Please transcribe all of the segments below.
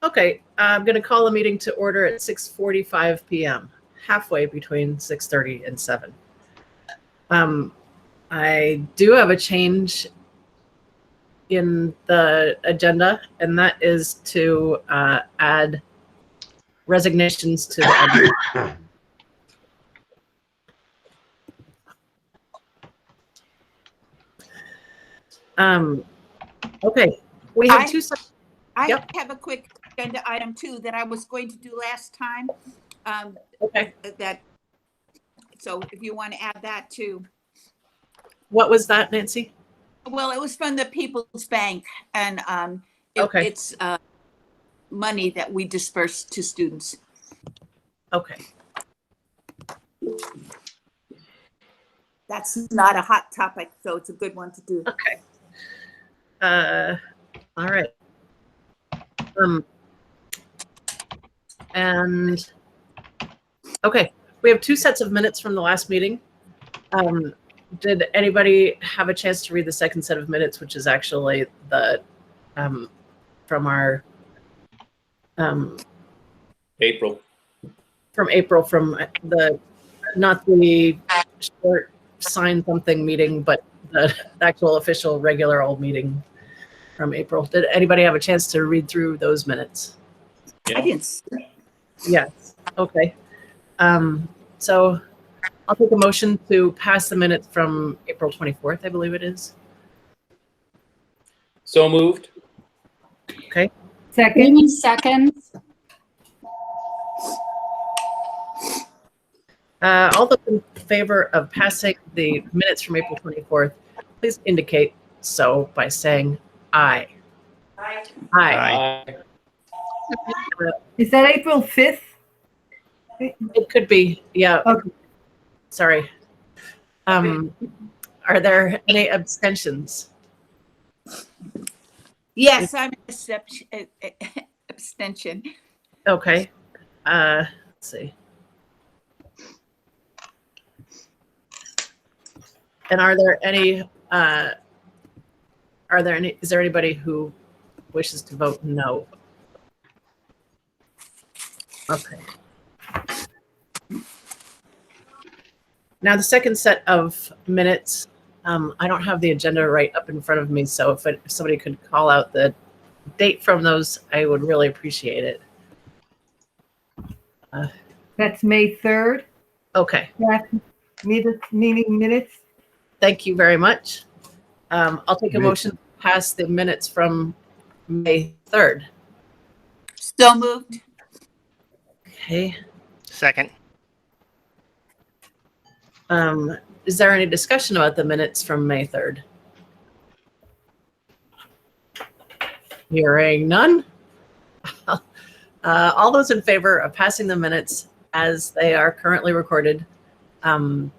Okay, I'm going to call the meeting to order at 6:45 p.m., halfway between 6:30 and 7. I do have a change in the agenda, and that is to add resignations to the agenda. Okay, we have I have a quick agenda item too that I was going to do last time. Okay. So if you want to add that too. What was that, Nancy? Well, it was from the People's Bank, and Okay. it's money that we disperse to students. Okay. That's not a hot topic, so it's a good one to do. Okay. All right. And okay, we have 2 sets of minutes from the last meeting. Did anybody have a chance to read the second set of minutes, which is actually the from our April. from the not the short sign something meeting, but the actual official regular old meeting from April. Did anybody have a chance to read through those minutes? Yeah. I didn't. Yes. Okay. So I'll take a motion to pass the minutes from April 24th, I believe it is. So moved. Okay. Second. All those in favor of passing the minutes from April 24th, please indicate so by saying aye. Aye. Aye. Is that April 5th? It could be, yeah. Okay. Sorry. Are there any abstentions? Yes, I'm abstention. Okay. Let's see. And is there anybody who wishes to vote no? Okay. Now the second set of minutes, I don't have the agenda right up in front of me, so if somebody could call out the date from those, I would really appreciate it. That's May 3rd. Okay. Meeting minutes. Thank you very much. I'll take a motion to pass the minutes from May 3rd. So moved. Okay. Second. Is there any discussion about the minutes from May 3rd? Hearing none. All those in favor of passing the minutes as they are currently recorded,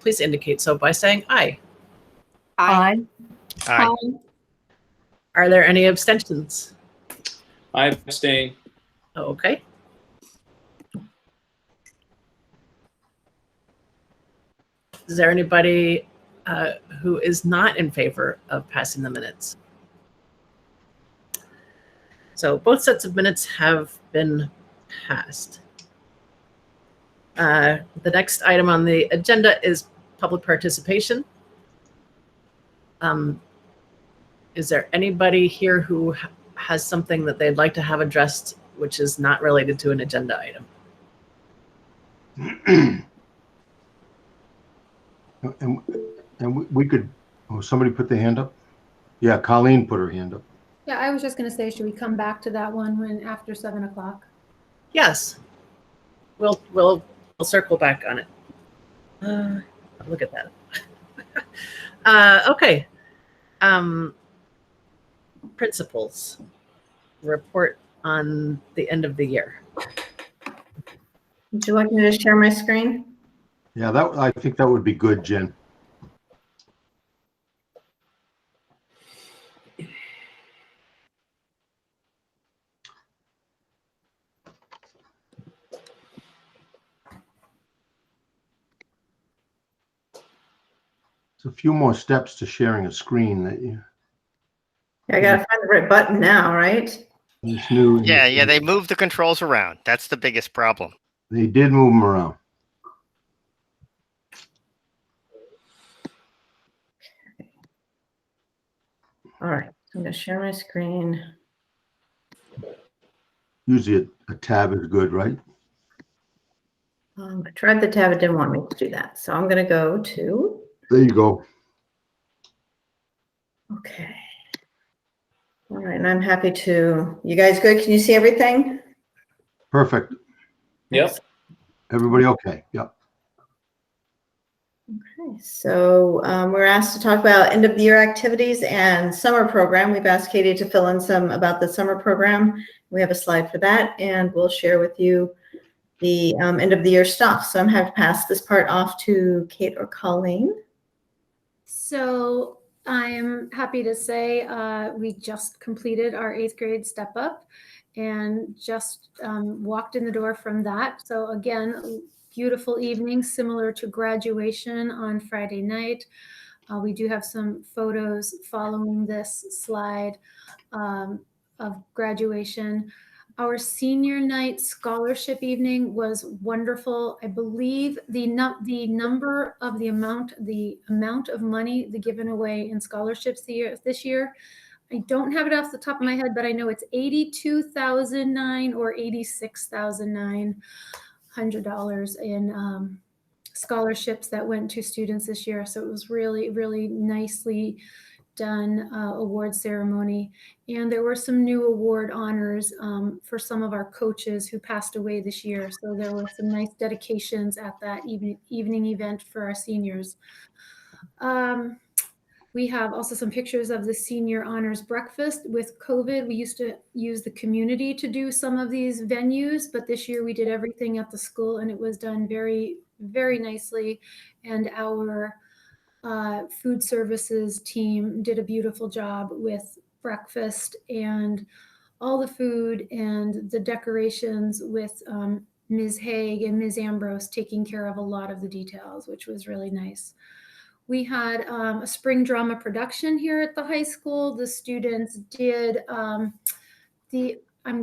please indicate so by saying aye. Aye. Aye. Are there any abstentions? I abstain. Okay. Is there anybody who is not in favor of passing the minutes? So both sets of minutes have been passed. The next item on the agenda is public participation. Is there anybody here who has something that they'd like to have addressed which is not related to an agenda item? And we could, somebody put their hand up? Yeah, Colleen put her hand up. Yeah, I was just going to say, should we come back to that one when after 7 o'clock? Yes. We'll circle back on it. Look at that. Okay. Principals report on the end of the year. Would you like me to share my screen? Yeah, I think that would be good, Jen. There's a few more steps to sharing a screen that you. I gotta find the right button now, right? This new. Yeah, they moved the controls around. That's the biggest problem. They did move them around. All right, I'm gonna share my screen. Usually a tab is good, right? I tried the tab, it didn't want me to do that. So I'm gonna go to, There you go. okay. All right, and I'm happy to, you guys good? Can you see everything? Perfect. Yep. Everybody okay? Yep. Okay, so we're asked to talk about end of the year activities and summer program. We've asked Katie to fill in some about the summer program. We have a slide for that, and we'll share with you the end of the year stuff. So I'm happy to pass this part off to Kate or Colleen. So I'm happy to say we just completed our 8th grade step up and just walked in the door from that. So again, beautiful evening, similar to graduation on Friday night. We do have some photos following this slide of graduation. Our senior night scholarship evening was wonderful. I believe the amount of money given away in scholarships this year. I don't have it off the top of my head, but I know it's $82,009 or $86,900 in scholarships that went to students this year. So it was really, really nicely done award ceremony. And there were some new award honors for some of our coaches who passed away this year. So there were some nice dedications at that evening event for our seniors. We have also some pictures of the senior honors breakfast. With COVID, we used to use the community to do some of these venues, but this year we did everything at the school and it was done very, very nicely. And our food services team did a beautiful job with breakfast and all the food and the decorations with Ms. Haig and Ms. Ambrose taking care of a lot of the details, which was really nice. We had a spring drama production here at the high school. The students did I'm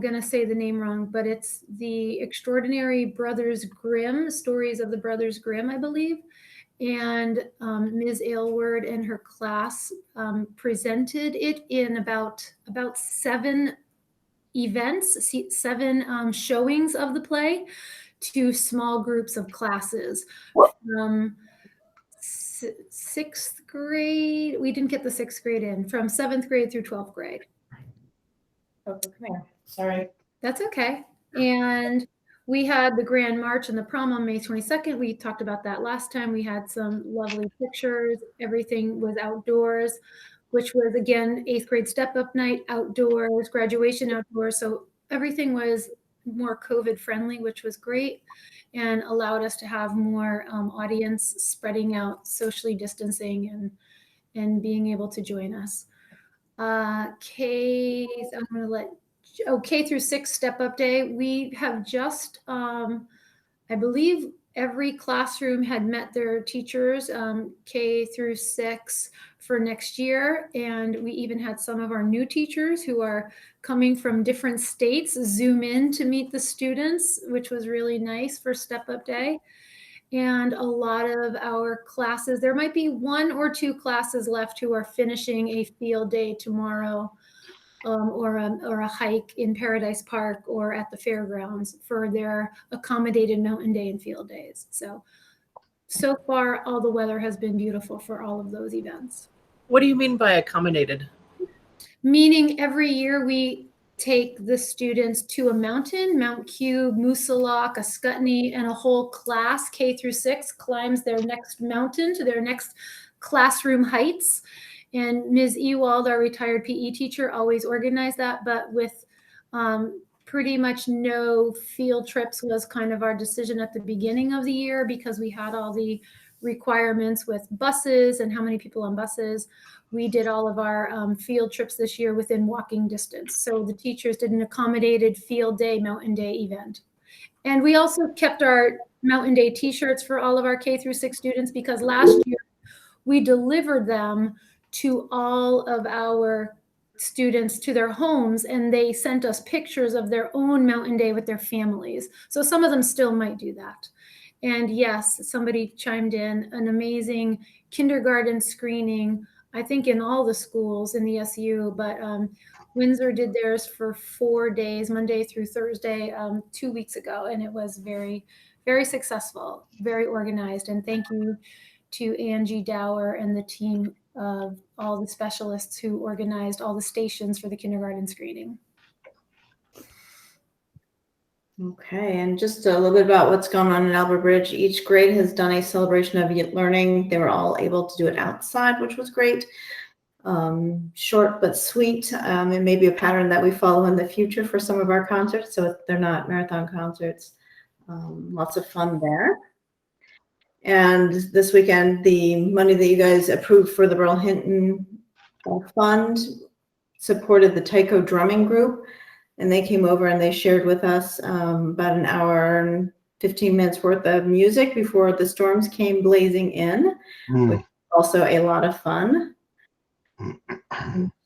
going to say the name wrong, but it's the Extraordinary Brothers Grimm, Stories of the Brothers Grimm, I believe. And Ms. Aylward and her class presented it in about 7 events, 7 showings of the play to small groups of classes. From 6th grade, we didn't get the 6th grade in, from 7th grade through 12th grade. Oh, come here. Sorry. That's okay. And we had the Grand March and the prom on May 22nd. We talked about that last time. We had some lovely pictures. Everything was outdoors, which was, again, 8th grade step-up night, outdoors, graduation outdoors. So everything was more COVID friendly, which was great and allowed us to have more audience spreading out, socially distancing and being able to join us. K through 6 step-up day. We have just, I believe every classroom had met their teachers, K through 6 for next year. And we even had some of our new teachers who are coming from different states Zoom in to meet the students, which was really nice for step-up day. And a lot of our classes, there might be 1 or 2 classes left who are finishing a field day tomorrow. Or a hike in Paradise Park or at the fairgrounds for their accommodated mountain day and field days. So far, all the weather has been beautiful for all of those events. What do you mean by accommodated? Meaning every year we take the students to a mountain, Mount Cube, Moosilauke, Ascutney, and a whole class, K through 6, climbs their next mountain to their next classroom heights. And Ms. Ewald, our retired PE teacher, always organized that, but with pretty much no field trips was kind of our decision at the beginning of the year because we had all the requirements with buses and how many people on buses. We did all of our field trips this year within walking distance. So the teachers did an accommodated field day, mountain day event. And we also kept our mountain day t-shirts for all of our K through 6 students because last year we delivered them to all of our students to their homes, and they sent us pictures of their own mountain day with their families. So some of them still might do that. And yes, somebody chimed in, an amazing kindergarten screening, I think in all the schools in the SU, but Windsor did theirs for 4 days, Monday through Thursday, 2 weeks ago. And it was very, very successful, very organized. And thank you to Angie Dower and the team of all the specialists who organized all the stations for the kindergarten screening. Okay, and just a little bit about what's going on in Albert Bridge. Each grade has done a celebration of learning. They were all able to do it outside, which was great. Short but sweet. It may be a pattern that we follow in the future for some of our concerts, so they're not marathon concerts. Lots of fun there. And this weekend, the money that you guys approved for the Burl Hinton Fund supported the taiko drumming group. And they came over and they shared with us about an hour and 15 minutes worth of music before the storms came blazing in, which was also a lot of fun.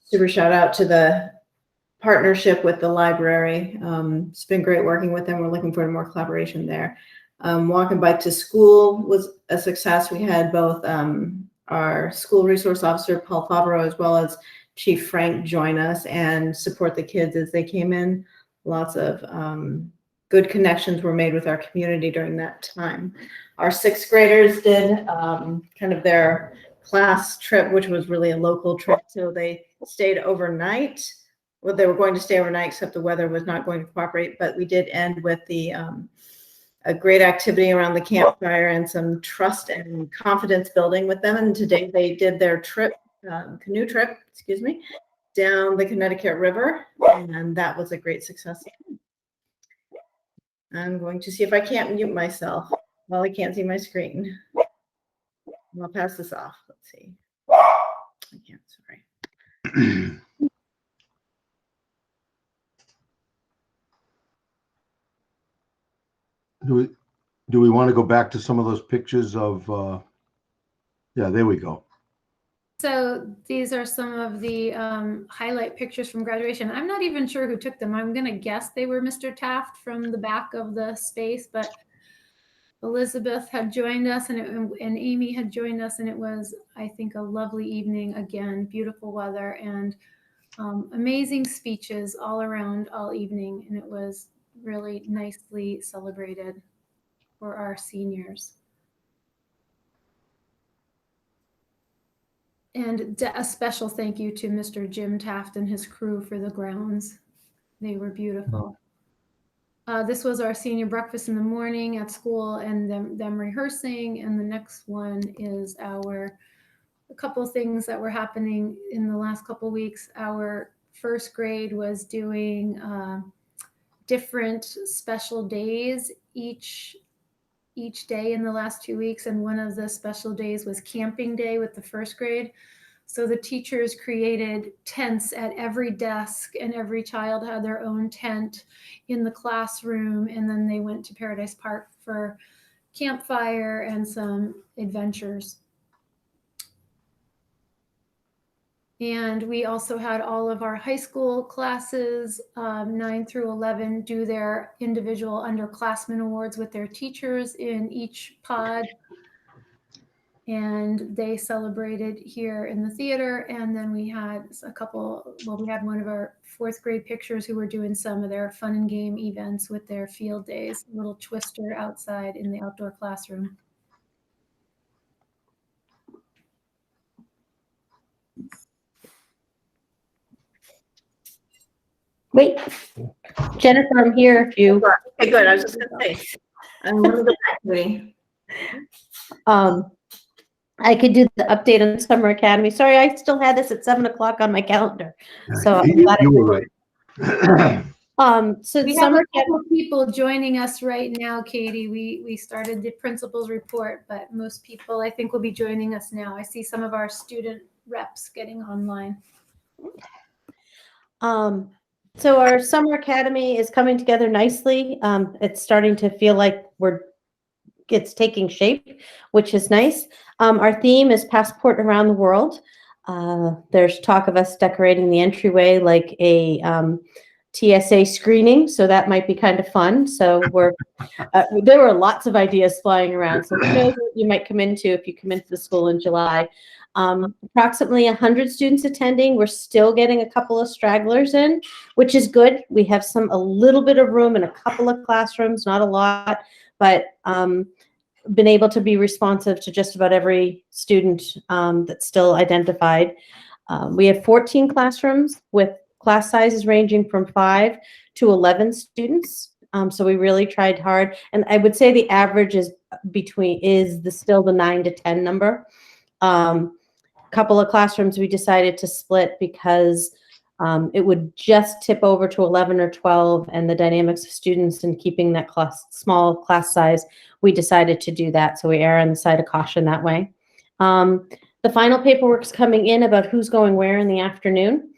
Super shout out to the partnership with the library. It's been great working with them. We're looking forward to more collaboration there. Walk and Bike to School was a success. We had both our school resource officer, Paul Favreau, as well as Chief Frank join us and support the kids as they came in. Lots of good connections were made with our community during that time. Our 6th graders did kind of their class trip, which was really a local trip. So they stayed overnight. Well, they were going to stay overnight, except the weather was not going to cooperate. But we did end with a great activity around the campfire and some trust and confidence building with them. And today they did their trip, canoe trip, down the Connecticut River, and that was a great success. I'm going to see if I can't mute myself while I can't see my screen. I'll pass this off. Let's see. I can't, sorry. Do we want to go back to some of those pictures of, yeah, there we go. So these are some of the highlight pictures from graduation. I'm not even sure who took them. I'm going to guess they were Mr. Taft from the back of the space, but Elizabeth had joined us and Amy had joined us, and it was, I think, a lovely evening. Again, beautiful weather and amazing speeches all around all evening, and it was really nicely celebrated for our seniors. And a special thank you to Mr. Jim Taft and his crew for the grounds. They were beautiful. This was our senior breakfast in the morning at school and them rehearsing. And the next one is a couple things that were happening in the last couple of weeks. Our 1st grade was doing different special days each day in the last 2 weeks. And one of the special days was camping day with the 1st grade. So the teachers created tents at every desk, and every child had their own tent in the classroom. And then they went to Paradise Park for campfire and some adventures. And we also had all of our high school classes, 9 through 11, do their individual underclassmen awards with their teachers in each pod. And they celebrated here in the theater. And then we had we had one of our 4th grade pictures who were doing some of their fun and game events with their field days, a little twister outside in the outdoor classroom. Wait, Jennifer, I'm here if you. Okay, good. I was just going to say. I'm going to go back, Woody. I could do the update on Summer Academy. Sorry, I still had this at 7 o'clock on my calendar. So I'm glad you were right. So we have a couple of people joining us right now, Katie. We started the principal's report, but most people I think will be joining us now. I see some of our student reps getting online. So our Summer Academy is coming together nicely. It's starting to feel like it's taking shape, which is nice. Our theme is Passport Around the World. There's talk of us decorating the entryway like a TSA screening, so that might be kind of fun. So there were lots of ideas flying around. So who knows what you might come into if you come into the school in July. Approximately 100 students attending. We're still getting a couple of stragglers in, which is good. We have a little bit of room in a couple of classrooms, not a lot, but been able to be responsive to just about every student that's still identified. We have 14 classrooms with class sizes ranging from 5 to 11 students. So we really tried hard. And I would say the average is still the 9 to 10 number. Couple of classrooms we decided to split because it would just tip over to 11 or 12, and the dynamics of students and keeping that small class size, we decided to do that. So we err on the side of caution that way. The final paperwork's coming in about who's going where in the afternoon.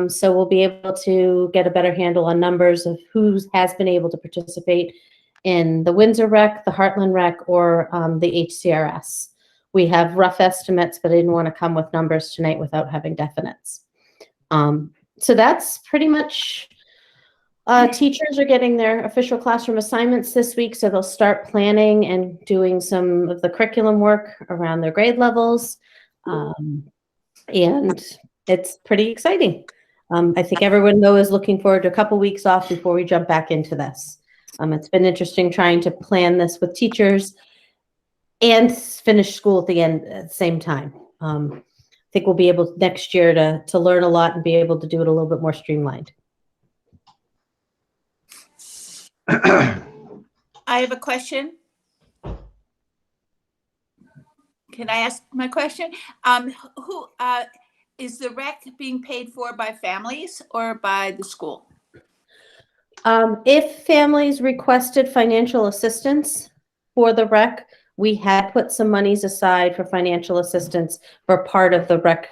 So we'll be able to get a better handle on numbers of who has been able to participate in the Windsor Rec, the Heartland Rec, or the HCRS. We have rough estimates, but I didn't want to come with numbers tonight without having definites. So that's pretty much, teachers are getting their official classroom assignments this week, so they'll start planning and doing some of the curriculum work around their grade levels. And it's pretty exciting. I think everyone though is looking forward to a couple weeks off before we jump back into this. It's been interesting trying to plan this with teachers and finish school at the same time. I think we'll be able next year to learn a lot and be able to do it a little bit more streamlined. I have a question. Can I ask my question? Who is the rec being paid for by families or by the school? If families requested financial assistance for the rec, we had put some monies aside for financial assistance for part of the rec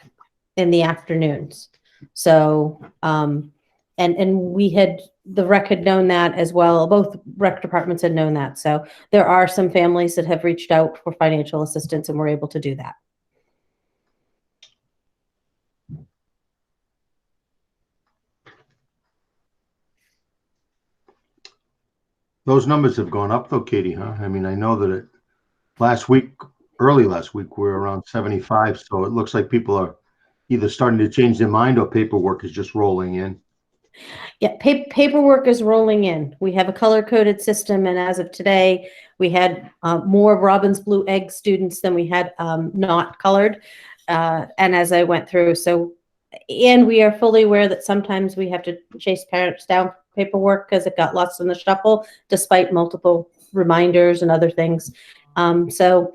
in the afternoons. So, and the rec had known that as well. Both rec departments had known that. So there are some families that have reached out for financial assistance and we're able to do that. Those numbers have gone up though, Katie, huh? I mean, I know that early last week, we were around 75. So it looks like people are either starting to change their mind or paperwork is just rolling in. Yeah, paperwork is rolling in. We have a color-coded system, and as of today, we had more Robin's Blue Egg students than we had not colored. And as I went through, and we are fully aware that sometimes we have to chase parents down for paperwork because it got lost in the shuffle, despite multiple reminders and other things. So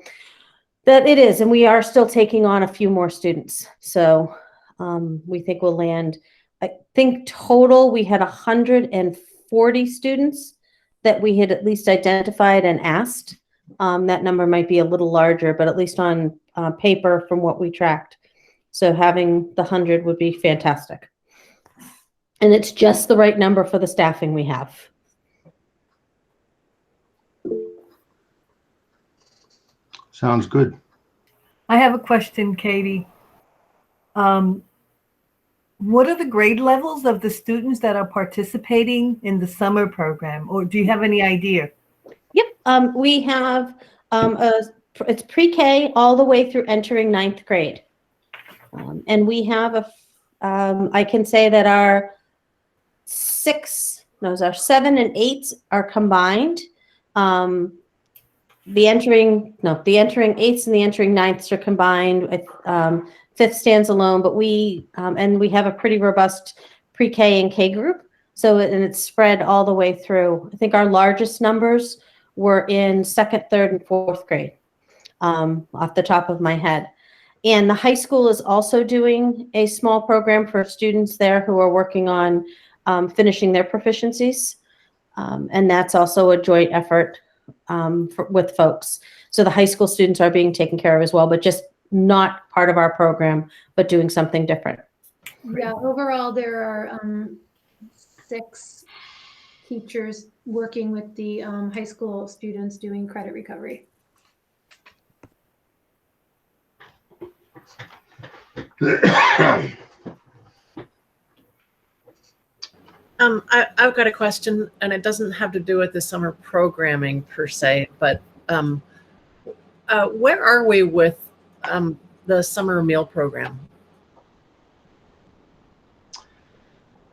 that it is, and we are still taking on a few more students. So we think we'll land, I think total we had 140 students that we had at least identified and asked. That number might be a little larger, but at least on paper from what we tracked. So having the 100 would be fantastic. And it's just the right number for the staffing we have. Sounds good. I have a question, Katie. What are the grade levels of the students that are participating in the summer program, or do you have any idea? Yep, we have it's pre-K all the way through entering 9th grade. And we have I can say that our 7 and 8 are combined. The entering 8s and the entering 9ths are combined. 5th stands alone, but we have a pretty robust pre-K and K group. So, and it's spread all the way through. I think our largest numbers were in 2nd, 3rd, and 4th grade, off the top of my head. And the high school is also doing a small program for students there who are working on finishing their proficiencies. And that's also a joint effort with folks. So the high school students are being taken care of as well, but just not part of our program, but doing something different. Yeah, overall, there are 6 teachers working with the high school students doing credit recovery. I've got a question, and it doesn't have to do with the summer programming per se, but where are we with the summer meal program?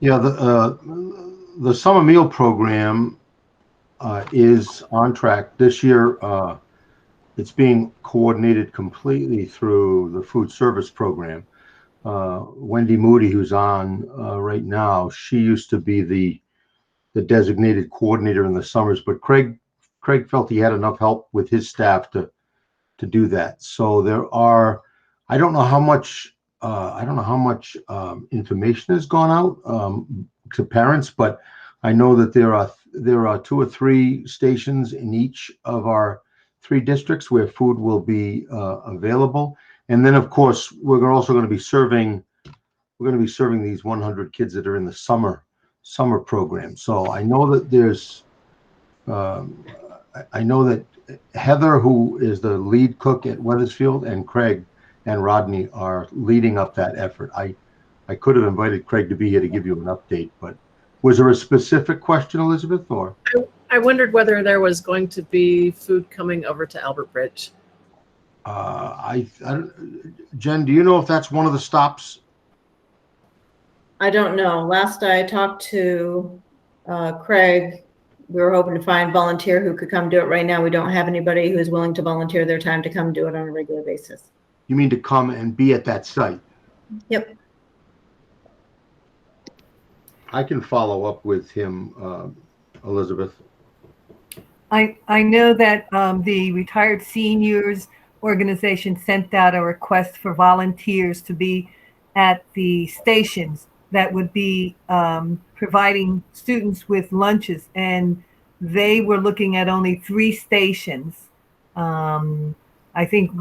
Yeah, the summer meal program is on track this year. It's being coordinated completely through the food service program. Wendy Moody, who's on right now, she used to be the designated coordinator in the summers, but Craig felt he had enough help with his staff to do that. So there are, I don't know how much information has gone out to parents, but I know that there are 2 or 3 stations in each of our 3 districts where food will be available. And then, of course, we're also going to be serving these 100 kids that are in the summer program. So I know that there's I know that Heather, who is the lead cook at Wethersfield, and Craig and Rodney are leading up that effort. I could have invited Craig to be here to give you an update, but was there a specific question, Elizabeth, or? I wondered whether there was going to be food coming over to Albert Bridge. I don't, Jen, do you know if that's one of the stops? I don't know. Last I talked to Craig, we were hoping to find a volunteer who could come do it. Right now, we don't have anybody who's willing to volunteer their time to come do it on a regular basis. You mean to come and be at that site? Yep. I can follow up with him, Elizabeth. I know that the Retired Seniors Organization sent out a request for volunteers to be at the stations that would be providing students with lunches, and they were looking at only 3 stations. I think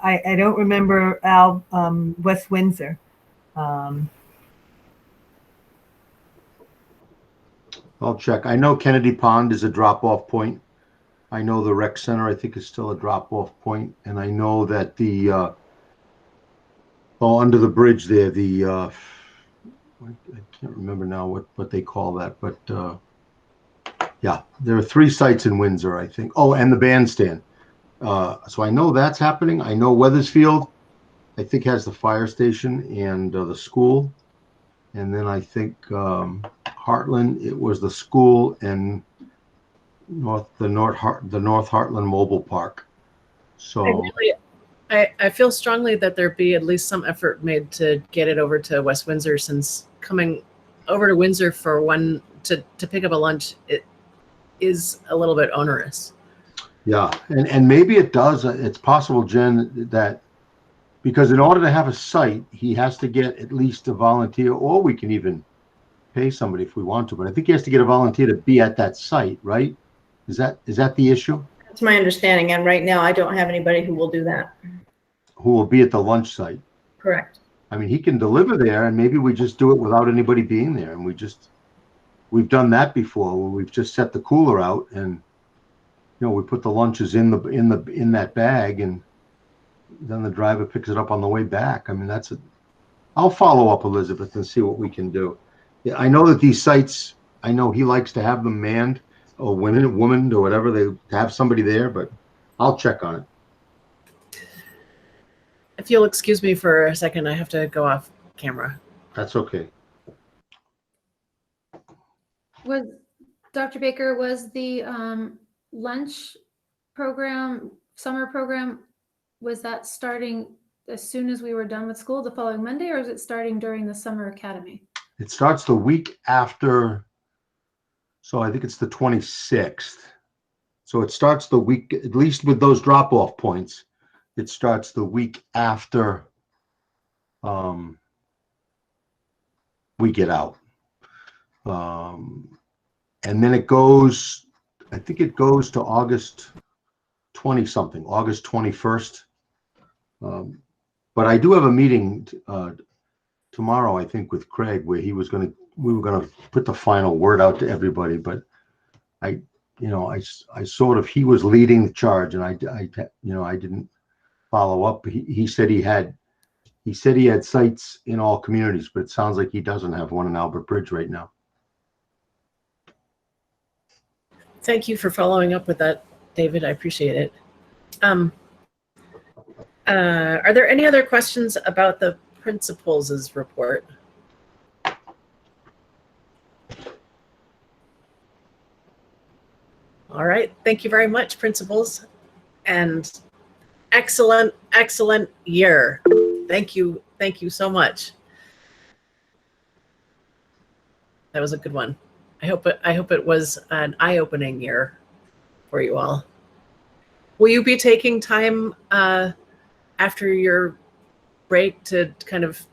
I don't remember West Windsor. I'll check. I know Kennedy Pond is a drop-off point. I know the rec center, I think, is still a drop-off point, and I know that the under the bridge there, I can't remember now what they call that, but yeah, there are 3 sites in Windsor, I think. Oh, and the bandstand. So I know that's happening. I know Wethersfield, I think, has the fire station and the school, and then I think Heartland, it was the school and the North Heartland Mobile Park. So I feel strongly that there be at least some effort made to get it over to West Windsor, since coming over to Windsor for one to pick up a lunch, it is a little bit onerous. Yeah, and maybe it does. It's possible, Jen, that because in order to have a site, he has to get at least a volunteer, or we can even pay somebody if we want to. But I think he has to get a volunteer to be at that site, right? Is that the issue? That's my understanding. And right now, I don't have anybody who will do that. Who will be at the lunch site? Correct. I mean, he can deliver there, and maybe we just do it without anybody being there, and we've done that before, where we've just set the cooler out, and we put the lunches in that bag, and then the driver picks it up on the way back. I mean, I'll follow up, Elizabeth, and see what we can do. Yeah, I know that these sites, I know he likes to have them manned, or women or whatever, they have somebody there, but I'll check on it. If you'll excuse me for a second, I have to go off camera. That's okay. Was Dr. Baker, was the lunch program, summer program, was that starting as soon as we were done with school the following Monday, or is it starting during the summer academy? It starts the week after, so I think it's the 26th. So it starts the week, at least with those drop-off points, it starts the week after we get out. And then it goes, I think it goes to August 20-something, August 21st. But I do have a meeting tomorrow, I think, with Craig, where we were gonna put the final word out to everybody. But I sort of, he was leading the charge, and I didn't follow up. He said he had he said he had sites in all communities, but it sounds like he doesn't have one in Albert Bridge right now. Thank you for following up with that, David. I appreciate it. Are there any other questions about the principals' report? All right. Thank you very much, principals. And excellent, excellent year. Thank you. Thank you so much. That was a good one. I hope it was an eye-opening year for you all. Will you be taking time after your break to kind of,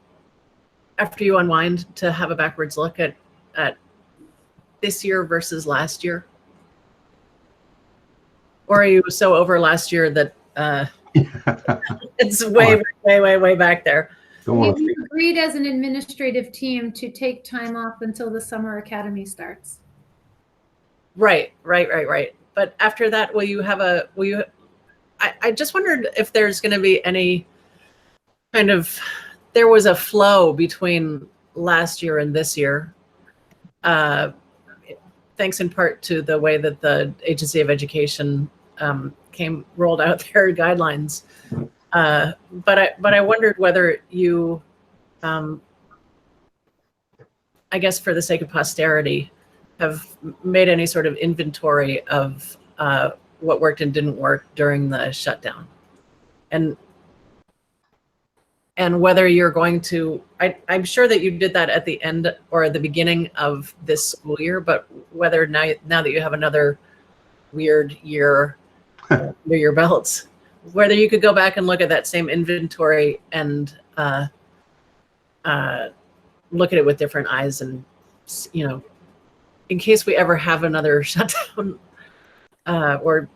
after you unwind, to have a backwards look at this year versus last year? Or are you so over last year that it's way back there? We agreed as an administrative team to take time off until the summer academy starts. Right. But after that, I just wondered if there's going to be any kind of, there was a flow between last year and this year. Thanks in part to the way that the Agency of Education rolled out their guidelines. But I wondered whether you, I guess for the sake of posterity, have made any sort of inventory of what worked and didn't work during the shutdown, and whether you're going to, I'm sure that you did that at the end or at the beginning of this school year, but whether now that you have another weird year under your belts, whether you could go back and look at that same inventory and look at it with different eyes, and in case we ever have another shutdown or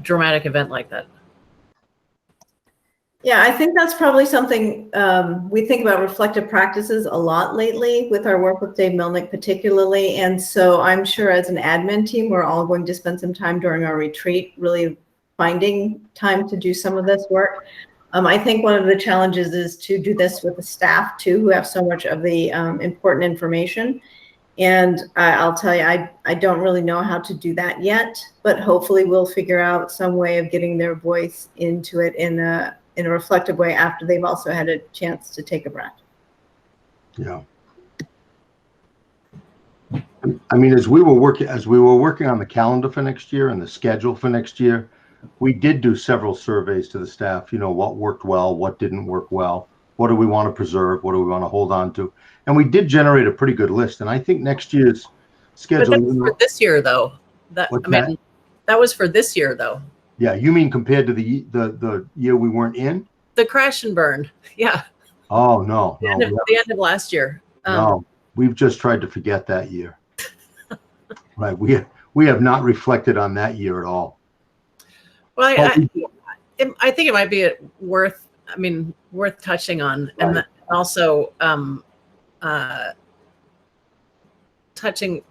dramatic event like that. Yeah, I think that's probably something we think about reflective practices a lot lately with our work with Dave Milnick particularly. And so I'm sure as an admin team, we're all going to spend some time during our retreat really finding time to do some of this work. I think one of the challenges is to do this with the staff too, who have so much of the important information. And I'll tell you, I don't really know how to do that yet, but hopefully we'll figure out some way of getting their voice into it in a reflective way after they've also had a chance to take a breath. Yeah. I mean, as we were working on the calendar for next year and the schedule for next year, we did do several surveys to the staff, what worked well, what didn't work well, what do we want to preserve, what do we want to hold on to? And we did generate a pretty good list. And I think next year's schedule. But that's for this year, though. That was for this year, though. Yeah, you mean compared to the year we weren't in? The crash and burn. Yeah. Oh, no. The end of last year. No, we've just tried to forget that year. Right. We have not reflected on that year at all. Well, I think it might be worth touching on, right. And also touching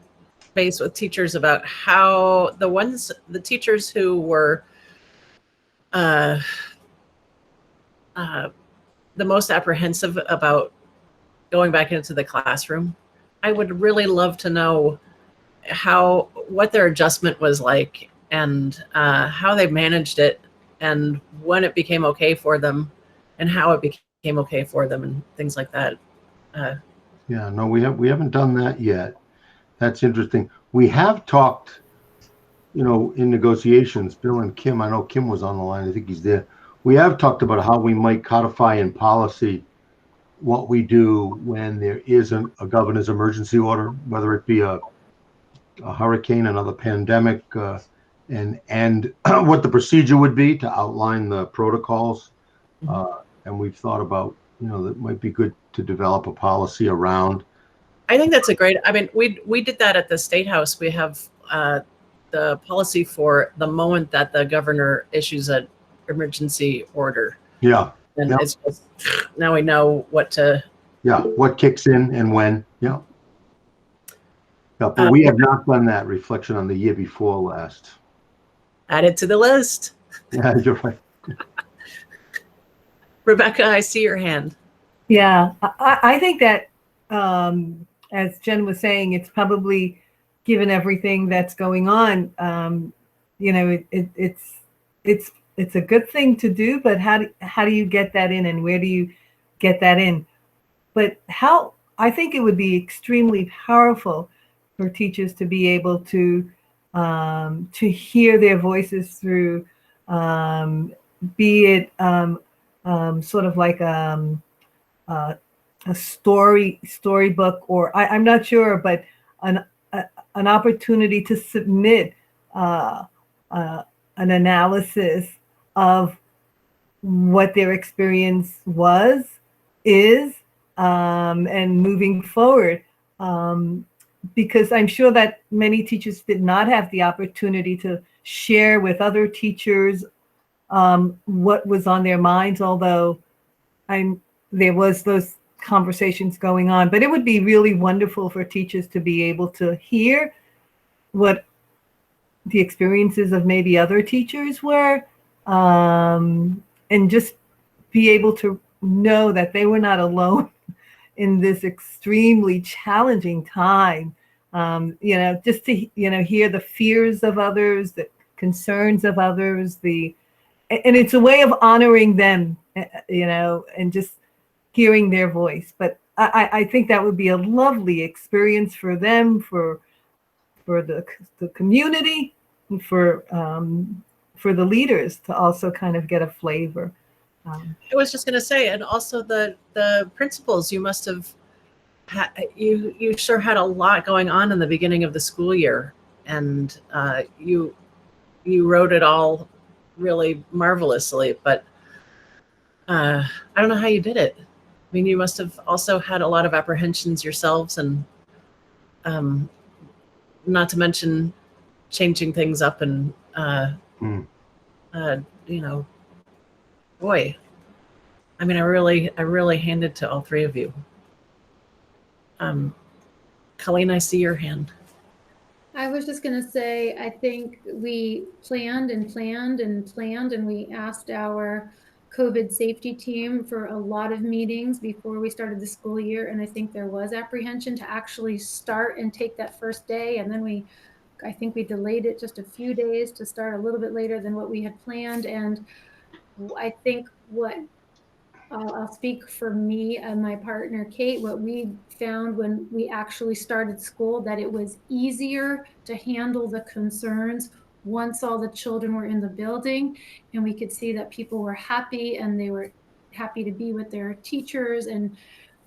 base with teachers about how the teachers who were the most apprehensive about going back into the classroom. I would really love to know what their adjustment was like, and how they managed it, and when it became okay for them, and how it became okay for them, and things like that. Yeah, no, we haven't done that yet. That's interesting. We have talked, in negotiations, Bill and Kim, I know Kim was on the line, I think he's there. We have talked about how we might codify in policy what we do when there isn't a governor's emergency order, whether it be a hurricane, another pandemic, and what the procedure would be to outline the protocols. And we've thought about, that might be good to develop a policy around. I think that's we did that at the State House. We have the policy for the moment that the governor issues an emergency order. Yeah. And it's just, now we know what to. Yeah, what kicks in and when. Yeah. Yeah, but we have not done that reflection on the year before last. Add it to the list. Yeah, you're right. Rebecca, I see your hand. Yeah, I think that, as Jen was saying, it's probably, given everything that's going on, it's a good thing to do. But how do you get that in, and where do you get that in? But how I think it would be extremely powerful for teachers to be able to hear their voices through, be it sort of like a storybook, or I'm not sure, but an opportunity to submit an analysis of what their experience is, and moving forward. Because I'm sure that many teachers did not have the opportunity to share with other teachers what was on their minds, although there was those conversations going on. But it would be really wonderful for teachers to be able to hear what the experiences of maybe other teachers were, and just be able to know that they were not alone in this extremely challenging time. Just to hear the fears of others, the concerns of others, and it's a way of honoring them, and just hearing their voice. But I think that would be a lovely experience for them, for the community, and for the leaders to also kind of get a flavor. I was just going to say, and also the principals, you must have you sure had a lot going on in the beginning of the school year, and you wrote it all really marvelously. But I don't know how you did it. I mean, you must have also had a lot of apprehensions yourselves, and not to mention changing things up, and boy, I mean, I really hand it to all three of you. Colleen, I see your hand. I was just going to say, I think we planned and planned and planned, and we asked our COVID safety team for a lot of meetings before we started the school year. And I think there was apprehension to actually start and take that first day. And then I think we delayed it just a few days to start a little bit later than what we had planned. And I think I'll speak for me and my partner, Kate, what we found when we actually started school, that it was easier to handle the concerns once all the children were in the building, and we could see that people were happy, and they were happy to be with their teachers, and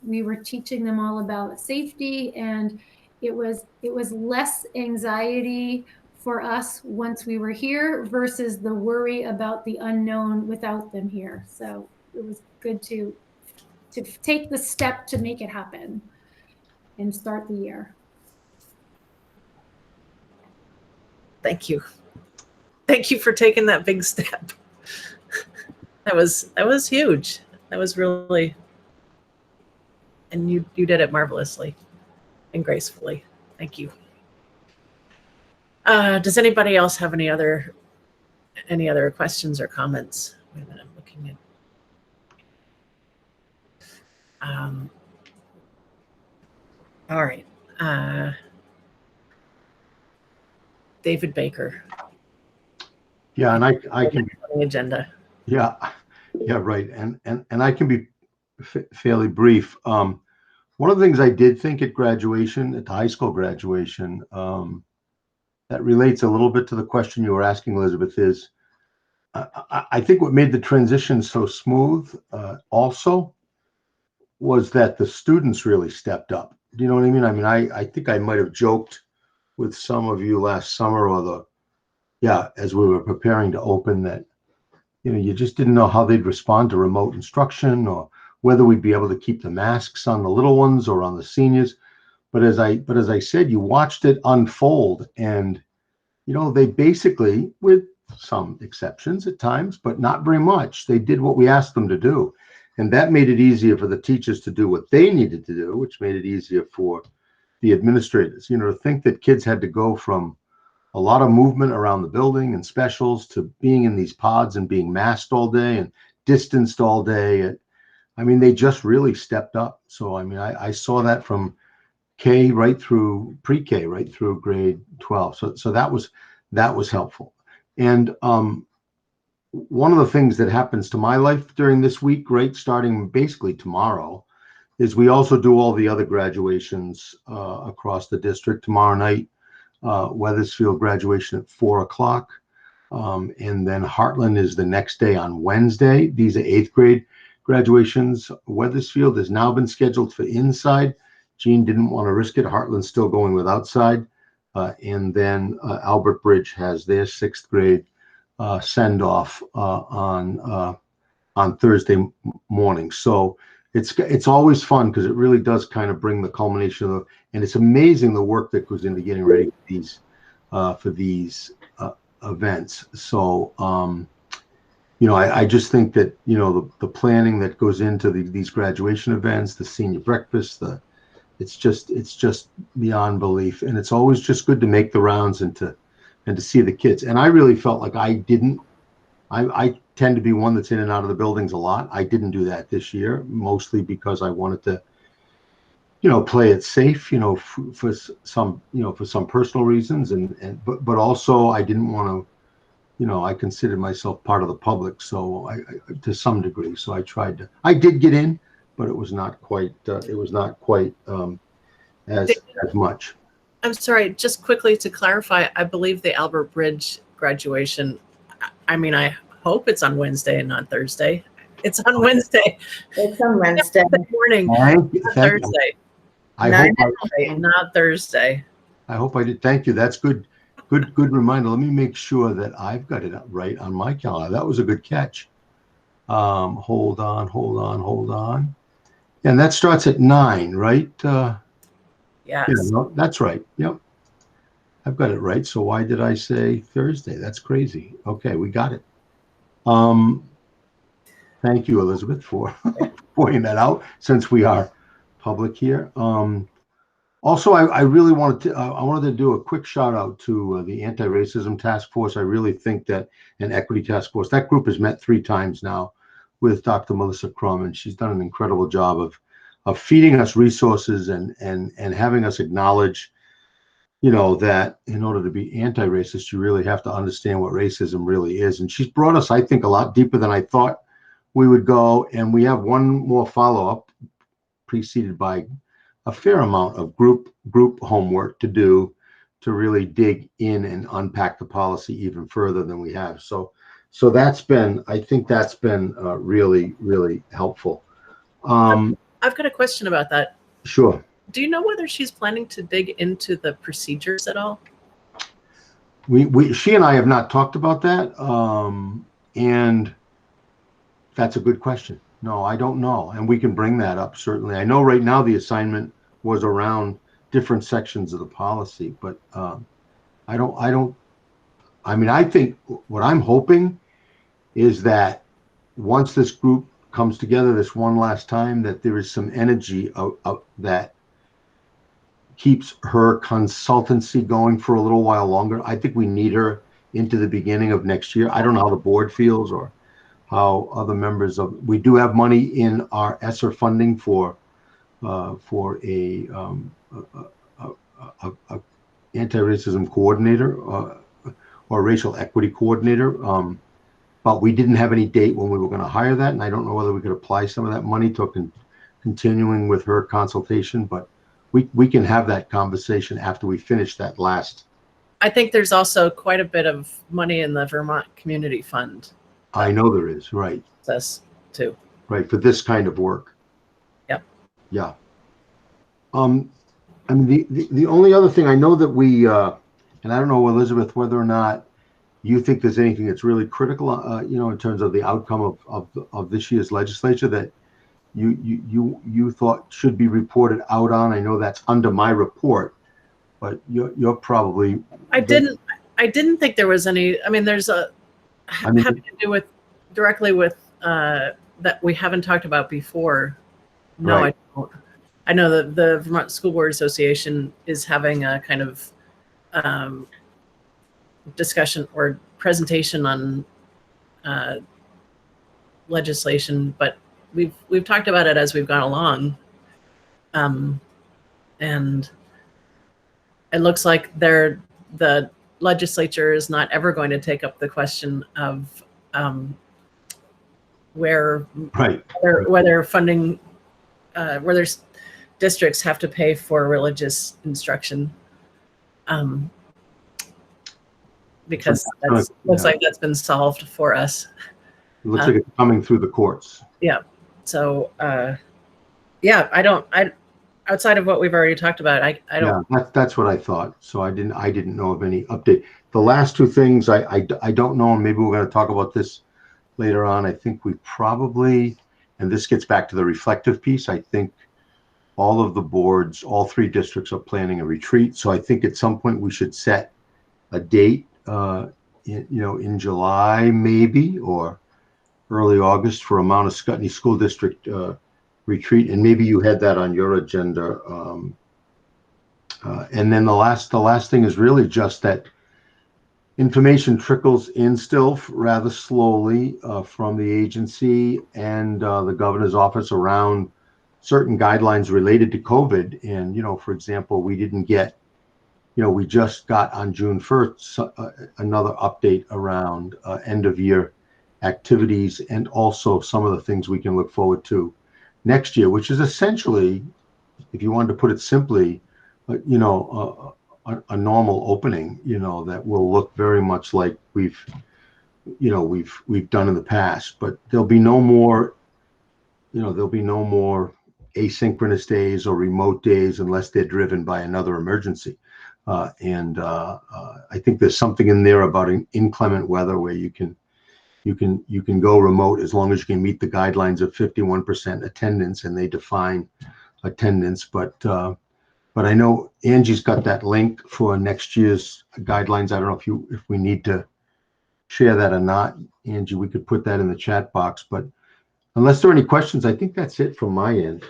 we were teaching them all about safety, and it was less anxiety for us once we were here versus the worry about the unknown without them here. So it was good to take the step to make it happen and start the year. Thank you. Thank you for taking that big step. That was huge. That was really, and you did it marvelously and gracefully. Thank you. Does anybody else have any other questions or comments? Wait a minute, I'm looking at. All right. David Baker. Yeah, and I can on the agenda. Yeah, right. And I can be fairly brief. One of the things I did think at graduation, at the high school graduation, that relates a little bit to the question you were asking, Elizabeth, is I think what made the transition so smooth also was that the students really stepped up. Do you know what I mean? I mean, I think I might have joked with some of you last summer, or as we were preparing to open, that you just didn't know how they'd respond to remote instruction, or whether we'd be able to keep the masks on the little ones or on the seniors. But as I said, you watched it unfold, and they basically, with some exceptions at times, but not very much, they did what we asked them to do. And that made it easier for the teachers to do what they needed to do, which made it easier for the administrators. To think that kids had to go from a lot of movement around the building and specials to being in these pods and being masked all day and distanced all day. I mean, they just really stepped up. So, I mean, I saw that from K right through pre-K, right through grade 12. So that was helpful. And one of the things that happens to my life during this week, right, starting basically tomorrow, is we also do all the other graduations across the district. Tomorrow night, Weathersfield graduation at 4:00. And then Heartland is the next day on Wednesday. These are 8th grade graduations. Weathersfield has now been scheduled for inside. Jean didn't want to risk it. Heartland's still going with outside. And then Albert Bridge has their 6th grade send off on Thursday morning. So it's always fun because it really does kind of bring the culmination of, and it's amazing the work that goes into getting ready for these events. So I just think that the planning that goes into these graduation events, the senior breakfast, it's just beyond belief, and it's always just good to make the rounds and to see the kids. And I really felt like I tend to be one that's in and out of the buildings a lot. I didn't do that this year, mostly because I wanted to play it safe, for some personal reasons, but also I didn't want to. I considered myself part of the public, so I to some degree. So I did get in, but it was not quite as much. I'm sorry, just quickly to clarify, I believe the Albert Bridge graduation, I mean, I hope it's on Wednesday and not Thursday. It's on Wednesday. It's on Wednesday. Morning, Thank you. Thursday. Not Thursday. I hope I did. Thank you. That's good. Good reminder. Let me make sure that I've got it right on my calendar. That was a good catch. Hold on. And that starts at 9, right? Yes. Yeah, no, that's right. Yep. I've got it right. So why did I say Thursday? That's crazy. Okay, we got it. Thank you, Elizabeth, for pointing that out, since we are public here. Also, I really wanted to do a quick shout out to the Anti-Racism Task Force. I really think that an Equity Task Force, that group has met 3 times now with Dr. Melissa Crum, and she's done an incredible job of feeding us resources and having us acknowledge, that in order to be anti-racist, you really have to understand what racism really is. And she's brought us, I think, a lot deeper than I thought we would go. And we have one more follow-up preceded by a fair amount of group homework to do to really dig in and unpack the policy even further than we have. So I think that's been really, really helpful. I've got a question about that. Sure. Do you know whether she's planning to dig into the procedures at all? She and I have not talked about that. And that's a good question. No, I don't know. And we can bring that up, certainly. I know right now the assignment was around different sections of the policy, but I think what I'm hoping is that once this group comes together this one last time, that there is some energy that keeps her consultancy going for a little while longer. I think we need her into the beginning of next year. I don't know how the board feels or how other members we do have money in our ESSER funding for a anti-racism coordinator or racial equity coordinator. But we didn't have any date when we were going to hire that. And I don't know whether we could apply some of that money to continuing with her consultation, but we can have that conversation after we finish that last. I think there's also quite a bit of money in the Vermont Community Fund. I know there is, right. That's too. Right, for this kind of work. Yep. Yeah. I mean, the only other thing I know that we, and I don't know, Elizabeth, whether or not you think there's anything that's really critical, in terms of the outcome of this year's legislature that you thought should be reported out on. I know that's under my report, but you're probably. I didn't think there was any. I mean, there's having to do directly with that we haven't talked about before. No, right. I don't. I know that the Vermont School Board Association is having a kind of discussion or presentation on legislation, but we've talked about it as we've gone along, and it looks like the legislature is not ever going to take up the question of whether funding, whether districts have to pay for religious instruction, because that looks like that's been solved for us. It looks like it's coming through the courts. Yeah. So, yeah, outside of what we've already talked about, I don't. Yeah, that's what I thought. So I didn't know of any update. The last two things I don't know, and maybe we're going to talk about this later on. I think we probably, and this gets back to the reflective piece, I think all of the boards, all three districts are planning a retreat. So I think at some point we should set a date, in July maybe, or early August for a Mount Scottney School District retreat, and maybe you had that on your agenda. And then the last thing is really just that information trickles in still rather slowly from the agency and the governor's office around certain guidelines related to COVID. And, for example, we didn't get, we just got on June 1st another update around end of year activities, and also some of the things we can look forward to next year, which is essentially, if you wanted to put it simply, a normal opening, that will look very much like we've done in the past. But there'll be no more, asynchronous days or remote days unless they're driven by another emergency. And I think there's something in there about inclement weather where you can go remote as long as you can meet the guidelines of 51% attendance, and they define attendance. But I know Angie's got that link for next year's guidelines. I don't know if we need to share that or not. Angie, we could put that in the chat box. But unless there are any questions, I think that's it from my end.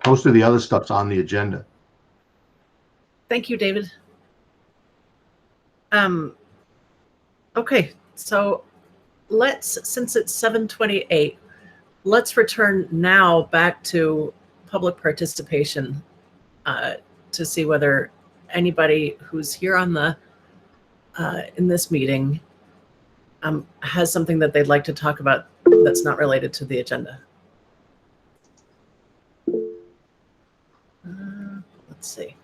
Most of the other stuff's on the agenda. Thank you, David. Okay, so since it's 7:28, let's return now back to public participation to see whether anybody who's here on in this meeting has something that they'd like to talk about that's not related to the agenda. Let's see.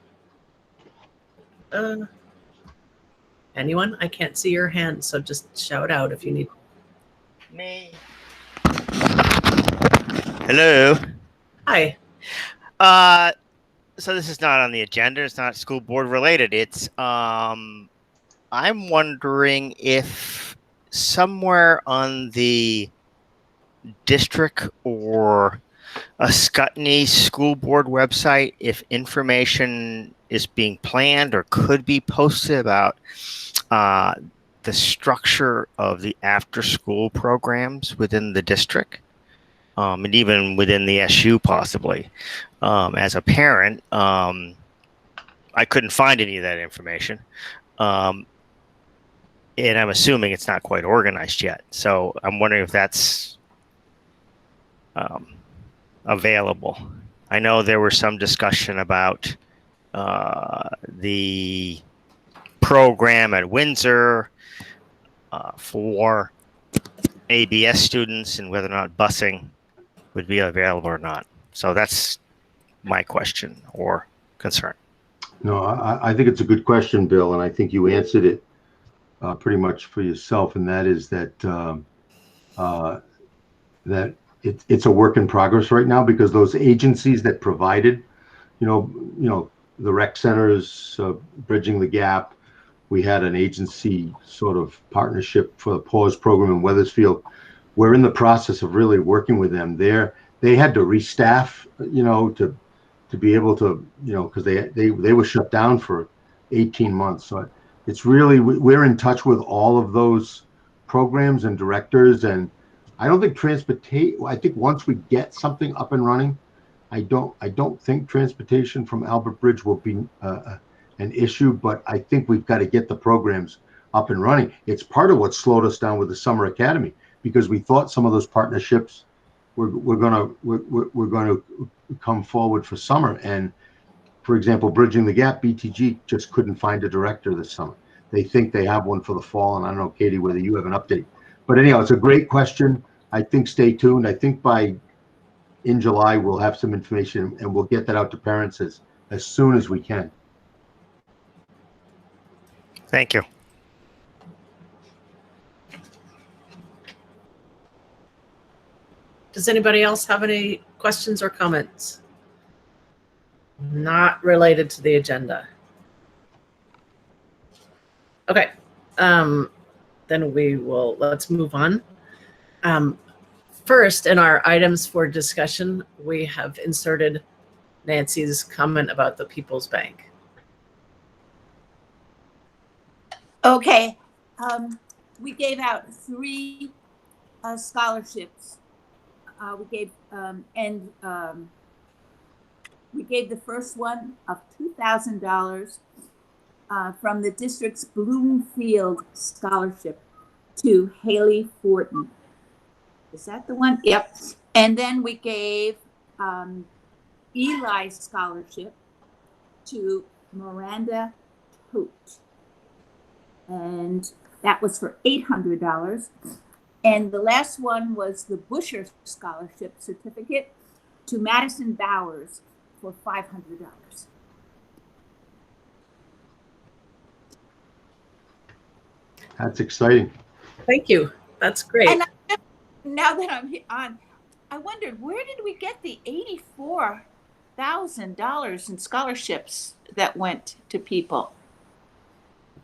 Anyone? I can't see your hand, so just shout out if you need. Me. Hello. Hi. So this is not on the agenda. It's not school board related. It's I'm wondering if somewhere on the district or a Scottney school board website, if information is being planned or could be posted about the structure of the after-school programs within the district, and even within the SU possibly. As a parent, I couldn't find any of that information. And I'm assuming it's not quite organized yet. So I'm wondering if that's available. I know there was some discussion about the program at Windsor for ABS students and whether or not busing would be available or not. So that's my question or concern. No, I think it's a good question, Bill, and I think you answered it pretty much for yourself, and that is that that it's a work in progress right now, because those agencies that provided, the rec centers, Bridging the Gap, we had an agency sort of partnership for the PAWS program in Wethersfield. We're in the process of really working with them. They had to restaff, to be able to, because they were shut down for 18 months. So it's really, we're in touch with all of those programs and directors. And I don't think I think once we get something up and running, I don't think transportation from Albert Bridge will be an issue, but I think we've got to get the programs up and running. It's part of what slowed us down with the summer academy, because we thought some of those partnerships were going to come forward for summer. And for example, Bridging the Gap, BTG just couldn't find a director this summer. They think they have one for the fall, and I don't know, Katie, whether you have an update. But anyhow, it's a great question. I think stay tuned. I think in July we'll have some information, and we'll get that out to parents as soon as we can. Thank you. Does anybody else have any questions or comments? Not related to the agenda. Okay, then let's move on. First, in our items for discussion, we have inserted Nancy's comment about the People's Bank. Okay, we gave out 3 scholarships. We gave the first one of $2,000 from the district's Bloomfield Scholarship to Haley Fortin. Is that the one? Yep. And then we gave Eli's scholarship to Miranda Tote. And that was for $800. And the last one was the Busher Scholarship Certificate to Madison Bowers for $500. That's exciting. Thank you. That's great. And now that I'm on, I wondered, where did we get the $84,000 in scholarships that went to people?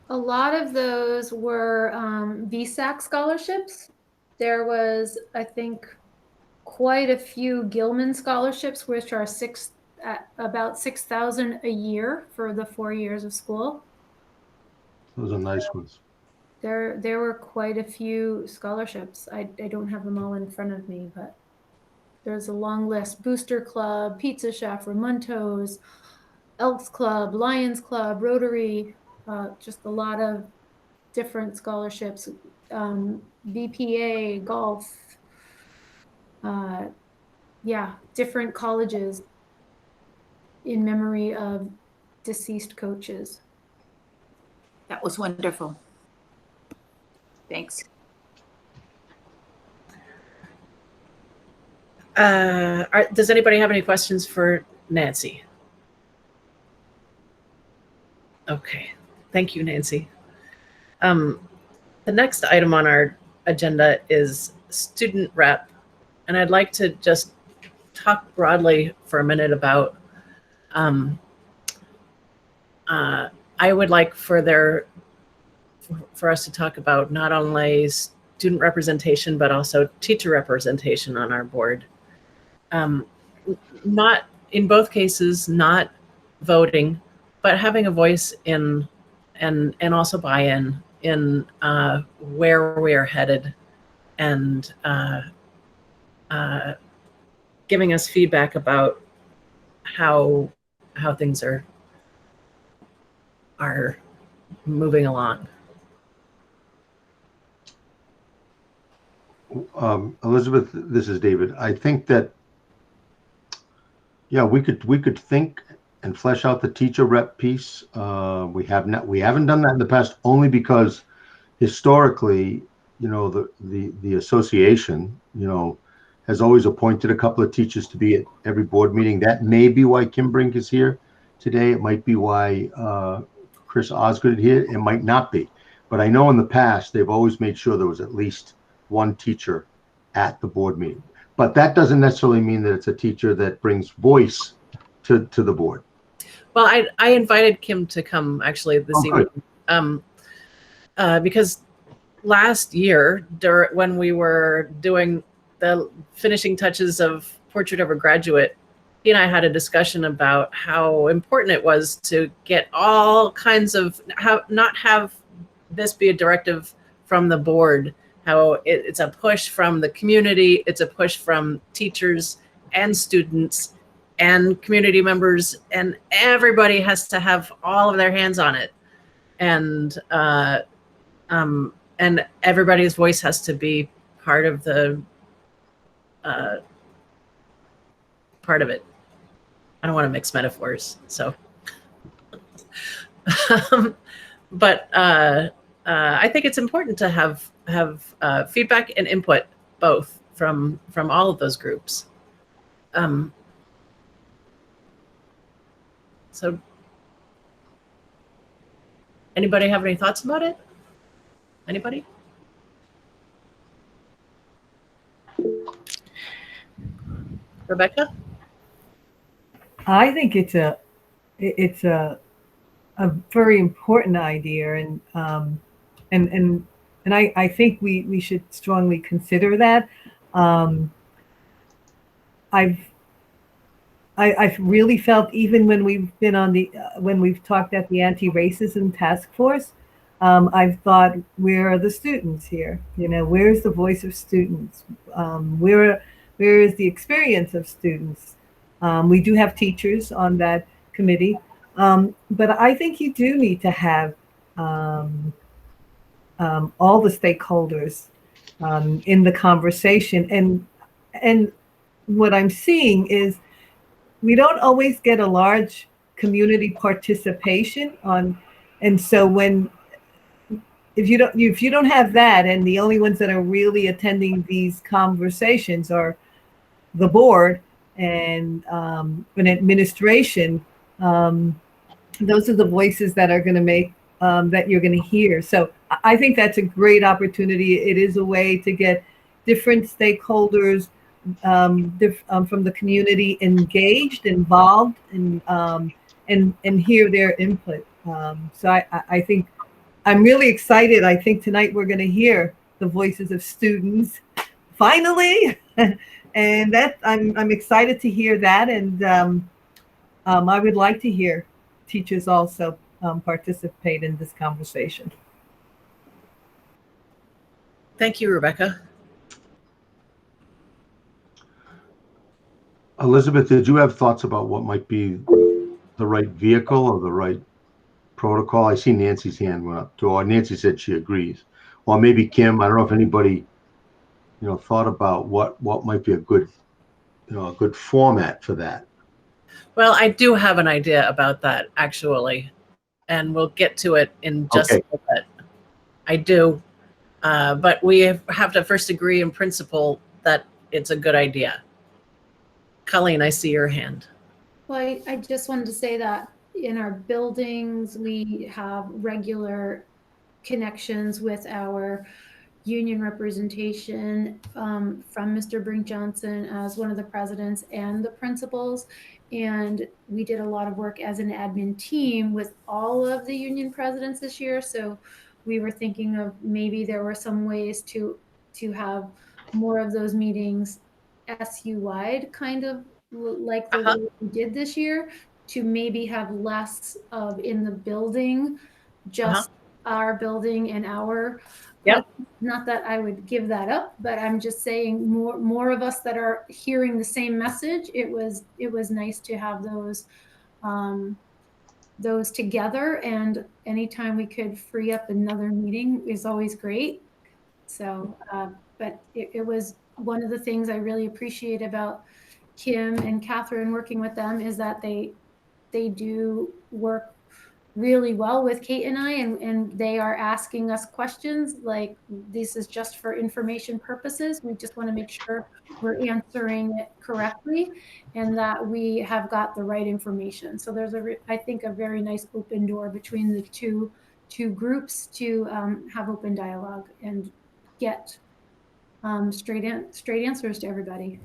A lot of those were VSAC scholarships. There was, I think, quite a few Gilman scholarships, which are about $6,000 a year for the 4 years of school. Those are nice ones. There were quite a few scholarships. I don't have them all in front of me, but there's a long list. Booster Club, Pizza Chef, Ramunto's, Elks Club, Lions Club, Rotary, just a lot of different scholarships. BPA, golf, different colleges in memory of deceased coaches. That was wonderful. Thanks. Does anybody have any questions for Nancy? Okay, thank you, Nancy. The next item on our agenda is student rep, and I'd like to just talk broadly for a minute about. I would like for us to talk about not only student representation but also teacher representation on our board. Not in both cases, not voting, but having a voice in and also buy-in in where we are headed, and giving us feedback about how things are moving along. Elizabeth, this is David. I think that, yeah, we could think and flesh out the teacher rep piece. We haven't done that in the past, only because historically, the association, has always appointed a couple of teachers to be at every board meeting. That may be why Kim Brink is here today. It might be why Chris Osgood is here. It might not be. But I know in the past, they've always made sure there was at least one teacher at the board meeting. But that doesn't necessarily mean that it's a teacher that brings voice to the board. Well, I invited Kim to come actually this evening, because last year, when we were doing the finishing touches of Portrait of a Graduate, he and I had a discussion about how important it was to get all kinds of, not have this be a directive from the board, how it's a push from the community, it's a push from teachers and students and community members, and everybody has to have all of their hands on it. And And everybody's voice has to be part of the part of it. I don't want to mix metaphors, so. But I think it's important to have feedback and input both from all of those groups. So, anybody have any thoughts about it? Anybody? Rebecca? I think it's a very important idea, and I think we should strongly consider that. I've really felt, even when we've been on when we've talked at the anti-racism task force, I've thought, where are the students here? You know, where's the voice of students? Where is the experience of students? We do have teachers on that committee, but I think you do need to have all the stakeholders in the conversation. And what I'm seeing is, we don't always get a large community participation on, and so if you don't have that, and the only ones that are really attending these conversations are the board and administration, those are the voices that are going to make that you're going to hear. So I think that's a great opportunity. It is a way to get different stakeholders from the community engaged, involved, and hear their input. So I think I'm really excited. I think tonight we're going to hear the voices of students finally, and that I'm excited to hear that. And I would like to hear teachers also participate in this conversation. Thank you, Rebecca. Elizabeth, did you have thoughts about what might be the right vehicle or the right protocol? I see Nancy's hand went up too. Or Nancy said she agrees. Or maybe Kim. I don't know if anybody, thought about what might be a good format for that. Well, I do have an idea about that, actually, and we'll get to it in just a bit. I do, but we have to first agree in principle that it's a good idea. Colleen, I see your hand. Well, I just wanted to say that in our buildings, we have regular connections with our union representation from Mr. Brink Johnson as one of the presidents and the principals. And we did a lot of work as an admin team with all of the union presidents this year. So we were thinking of maybe there were some ways to have more of those meetings SU-wide, kind of like the way we did this year, to maybe have less of in the building, just our building and our. Yep. Not that I would give that up, but I'm just saying more of us that are hearing the same message. It was nice to have those together, and anytime we could free up another meeting is always great. So, but it was one of the things I really appreciate about Kim and Catherine working with them, is that they do work really well with Kate and I, and they are asking us questions like, this is just for information purposes. We just want to make sure we're answering it correctly and that we have got the right information. So there's I think a very nice open door between the two groups to have open dialogue and get straight answers to everybody.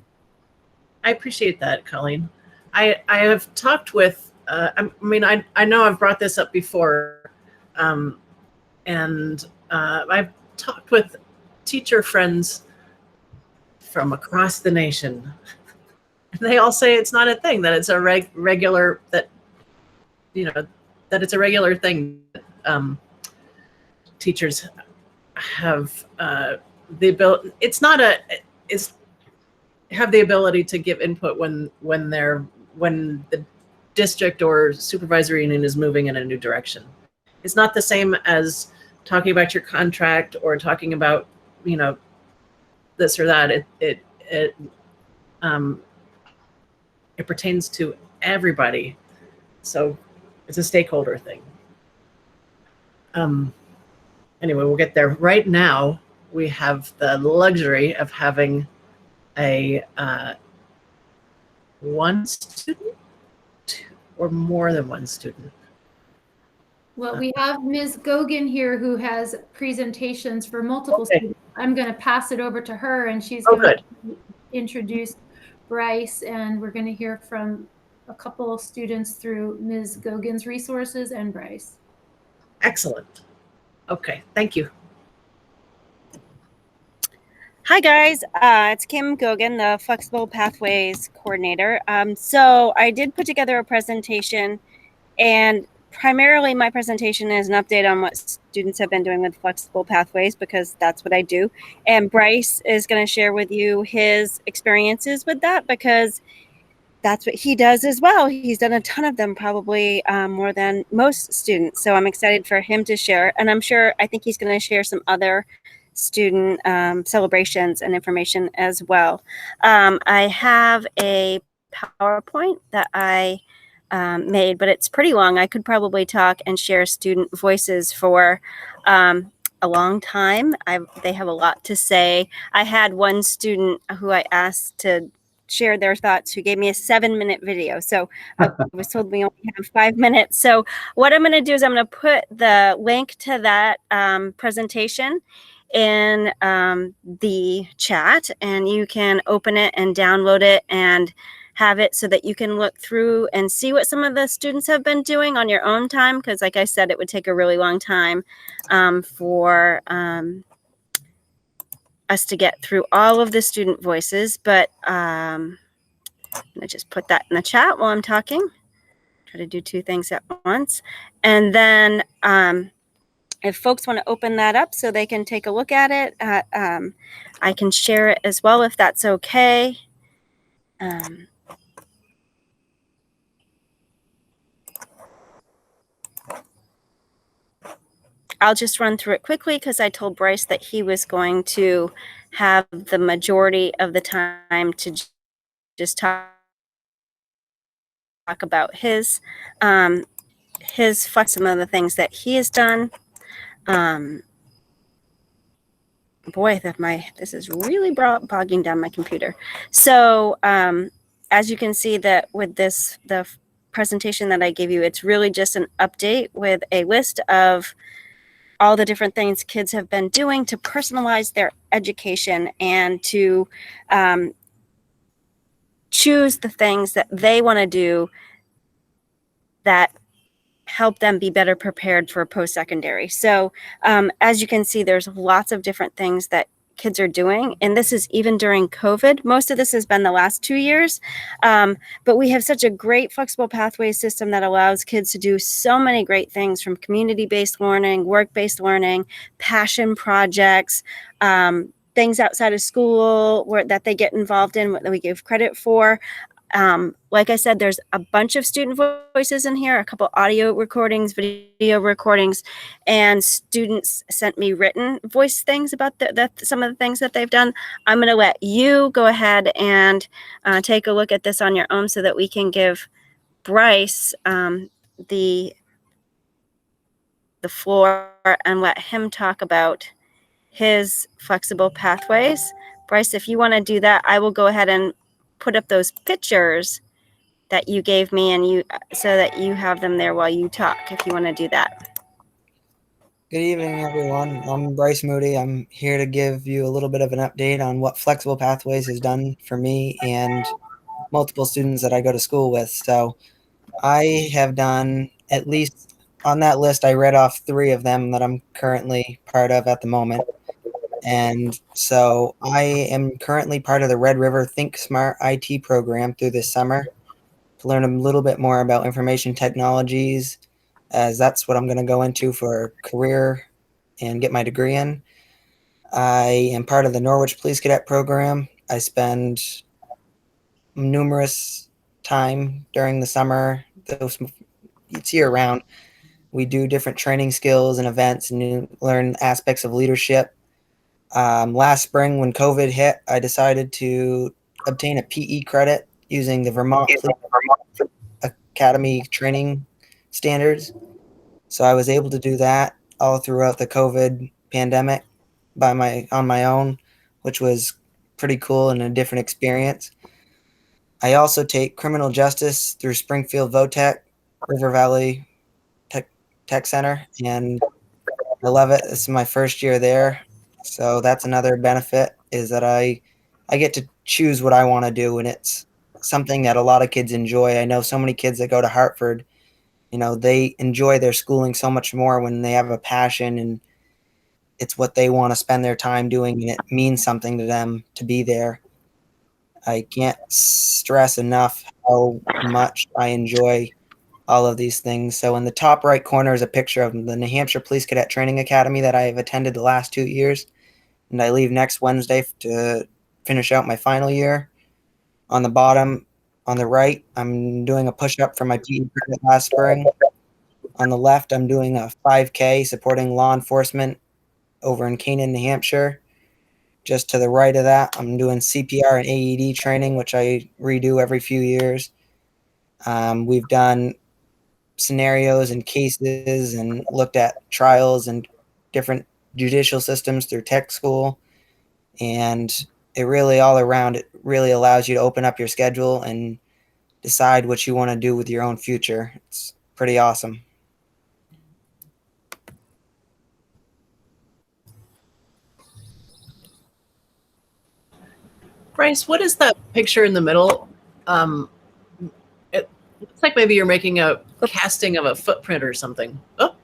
I appreciate that, Colleen. I have talked with, I know I've brought this up before, and I've talked with teacher friends from across the nation. They all say it's not a thing, that it's a regular, that it's a regular thing. Teachers have the ability. Have the ability to give input when the district or supervisory union is moving in a new direction. It's not the same as talking about your contract or talking about, you know, this or that. It pertains to everybody. So it's a stakeholder thing. Anyway, we'll get there. Right now, we have the luxury of having a one student or more than one student. Well, we have Ms. Gogan here who has presentations for multiple Okay. students. I'm going to pass it over to her and she's Oh, going good. to introduce Bryce, and we're going to hear from a couple of students through Ms. Gogan's resources and Bryce. Excellent. Okay, thank you. Hi guys, it's Kim Gogan, the Flexible Pathways Coordinator. So I did put together a presentation, and primarily my presentation is an update on what students have been doing with Flexible Pathways, because that's what I do. And Bryce is going to share with you his experiences with that, because that's what he does as well. He's done a ton of them, probably more than most students. So I'm excited for him to share. And I think he's going to share some other student celebrations and information as well. I have a PowerPoint that I made, but it's pretty long. I could probably talk and share student voices for a long time. They have a lot to say. I had one student who I asked to share their thoughts who gave me a 7-minute video. So I was told we only have 5 minutes. So what I'm going to do is I'm going to put the link to that presentation in the chat, and you can open it and download it and have it so that you can look through and see what some of the students have been doing on your own time, because like I said, it would take a really long time for us to get through all of the student voices. But I'm gonna just put that in the chat while I'm talking. Try to do two things at once. And then if folks want to open that up so they can take a look at it, I can share it as well if that's okay. I'll just run through it quickly because I told Bryce that he was going to have the majority of the time to just talk about his some of the things that he has done. Boy, this is really bogging down my computer. So as you can see that with the presentation that I gave you, it's really just an update with a list of all the different things kids have been doing to personalize their education and to choose the things that they want to do that help them be better prepared for post-secondary. So as you can see, there's lots of different things that kids are doing, and this is even during COVID. Most of this has been the last 2 years, but we have such a great flexible pathway system that allows kids to do so many great things, from community-based learning, work-based learning, passion projects, things outside of school that they get involved in that we give credit for. Like I said, there's a bunch of student voices in here, a couple audio recordings, video recordings, and students sent me written voice things about some of the things that they've done. I'm going to let you go ahead and take a look at this on your own so that we can give Bryce the floor and let him talk about his flexible pathways. Bryce, if you want to do that, I will go ahead and put up those pictures that you gave me, and so that you have them there while you talk, if you want to do that. Good evening, everyone. I'm Bryce Moody. I'm here to give you a little bit of an update on what Flexible Pathways has done for me and multiple students that I go to school with. So I have done, at least on that list, I read off 3 of them that I'm currently part of at the moment. And so I am currently part of the Red River Think Smart IT program through this summer to learn a little bit more about information technologies, as that's what I'm going to go into for career and get my degree in. I am part of the Norwich Police Cadet program. I spend numerous time during the summer, it's year round, We do different training skills and events, and you learn aspects of leadership. Last spring, when COVID hit, I decided to obtain a PE credit using the Vermont Police Academy training standards. So I was able to do that all throughout the COVID pandemic on my own, which was pretty cool and a different experience. I also take criminal justice through Springfield VOTEC, River Valley Tech Center, and I love it. This is my first year there, so that's another benefit, is that I get to choose what I want to do, and it's something that a lot of kids enjoy. I know so many kids that go to Hartford, they enjoy their schooling so much more when they have a passion and it's what they want to spend their time doing, and it means something to them to be there. I can't stress enough how much I enjoy all of these things. So in the top right corner is a picture of the New Hampshire Police Cadet Training Academy that I have attended the last 2 years, and I leave next Wednesday to finish out my final year. On the bottom, on the right, I'm doing a push-up for my PE credit last spring. On the left, I'm doing a 5K supporting law enforcement over in Canaan, New Hampshire. Just to the right of that, I'm doing CPR and AED training, which I redo every few years. We've done scenarios and cases and looked at trials and different judicial systems through tech school. And it really, all around, it really allows you to open up your schedule and decide what you want to do with your own future. It's pretty awesome. Bryce, what is that picture in the middle? It looks like maybe you're making a casting of a footprint or something. Oh,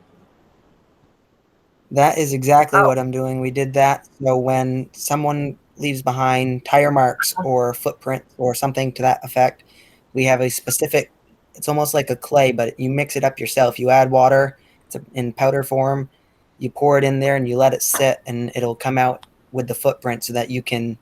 That is exactly what I'm doing. We did that so when someone leaves behind tire marks or footprint or something to that effect, we have a specific, it's almost like a clay, but you mix it up yourself. You add water, it's in powder form, you pour it in there and you let it sit, and it'll come out with the footprint so that you can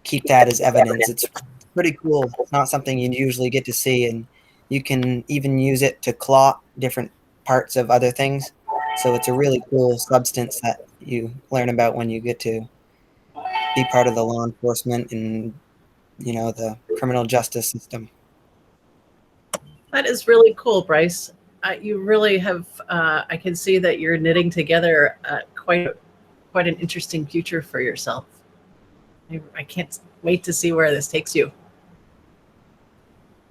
keep that as evidence. It's pretty cool. It's not something you usually get to see, and you can even use it to clot different parts of other things. So it's a really cool substance that you learn about when you get to be part of the law enforcement and, the criminal justice system. that is really cool, Bryce. You really have, I can see that you're knitting together quite an interesting future for yourself. I can't wait to see where this takes you.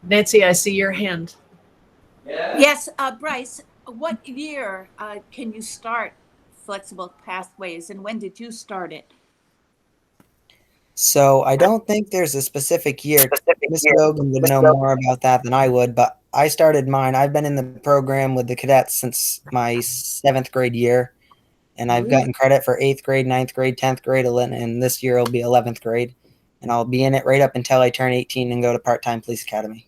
Nancy, I see your hand. Yes, Bryce, what year can you start Flexible Pathways, and when did you start it? So I don't think there's a specific year. Ms. Logan would know more about that than I would, but I started mine. I've been in the program with the cadets since my 7th grade year, and I've gotten credit for 8th grade, 9th grade, 10th grade, and this year will be 11th grade. And I'll be in it right up until I turn 18 and go to part-time police academy.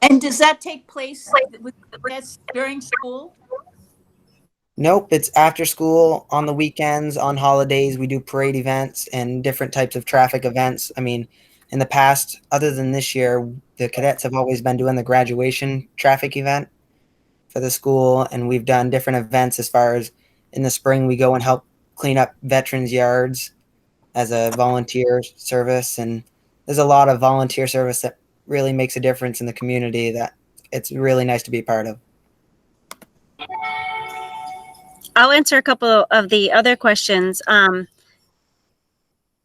And does that take place during school? Nope, it's after school, on the weekends, on holidays. We do parade events and different types of traffic events. I mean, in the past, other than this year, the cadets have always been doing the graduation traffic event for the school, and we've done different events as far as in the spring we go and help clean up veterans' yards as a volunteer service, and there's a lot of volunteer service that really makes a difference in the community that it's really nice to be a part of. I'll answer a couple of the other questions.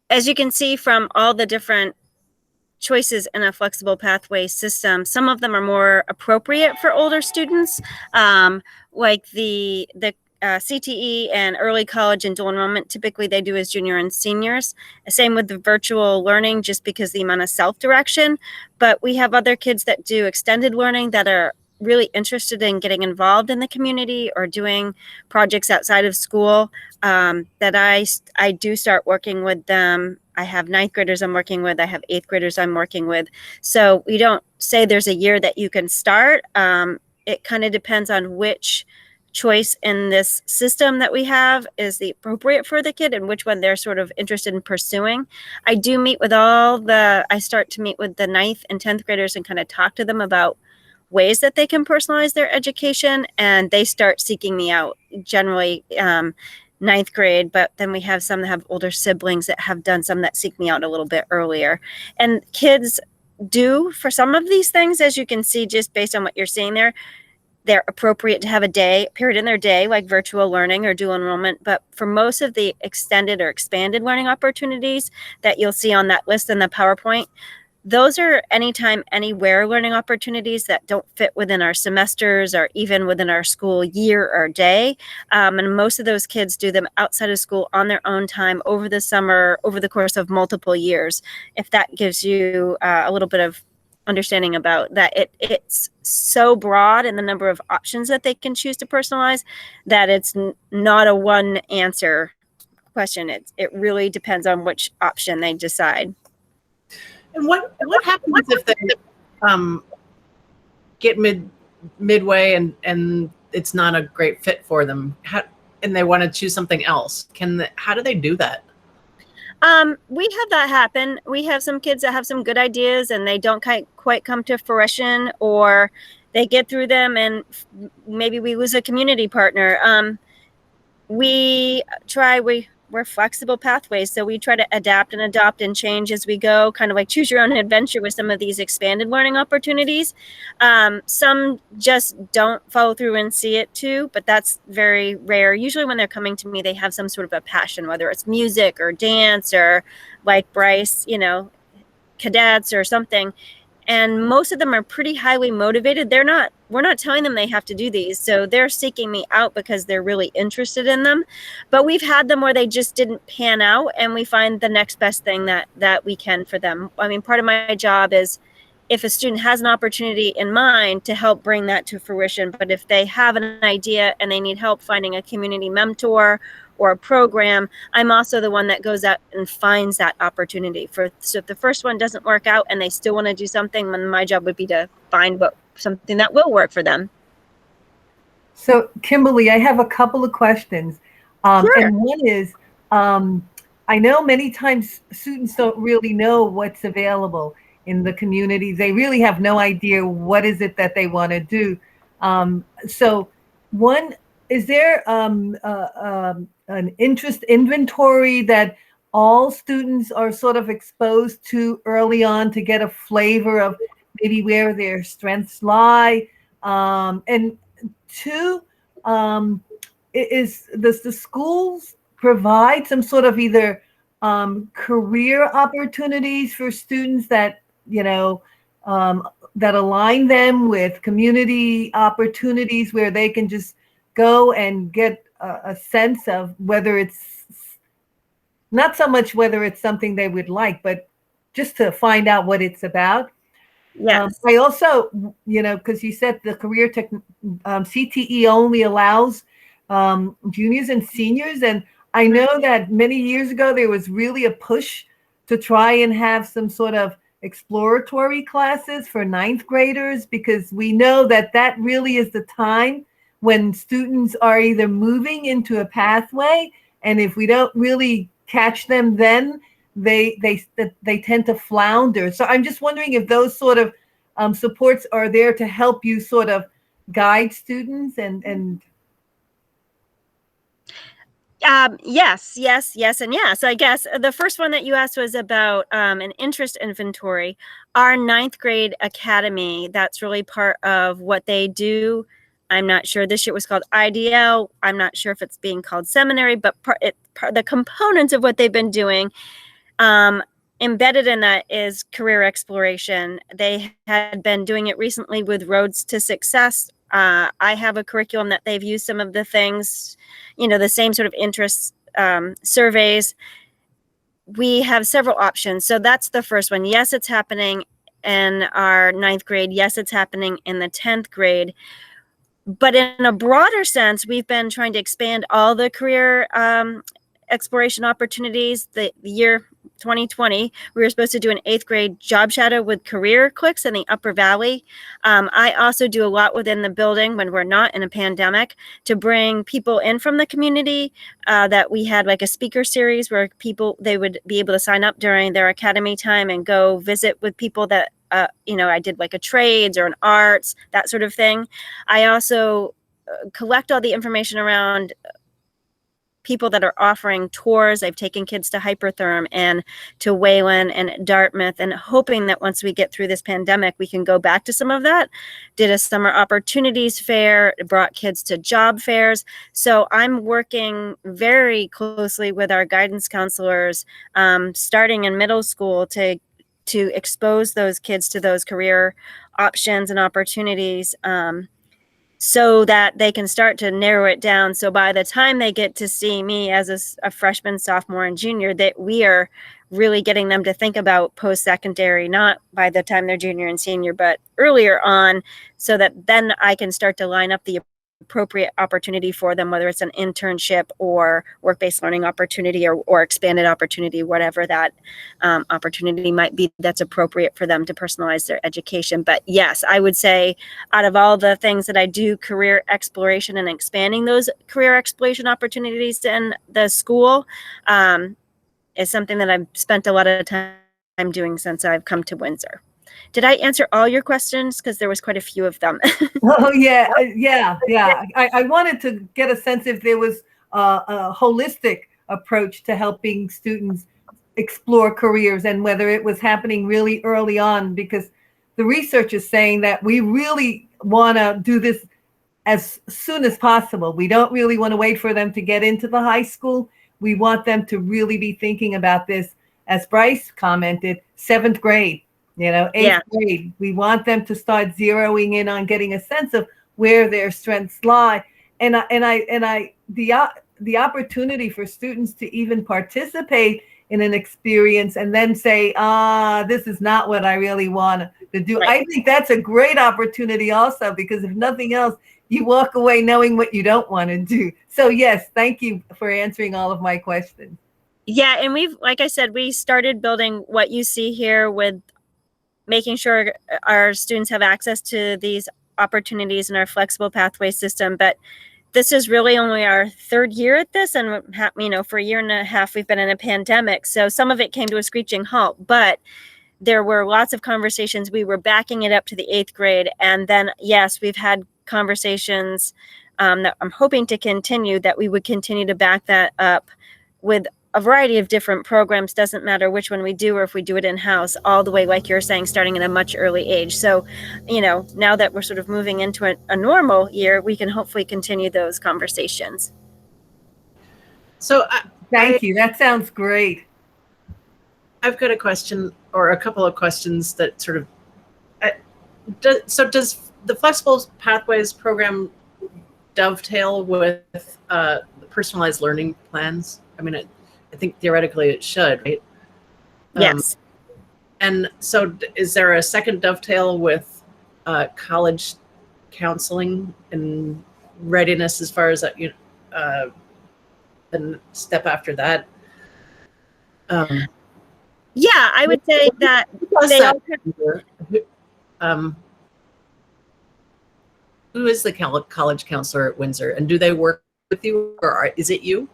As you can see from all the different choices in a flexible pathway system, some of them are more appropriate for older students, like the CTE and early college and dual enrollment. Typically they do as junior and seniors. Same with the virtual learning, just because the amount of self-direction. But we have other kids that do extended learning that are really interested in getting involved in the community or doing projects outside of school, that I do start working with them. I have 9th graders I'm working with. I have 8th graders I'm working with. So we don't say there's a year that you can start. It kind of depends on which choice in this system that we have is the appropriate for the kid and which one they're sort of interested in pursuing. I do meet with I start to meet with the 9th and 10th graders and kind of talk to them about ways that they can personalize their education, and they start seeking me out generally ninth grade, but then we have some that have older siblings that have done some that seek me out a little bit earlier. And kids do for some of these things, as you can see, just based on what you're seeing there, they're appropriate to have a period in their day, like virtual learning or dual enrollment. But for most of the extended or expanded learning opportunities that you'll see on that list in the PowerPoint, those are anytime, anywhere learning opportunities that don't fit within our semesters or even within our school year or day. And most of those kids do them outside of school on their own time over the summer, over the course of multiple years. If that gives you a little bit of understanding about that, it's so broad in the number of options that they can choose to personalize that it's not a one answer question. It really depends on which option they decide. And what happens if they get midway and it's not a great fit for them, and they want to choose something else? How do they do that? We have that happen. We have some kids that have some good ideas and they don't quite come to fruition, or they get through them and maybe we lose a community partner. We're flexible pathways, so we try to adapt and adopt and change as we go, kind of like choose your own adventure with some of these expanded learning opportunities. Some just don't follow through and see it too, but that's very rare. Usually when they're coming to me, they have some sort of a passion, whether it's music or dance or like Bryce, cadets or something. And most of them are pretty highly motivated. We're not telling them they have to do these. So they're seeking me out because they're really interested in them. But we've had them where they just didn't pan out, and we find the next best thing that we can for them. I mean, part of my job is, if a student has an opportunity in mind, to help bring that to fruition. But if they have an idea and they need help finding a community mentor or a program, I'm also the one that goes out and finds that opportunity. So if the first one doesn't work out and they still want to do something, then my job would be to find something that will work for them. So Kimberly, I have a couple of questions. Sure. And one is, I know many times students don't really know what's available in the community. They really have no idea what is it that they want to do. So one, is there an interest inventory that all students are sort of exposed to early on to get a flavor of maybe where their strengths lie? And two, does the schools provide some sort of either career opportunities for students that, that align them with community opportunities where they can just go and get a sense of whether it's not so much whether it's something they would like, but just to find out what it's about? Yes. I also, because you said the career CTE only allows juniors and seniors. And I know that many years ago, there was really a push to try and have some sort of exploratory classes for ninth graders, because we know that that really is the time when students are either moving into a pathway, and if we don't really catch them then, they tend to flounder. So I'm just wondering if those sort of supports are there to help you sort of guide students and yes, and yes. I guess the first one that you asked was about an interest inventory. Our ninth grade academy, that's really part of what they do. I'm not sure. This year it was called IDL. I'm not sure if it's being called seminary, but the components of what they've been doing, embedded in that is career exploration. They had been doing it recently with Roads to Success. I have a curriculum that they've used some of the things, the same sort of interest surveys. We have several options. So that's the first one. Yes, it's happening in our ninth grade. Yes, it's happening in the 10th grade. But in a broader sense, we've been trying to expand all the career exploration opportunities. The year 2020, we were supposed to do an 8th grade job shadow with career clicks in the Upper Valley. I also do a lot within the building when we're not in a pandemic to bring people in from the community, that we had like a speaker series where they would be able to sign up during their academy time and go visit with people that I did like a trades or an arts, that sort of thing. I also collect all the information around people that are offering tours. I've taken kids to Hypertherm and to Wayland and Dartmouth, and hoping that once we get through this pandemic, we can go back to some of that. Did a summer opportunities fair, brought kids to job fairs. So I'm working very closely with our guidance counselors, starting in middle school to expose those kids to those career options and opportunities, so that they can start to narrow it down. So by the time they get to see me as a freshman, sophomore, and junior, that we are really getting them to think about post-secondary, not by the time they're junior and senior, but earlier on, so that then I can start to line up the appropriate opportunity for them, whether it's an internship or work-based learning opportunity or expanded opportunity, whatever that opportunity might be that's appropriate for them to personalize their education. But yes, I would say out of all the things that I do, career exploration and expanding those career exploration opportunities in the school is something that I've spent a lot of time doing since I've come to Windsor. Did I answer all your questions? Because there was quite a few of them. Oh, yeah. I wanted to get a sense if there was a holistic approach to helping students explore careers and whether it was happening really early on, because the research is saying that we really want to do this as soon as possible. We don't really want to wait for them to get into the high school. We want them to really be thinking about this, as Bryce commented, 7th grade. 8th grade. We want them to start zeroing in on getting a sense of where their strengths lie, and the opportunity for students to even participate in an experience and then say, this is not what I really want to do. Right. I think that's a great opportunity also, because if nothing else, you walk away knowing what you don't want to do. So yes, thank you for answering all of my questions. Yeah, and like I said, we started building what you see here with making sure our students have access to these opportunities in our flexible pathway system. But this is really only our 3rd year at this. And, for a year and a half, we've been in a pandemic. So some of it came to a screeching halt. But there were lots of conversations. We were backing it up to the 8th grade. And then, yes, we've had conversations that I'm hoping to continue, that we would continue to back that up with a variety of different programs. Doesn't matter which one we do or if we do it in-house, all the way, like you're saying, starting at a much early age. So, now that we're sort of moving into a normal year, we can hopefully continue those conversations. So thank you. That sounds great. I've got a question, or a couple of questions that sort of, does the Flexible Pathways program dovetail with the personalized learning plans? I mean, I think theoretically it should, right? Yes. And so is there a second dovetail with college counseling and readiness as far as that, the step after that? Yeah, I would say that who is the college counselor at Windsor, and do they work with you, or is it you?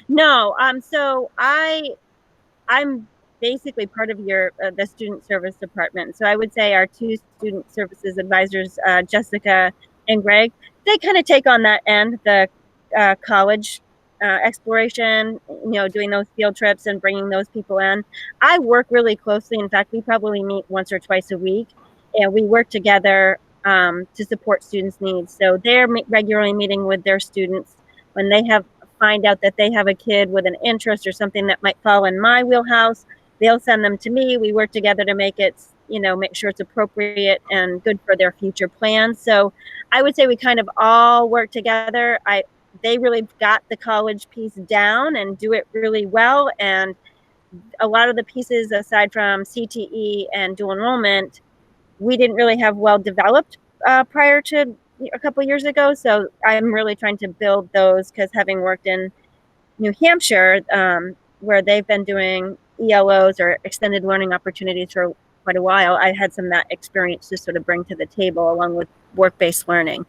No, so I'm basically part of the student service department. So I would say our 2 student services advisors, Jessica and Greg, they kind of take on that end, the college exploration, doing those field trips and bringing those people in. I work really closely. In fact, we probably meet once or twice a week, and we work together to support students' needs. So they're regularly meeting with their students when they find out that they have a kid with an interest or something that might fall in my wheelhouse. They'll send them to me. We work together to make it, make sure it's appropriate and good for their future plans. So I would say we kind of all work together. They really got the college piece down and do it really well. And a lot of the pieces, aside from CTE and dual enrollment, we didn't really have well developed prior to a couple of years ago. So I'm really trying to build those, because having worked in New Hampshire, where they've been doing ELOs or extended learning opportunities for quite a while, I had some of that experience to sort of bring to the table along with work-based learning.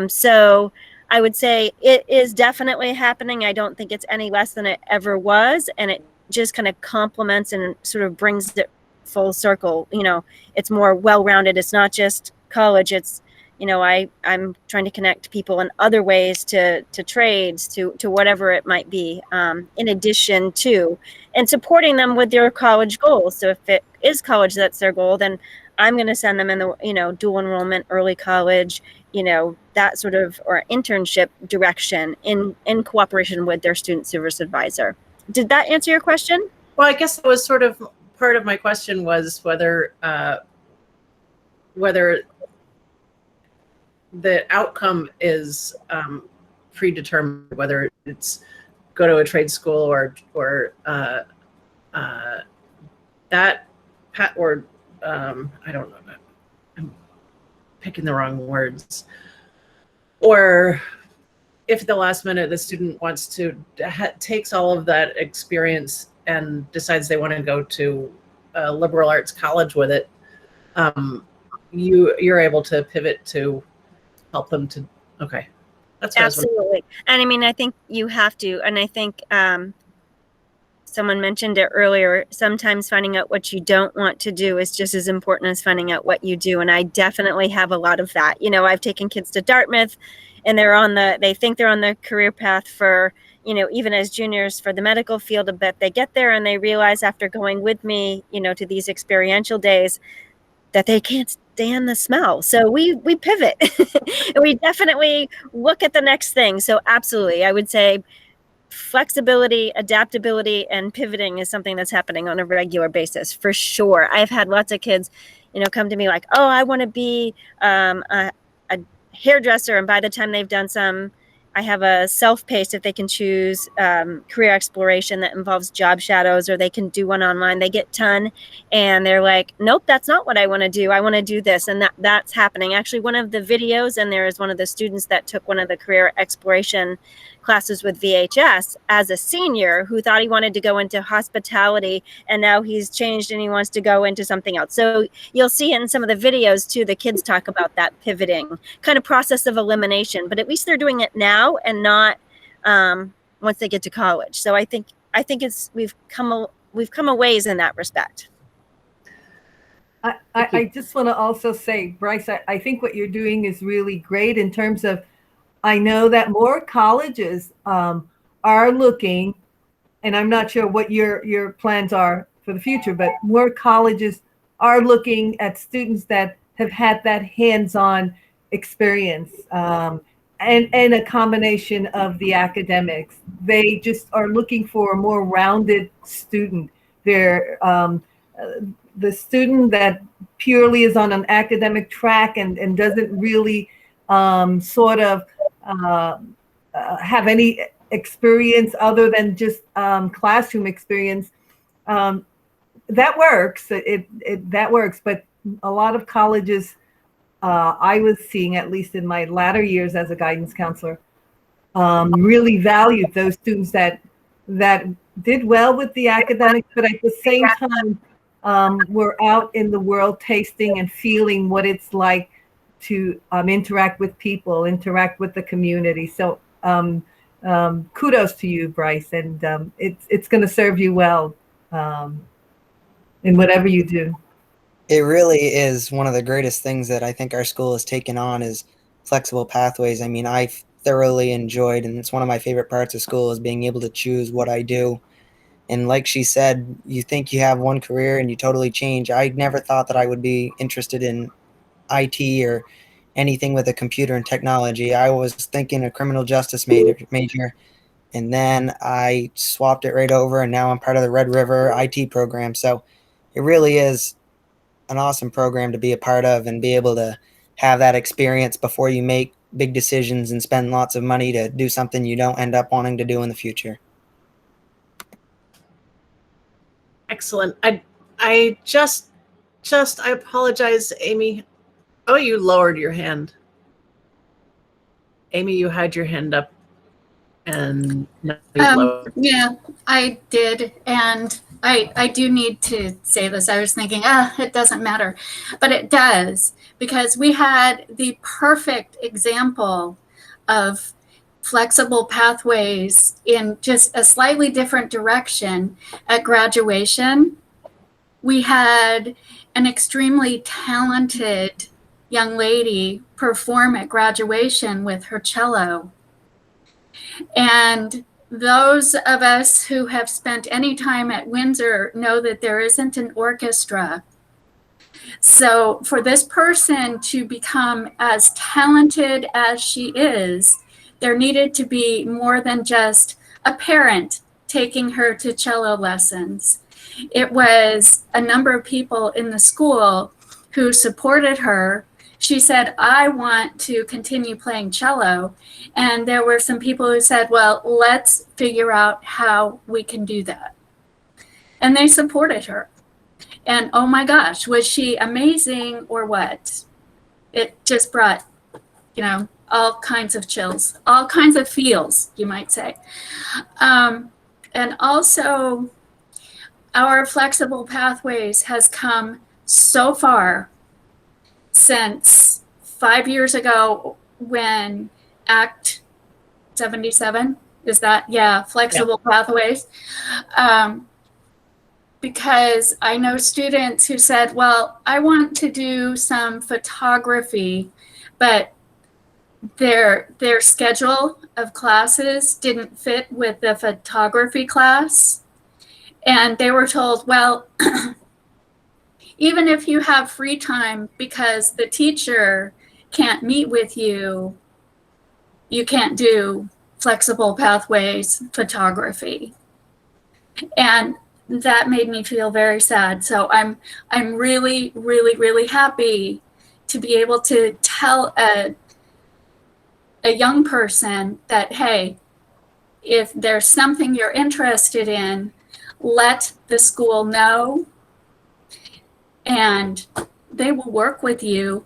So I would say it is definitely happening. I don't think it's any less than it ever was. And it just kind of complements and sort of brings it full circle. You know, it's more well-rounded. It's not just college. It's, you know, I'm trying to connect people in other ways to trades, to whatever it might be, in addition to, and supporting them with their college goals. So if it is college that's their goal, then I'm going to send them in the, you know, dual enrollment, early college, you know, that sort of, or internship direction in cooperation with their student service advisor. Did that answer your question? Well, I guess it was sort of part of my question was whether the outcome is predetermined, whether it's go to a trade school or that or I don't know. I'm picking the wrong words. Or if at the last minute the student wants to takes all of that experience and decides they want to go to a liberal arts college with it, you're able to pivot to help them to. Okay, that's what absolutely. And I mean, I think you have to, and I think someone mentioned it earlier, sometimes finding out what you don't want to do is just as important as finding out what you do. And I definitely have a lot of that. You know, I've taken kids to Dartmouth and they think they're on the career path for, you know, even as juniors for the medical field, but they get there and they realize after going with me, you know, to these experiential days that they can't stand the smell. So we pivot. We definitely look at the next thing. So absolutely, I would say flexibility, adaptability, and pivoting is something that's happening on a regular basis for sure. I've had lots of kids, you know, come to me like, oh, I want to be a hairdresser. And by the time they've done some, I have a self-paced, if they can choose career exploration that involves job shadows, or they can do one online. They get ton and they're like, nope, that's not what I want to do. I want to do this. And that's happening. Actually, one of the videos, and there is one of the students that took one of the career exploration classes with VHS as a senior who thought he wanted to go into hospitality, and now he's changed and he wants to go into something else. So you'll see in some of the videos too, the kids talk about that pivoting kind of process of elimination, but at least they're doing it now and not once they get to college. So I think we've come a ways in that respect. I just want to also say, Bryce, I think what you're doing is really great in terms of, I know that more colleges are looking, and I'm not sure what your plans are for the future, but more colleges are looking at students that have had that hands-on experience and a combination of the academics. They just are looking for a more rounded student. They're the student that purely is on an academic track and doesn't really sort of have any experience other than just classroom experience. That works. That works. But a lot of colleges, I was seeing, at least in my latter years as a guidance counselor, really valued those students that did well with the academics, but at the same time were out in the world tasting and feeling what it's like to interact with people, interact with the community. So kudos to you, Bryce, and it's going to serve you well in whatever you do. It really is one of the greatest things that I think our school has taken on is flexible pathways. I mean, I've thoroughly enjoyed, and it's one of my favorite parts of school is being able to choose what I do. And like she said, you think you have one career and you totally change. I never thought that I would be interested in IT or anything with a computer and technology. I was thinking a criminal justice major, and then I swapped it right over, and now I'm part of the Red River IT program. So it really is an awesome program to be a part of and be able to have that experience before you make big decisions and spend lots of money to do something you don't end up wanting to do in the future. excellent. I just I apologize, Amy. Oh, you lowered your hand. Amy, you had your hand up and now you've lowered. Yeah, I did. And I do need to say this. I was thinking, it doesn't matter. But it does, because we had the perfect example of flexible pathways in just a slightly different direction at graduation. we had an extremely talented young lady perform at graduation with her cello. And those of us who have spent any time at Windsor know that there isn't an orchestra. So for this person to become as talented as she is, there needed to be more than just a parent taking her to cello lessons. It was a number of people in the school who supported her. She said, I want to continue playing cello. And there were some people who said, well, let's figure out how we can do that. And they supported her. And oh my gosh, was she amazing or what? It just brought, all kinds of chills, all kinds of feels, you might say. And also, our Flexible Pathways has come so far since 5 years ago when Act 77, is that? Yeah, Flexible Pathways. Because I know students who said, well, I want to do some photography, but their schedule of classes didn't fit with the photography class. And they were told, well, even if you have free time because the teacher can't meet with you, you can't do Flexible Pathways photography. And that made me feel very sad. So I'm really, really, really happy to be able to tell a young person that, hey, if there's something you're interested in, let the school know, and they will work with you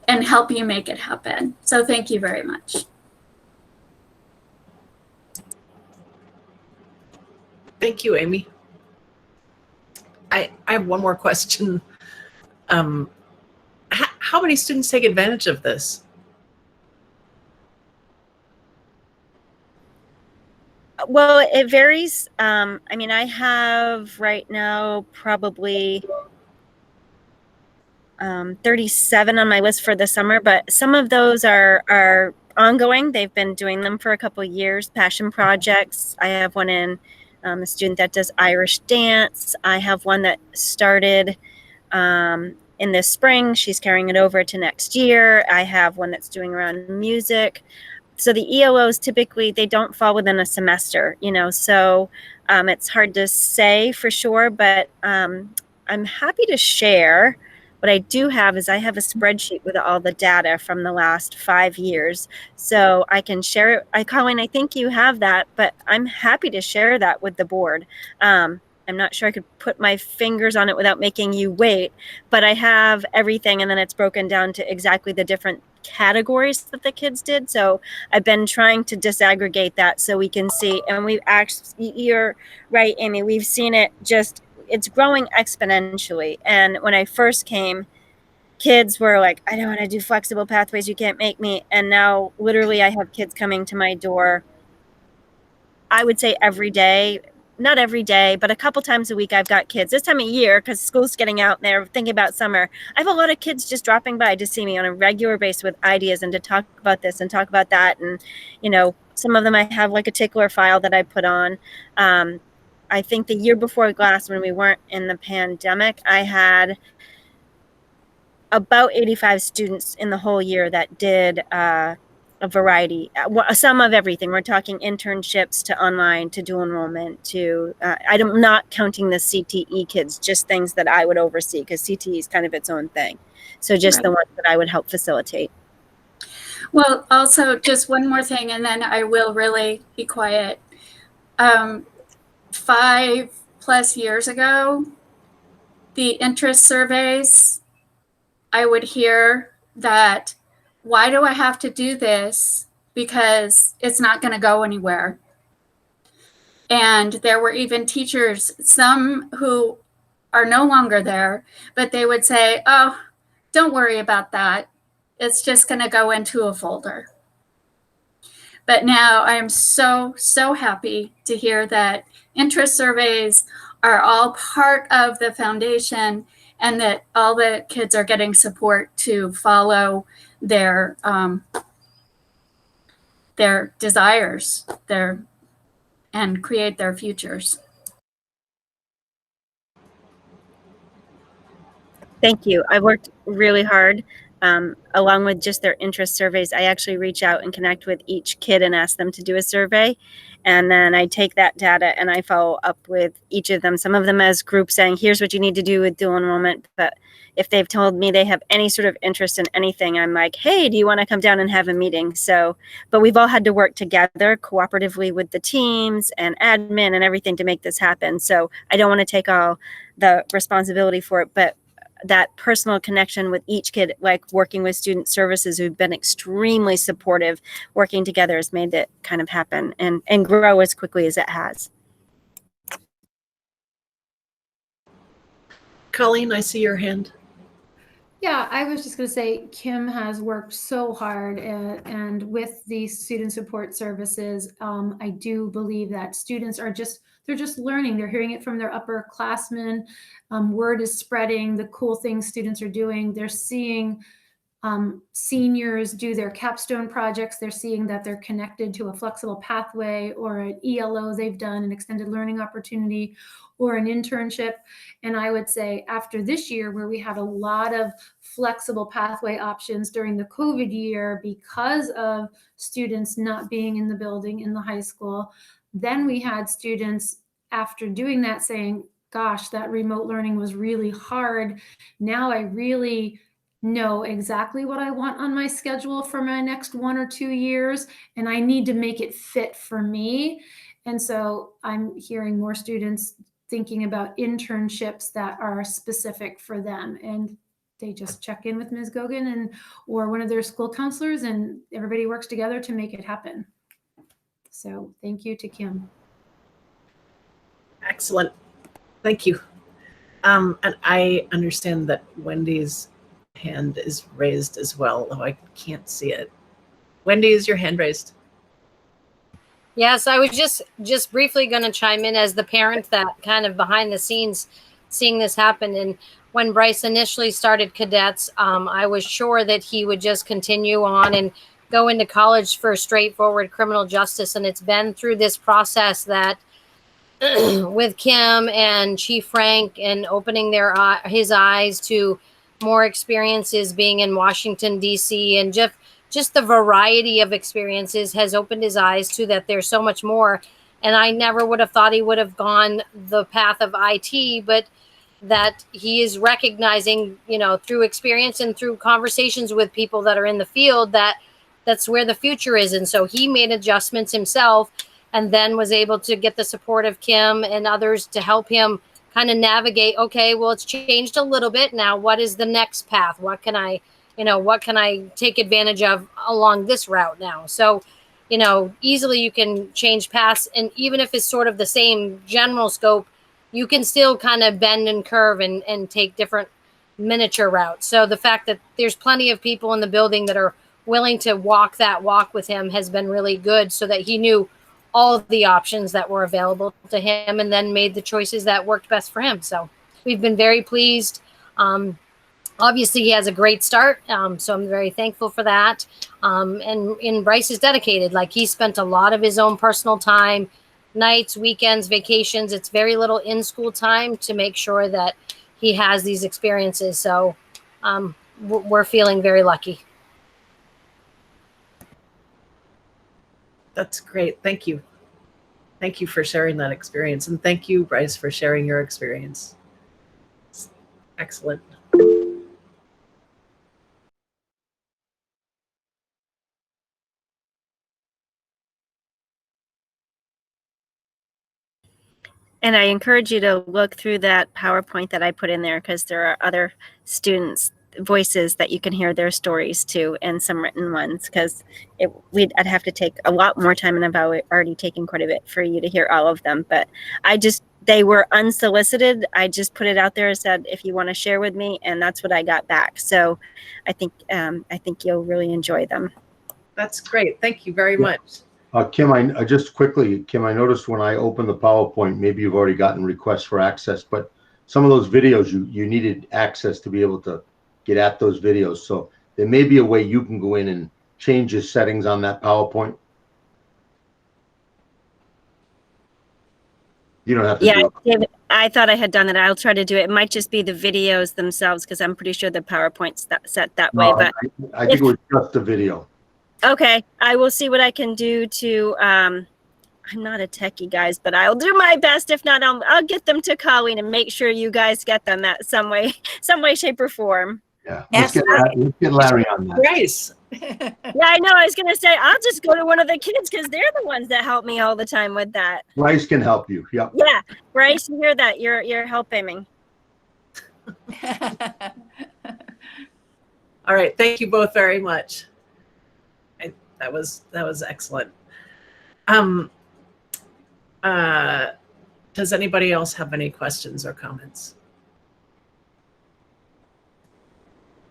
and help you make it happen. So thank you very much. Thank you, Amy. I have one more question. How many students take advantage of this? Well, it varies. I mean, I have right now probably 37 on my list for the summer, but some of those are ongoing. They've been doing them for a couple of years, passion projects. I have one in a student that does Irish dance. I have one that started in this spring. She's carrying it over to next year. I have one that's doing around music. So the ELOs typically, they don't fall within a semester, so it's hard to say for sure, but I'm happy to share. What I do have is I have a spreadsheet with all the data from the last 5 years. So I can share it. Colleen, I think you have that, but I'm happy to share that with the board. I'm not sure I could put my fingers on it without making you wait, but I have everything, and then it's broken down to exactly the different categories that the kids did. So I've been trying to disaggregate that so we can see, and we've actually, you're right, Amy, we've seen it it's growing exponentially. And when I first came, kids were like, I don't want to do Flexible Pathways, you can't make me. And now literally I have kids coming to my door, I would say every day, not every day, but a couple times a week. I've got kids this time of year because school's getting out and they're thinking about summer. I have a lot of kids just dropping by to see me on a regular basis with ideas and to talk about this and talk about that. And, some of them I have like a tickler file that I put on. I think the year before last, when we weren't in the pandemic, I had about 85 students in the whole year that did a variety, some of everything. We're talking internships to online to dual enrollment to, I'm not counting the CTE kids, just things that I would oversee because CTE is kind of its own thing. So just the ones that I would help facilitate. Well, also just one more thing, and then I will really be quiet. 5+ years ago, the interest surveys, I would hear that, why do I have to do this? Because it's not going to go anywhere. And there were even teachers, some who are no longer there, but they would say, oh, don't worry about that. It's just going to go into a folder. But now I am so, so happy to hear that interest surveys are all part of the foundation, and that all the kids are getting support to follow their desires, and create their futures. Thank you. I worked really hard. Along with just their interest surveys, I actually reach out and connect with each kid and ask them to do a survey. And then I take that data and I follow up with each of them, some of them as groups saying, here's what you need to do with dual enrollment. But if they've told me they have any sort of interest in anything, I'm like, hey, do you want to come down and have a meeting? So, but we've all had to work together cooperatively with the teams and admin and everything to make this happen. So I don't want to take all the responsibility for it, but that personal connection with each kid, like working with student services who've been extremely supportive, working together has made it kind of happen and grow as quickly as it has. Colleen, I see your hand. Yeah, I was just going to say Kim has worked so hard and with the student support services, I do believe that students are they're just learning. They're hearing it from their upperclassmen. Word is spreading, the cool things students are doing. They're seeing seniors do their capstone projects. They're seeing that they're connected to a flexible pathway or an ELO they've done, an extended learning opportunity, or an internship. And I would say after this year, where we had a lot of flexible pathway options during the COVID year because of students not being in the building in the high school, then we had students after doing that saying, gosh, that remote learning was really hard. Now I really know exactly what I want on my schedule for my next 1 or 2 years, and I need to make it fit for me. And so I'm hearing more students thinking about internships that are specific for them, and they just check in with Ms. Gogan or one of their school counselors, and everybody works together to make it happen. So thank you to Kim. Excellent. Thank you. And I understand that Wendy's hand is raised as well, though I can't see it. Wendy, is your hand raised? Yes, I was just briefly going to chime in as the parent that kind of behind the scenes seeing this happen. And when Bryce initially started cadets, I was sure that he would just continue on and go into college for straightforward criminal justice. And it's been through this process that with Kim and Chief Frank and opening his eyes to more experiences being in Washington, D.C. and just the variety of experiences has opened his eyes to that there's so much more. And I never would have thought he would have gone the path of IT, but that he is recognizing, through experience and through conversations with people that are in the field, that that's where the future is. And so he made adjustments himself and then was able to get the support of Kim and others to help him kind of navigate, okay, well, it's changed a little bit. Now, what is the next path? What can I take advantage of along this route now? So, easily you can change paths. And even if it's sort of the same general scope, you can still kind of bend and curve and take different miniature routes. So the fact that there's plenty of people in the building that are willing to walk that walk with him has been really good, so that he knew all of the options that were available to him and then made the choices that worked best for him. So we've been very pleased. Obviously, he has a great start, so I'm very thankful for that. And Bryce is dedicated. Like, he spent a lot of his own personal time, nights, weekends, vacations. It's very little in-school time to make sure that he has these experiences. So we're feeling very lucky. That's great. Thank you. Thank you for sharing that experience. And thank you, Bryce, for sharing your experience. Excellent. And I encourage you to look through that PowerPoint that I put in there, because there are other students' voices that you can hear their stories too, and some written ones, because I'd have to take a lot more time, and I've already taken quite a bit for you to hear all of them. But they were unsolicited. I just put it out there and said, if you want to share with me, and that's what I got back. So I think you'll really enjoy them. That's great. Thank you very much. Kim, I just quickly, Kim, I noticed when I opened the PowerPoint, maybe you've already gotten requests for access, but some of those videos, you needed access to be able to get at those videos. So there may be a way you can go in and change your settings on that PowerPoint. You don't have to Yeah, do it. David, I thought I had done that. I'll try to do it. It might just be the videos themselves because I'm pretty sure the PowerPoint's set that way. No, But I think it was just the video. okay, I will see what I can do to. I'm not a techie, guys, but I'll do my best. If not, I'll get them to Colleen and make sure you guys get them that some way, shape, or form. Yeah, Yes, let's get Larry on that. Bryce. Yeah, I know. I was gonna say I'll just go to one of the kids because they're the ones that help me all the time with that. Bryce can help you. Yep. Yeah, Bryce, you hear that? You're helping me. All right. Thank you both very much. That was excellent. Does anybody else have any questions or comments?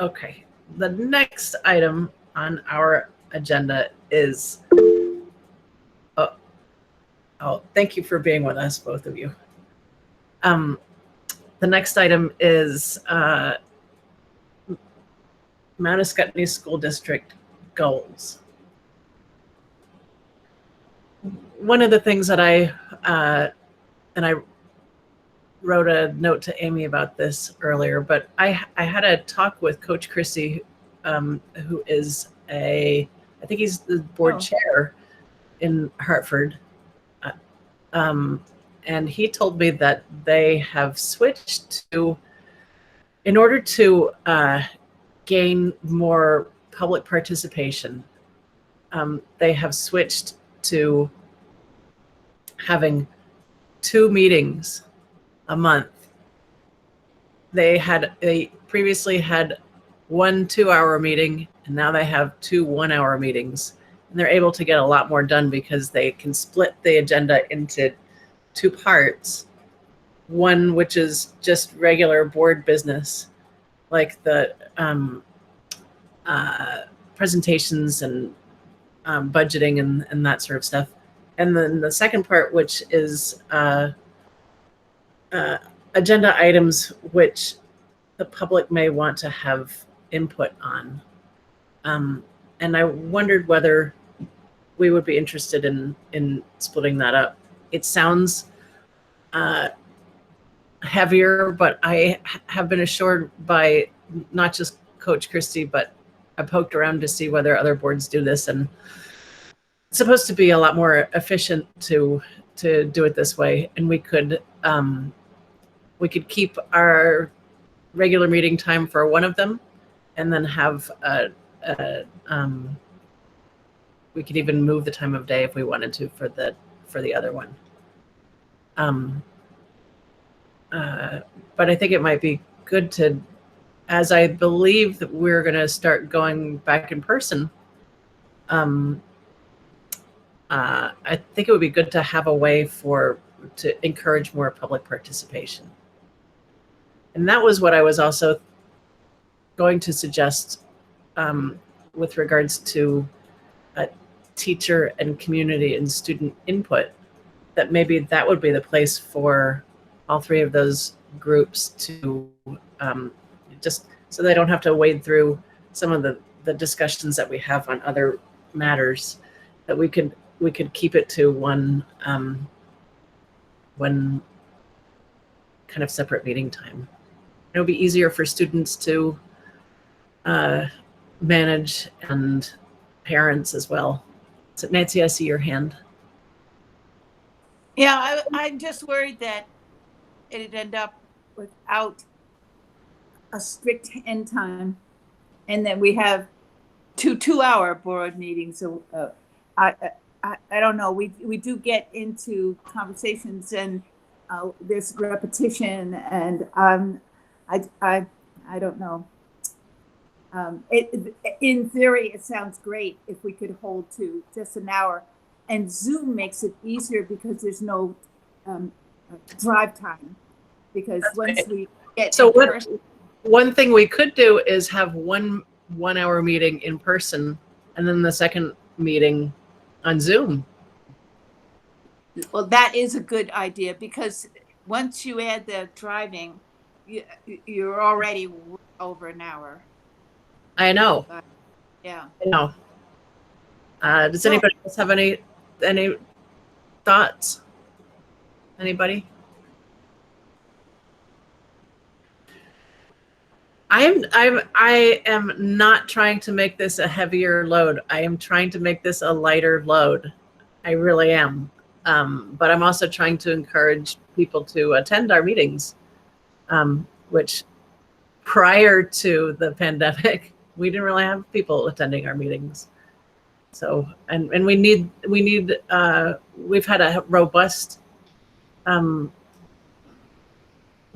Okay. The next item on our agenda is, oh, thank you for being with us, both of you. The next item is Mount Escutney School District goals. One of the things that I wrote a note to Amy about this earlier, but I had a talk with Coach Chrissy, who is I think he's the board chair in Hartford. And he told me that they have switched to, in order to gain more public participation, they have switched to having 2 meetings a month. They previously had 1 2-hour meeting, and now they have 2 1-hour meetings. And they're able to get a lot more done because they can split the agenda into 2 parts. One, which is just regular board business, like the presentations and budgeting and that sort of stuff. And then the second part, which is agenda items which the public may want to have input on. And I wondered whether we would be interested in splitting that up. It sounds heavier, but I have been assured by not just Coach Christie, but I poked around to see whether other boards do this, and it's supposed to be a lot more efficient to do it this way. And we could keep our regular meeting time for one of them, and then have we could even move the time of day if we wanted to for the other one. But I think it might be good to, as I believe that we're going to start going back in person, I think it would be good to have a way to encourage more public participation. And that was what I was also going to suggest with regards to teacher and community and student input, that maybe that would be the place for all 3 of those groups to just so they don't have to wade through some of the discussions that we have on other matters, that we could keep it to one kind of separate meeting time. It'll be easier for students to manage, and parents as well. So Nancy, I see your hand. Yeah, I'm just worried that it'd end up without a strict end time, and then we have 2 2-hour board meetings. So I don't know. We do get into conversations, and there's repetition, and I don't know. In theory, it sounds great if we could hold to just an hour, and Zoom makes it easier because there's no drive time. Because That's once right. we get So person, one thing we could do is have 1 1-hour meeting in person, and then the second meeting on Zoom. Well, that is a good idea because once you add the driving, you're already over an hour. I know. Yeah. I know. Does So- anybody else have any thoughts? Anybody? I am not trying to make this a heavier load. I am trying to make this a lighter load. I really am. But I'm also trying to encourage people to attend our meetings, which prior to the pandemic, we didn't really have people attending our meetings. So, and we've had a robust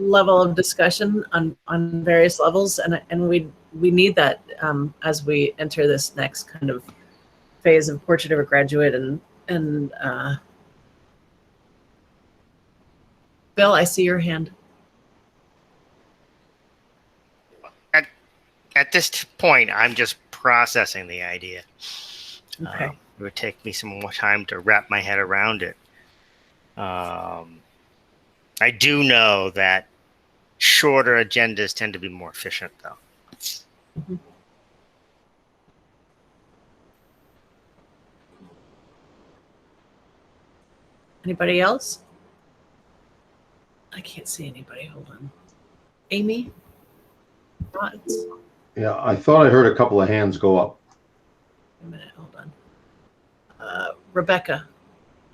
level of discussion on various levels, and we need that as we enter this next kind of phase of portrait of a graduate. And Bill, I see your hand. At this point, I'm just processing the idea. Okay. It would take me some more time to wrap my head around it. I do know that shorter agendas tend to be more efficient, though. Mm-hmm. Anybody else? I can't see anybody. Hold on. Amy? Thoughts? Yeah, I thought I heard a couple of hands go up. Wait a minute. Hold on. Rebecca,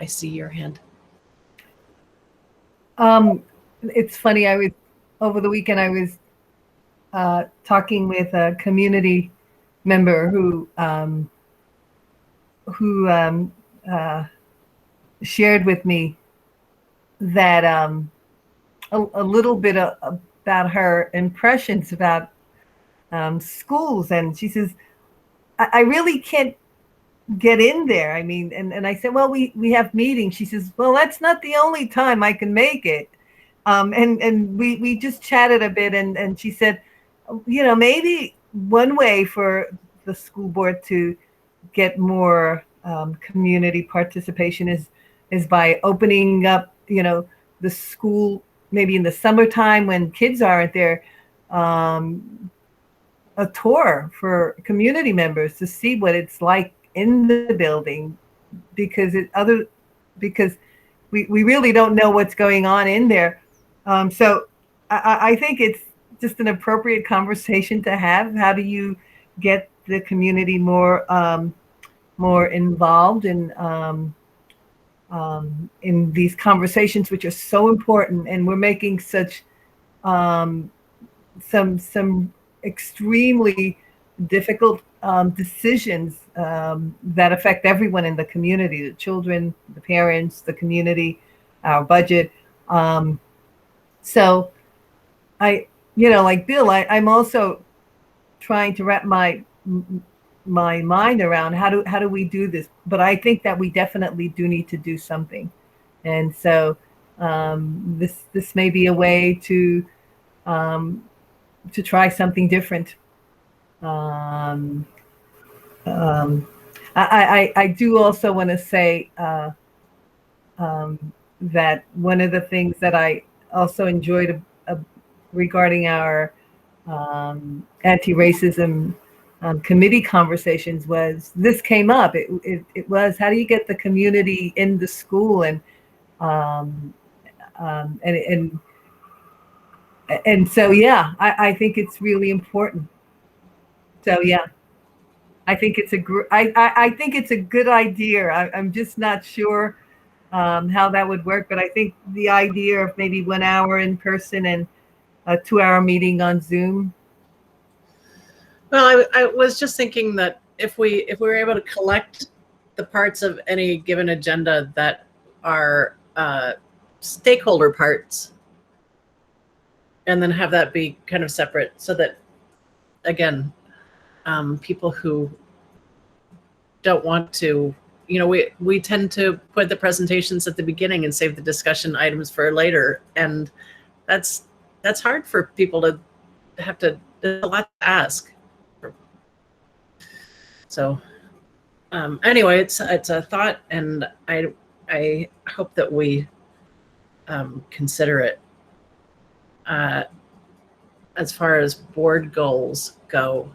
I see your hand. It's funny. Over the weekend, I was talking with a community member who shared with me that a little bit about her impressions about schools, and she says, I really can't get in there. I mean, and I said, well, we have meetings. She says, well, that's not the only time I can make it. And we just chatted a bit, and she said, maybe one way for the school board to get more community participation is by opening up, the school maybe in the summertime when kids aren't there, a tour for community members to see what it's like in the building, because we really don't know what's going on in there. So I think it's just an appropriate conversation to have. How do you get the community more involved in these conversations, which are so important, and we're making such some extremely difficult decisions that affect everyone in the community: the children, the parents, the community, our budget. So like Bill, I'm also trying to wrap my mind around how do we do this. But I think that we definitely do need to do something, and so this may be a way to try something different. I do also want to say that one of the things that I also enjoyed regarding our anti-racism committee conversations was this came up. It was, how do you get the community in the school, and so yeah, I think it's really important. So yeah, I think it's I think it's a good idea. I'm just not sure how that would work, but I think the idea of maybe 1 hour in person and a 2-hour meeting on Zoom. Well, I was just thinking that if we were able to collect the parts of any given agenda that are stakeholder parts, and then have that be kind of separate, so that, again, people who don't want to, we tend to put the presentations at the beginning and save the discussion items for later, and that's hard for people to have to. There's a lot to ask. So anyway, it's a thought, and I I hope that we consider it. As far as board goals go,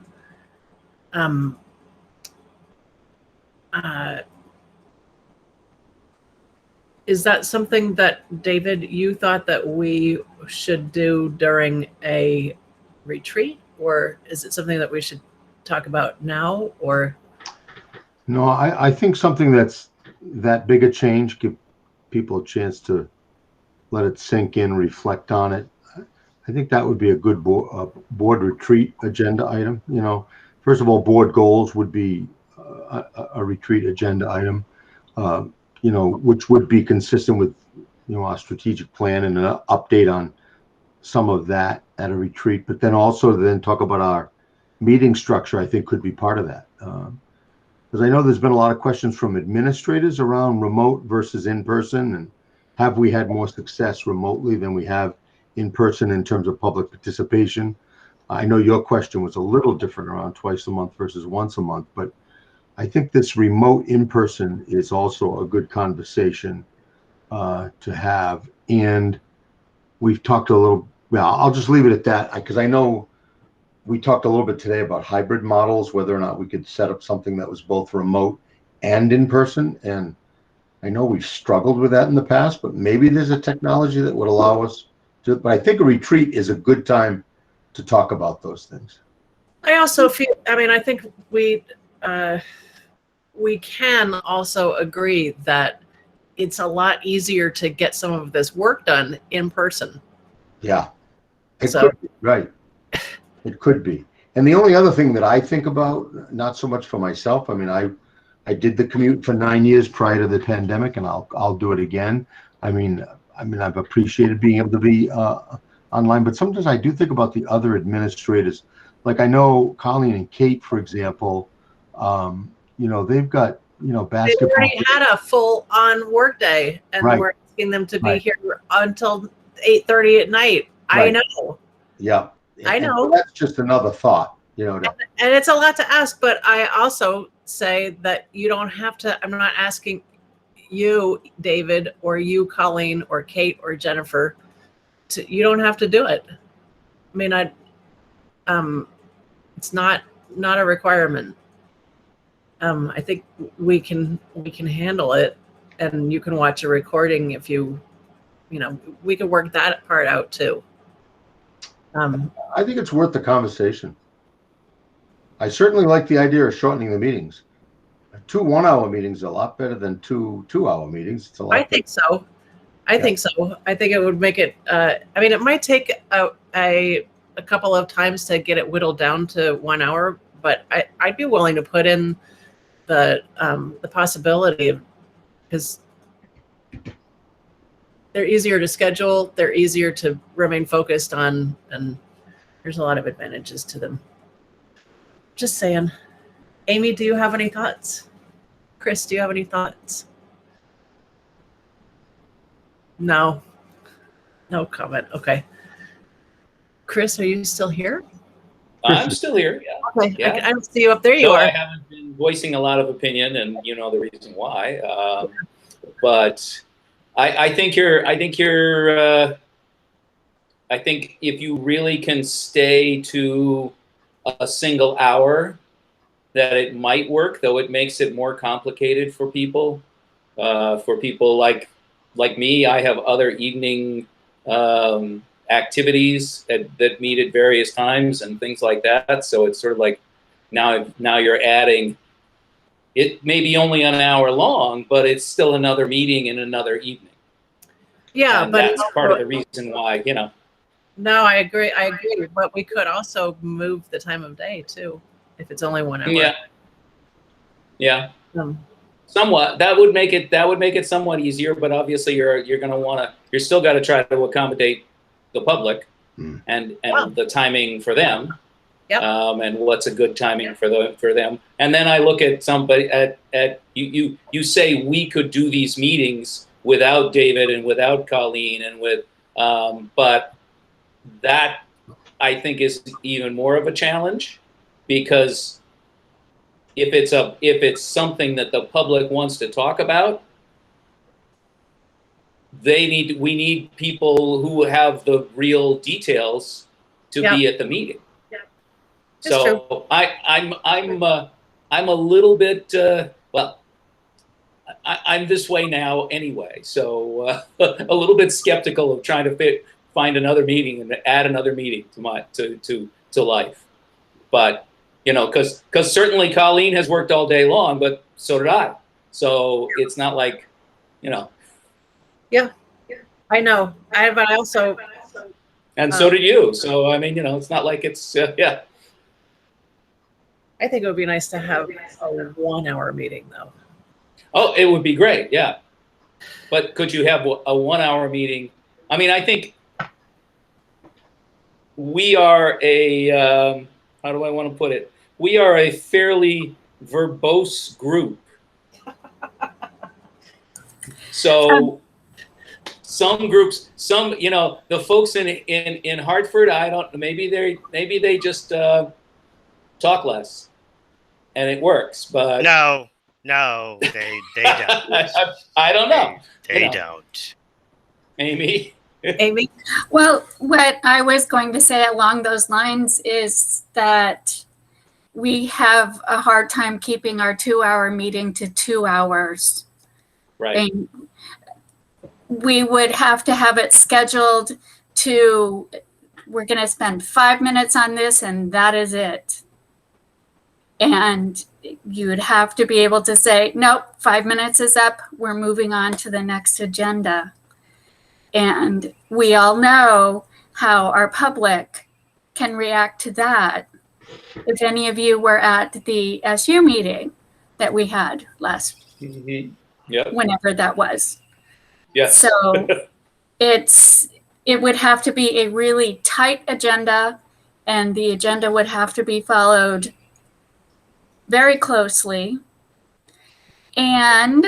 is that something that, David, you thought that we should do during a retreat, or is it something that we should talk about now? Or No, I think something that's that big a change, give people a chance to let it sink in, reflect on it. I think that would be a good board retreat agenda item. You know, first of all, board goals would be a retreat agenda item, you know, which would be consistent with, you know, our strategic plan and an update on some of that at a retreat. But then also then talk about our meeting structure, I think could be part of that. Because I know there's been a lot of questions from administrators around remote versus in-person, and have we had more success remotely than we have in person in terms of public participation? I know your question was a little different around twice a month versus once a month, but I think this remote in-person is also a good conversation to have. And we've talked a little, well, I'll just leave it at that, because I know we talked a little bit today about hybrid models, whether or not we could set up something that was both remote and in person. And I know we've struggled with that in the past, but maybe there's a technology that would allow us to, but I think a retreat is a good time to talk about those things. I also feel, I mean, I think we can also agree that it's a lot easier to get some of this work done in person. Yeah, it could be, right. It could be. And the only other thing that I think about, not so much for myself, I mean, I did the commute for 9 years prior to the pandemic, and I'll do it again. I mean, I've appreciated being able to be online, but sometimes I do think about the other administrators. Like I know Colleen and Kate, for example, you know, they've got, you know, basketball. They already had a full on work day, and Right. we're asking them to be here until 8:30 at night. Right. I know. Yeah. I know. And that's just another thought, you know. And it's a lot to ask, but I also say that you don't have to, I'm not asking you, David, or you, Colleen, or Kate, or Jennifer, you don't have to do it. I mean, it's not a requirement. I think we can handle it, and you can watch a recording if you know, we could work that part out too. I think it's worth the conversation. I certainly like the idea of shortening the meetings. 2 1-hour meetings are a lot better than 2 2-hour meetings. It's a lot. I think so. I think so. I think it would make it. I mean, it might take a couple of times to get it whittled down to 1 hour, but I'd be willing to put in the possibility of, because they're easier to schedule, they're easier to remain focused on, and there's a lot of advantages to them. Just saying. Amy, do you have any thoughts? Chris, do you have any thoughts? No. No comment. Okay. Chris, are you still here? I'm still here. Yeah. Okay. Yeah. I don't see you up there. You are. I haven't been voicing a lot of opinion, and you know the reason why. But I think if you really can stay to a single hour, that it might work, though it makes it more complicated for people. For people like me, I have other evening activities that meet at various times and things like that. So it's sort of like now you're adding, it may be only an hour long, but it's still another meeting in another evening. Yeah, and but that's part of the reason why, you know. No, I agree. But we could also move the time of day too, if it's only 1 hour. Yeah. Yeah. Somewhat. That would make it somewhat easier, but obviously you're still got to try to accommodate the public and the timing for them. Yep. And what's a good timing for them. And then I look at somebody at you say we could do these meetings without David and without Colleen and with but that I think is even more of a challenge, because if it's something that the public wants to talk about, we need people who have the real details to be at the meeting. It's So true. I'm a little bit well. I'm this way now anyway, so a little bit skeptical of trying to find another meeting and add another meeting to life. But you know, because certainly Colleen has worked all day long, but so did I. So it's not like, you know. Yeah, I know. But I also. And so did you. So I mean, you know, it's not like it's yeah. I think it would be nice to have a 1 hour meeting though. Oh, it would be great, yeah. But could you have a 1 hour meeting? I mean, I think we are a, how do I want to put it? We are a fairly verbose group. So some groups, you know, the folks in Hartford, I don't, maybe they just talk less and it works, but. No, they don't. I don't know. They you know. don't. Amy? Amy? Well, what I was going to say along those lines is that we have a hard time keeping our 2 hour meeting to 2 hours. Right. And we would have to have it scheduled to, we're going to spend 5 minutes on this and that is it. And you would have to be able to say, nope, 5 minutes is up. We're moving on to the next agenda. And we all know how our public can react to that. If any of you were at the SU meeting that we had last, whenever that was. Yes. So it would have to be a really tight agenda, and the agenda would have to be followed very closely. And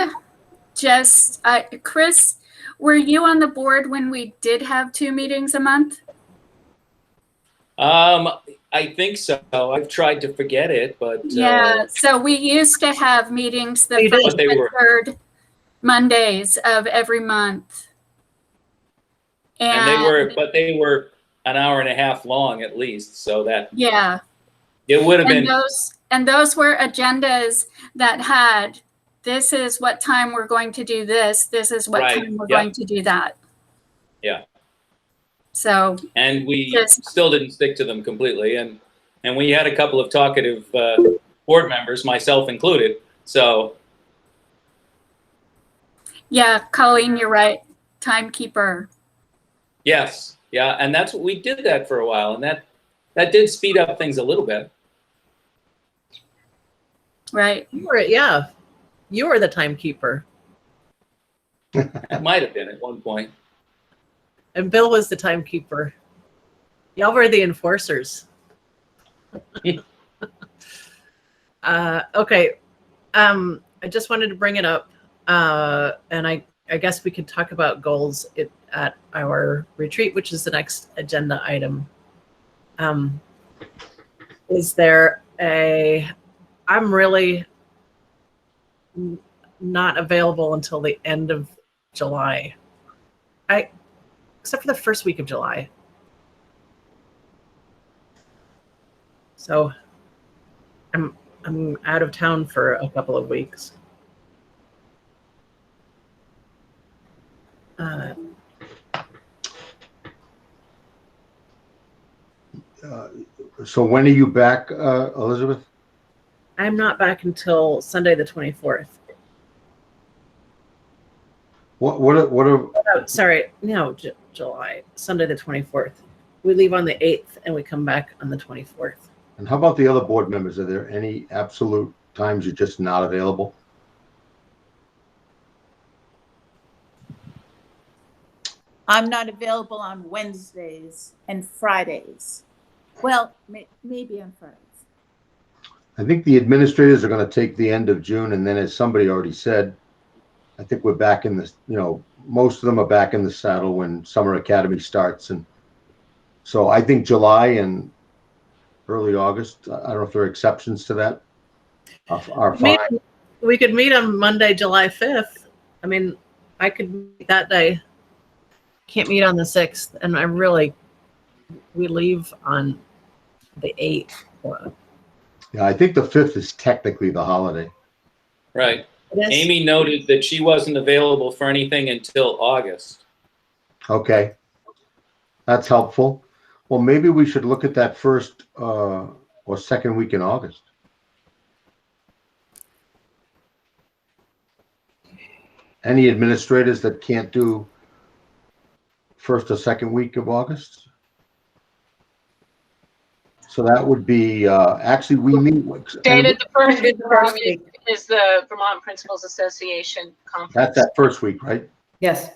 just, Chris, were you on the board when we did have 2 meetings a month? I think so. I've tried to forget it, but yeah. So we used to have meetings the first and third Mondays of every month, and they were an hour and a half long at least. So that it would have been those were agendas that had, this is what time we're going to do this. This is what time we're going to do that. Yeah. So. And we still didn't stick to them completely. And we had a couple of talkative board members, myself included. So. Yeah, Colleen, you're right. Timekeeper. Yes. Yeah. And that's what we did that for a while. And that did speed up things a little bit. Right. You were the timekeeper. It might have been at one point. And Bill was the timekeeper. Y'all were the enforcers. Okay. I just wanted to bring it up. And I guess we could talk about goals at our retreat, which is the next agenda item. Is there I'm really not available until the end of July. Except for the first week of July. So I'm out of town for a couple of weeks. So when are you back, Elizabeth? I'm not back until Sunday the 24th. July. Sunday the 24th. We leave on the 8th and we come back on the 24th. And how about the other board members? Are there any absolute times you're just not available? I'm not available on Wednesdays and Fridays. Well, maybe on Fridays. I think the administrators are going to take the end of June, and then, as somebody already said, I think we're back in this, most of them are back in the saddle when summer academy starts. And so I think July and early August, I don't know if there are exceptions to that, are fine. We could meet on Monday, July 5th. I mean, I could meet that day. can't meet on the 6th, and we leave on the 8th. Yeah, I think the 5th is technically the holiday. Right. Amy noted that she wasn't available for anything until August. Okay. That's helpful. Well, maybe we should look at that first or second week in August. Any administrators that can't do first or second week of August? So that would be, actually, we meet. David, the first week of August is the Vermont Principals Association conference. That's that first week, right? Yes.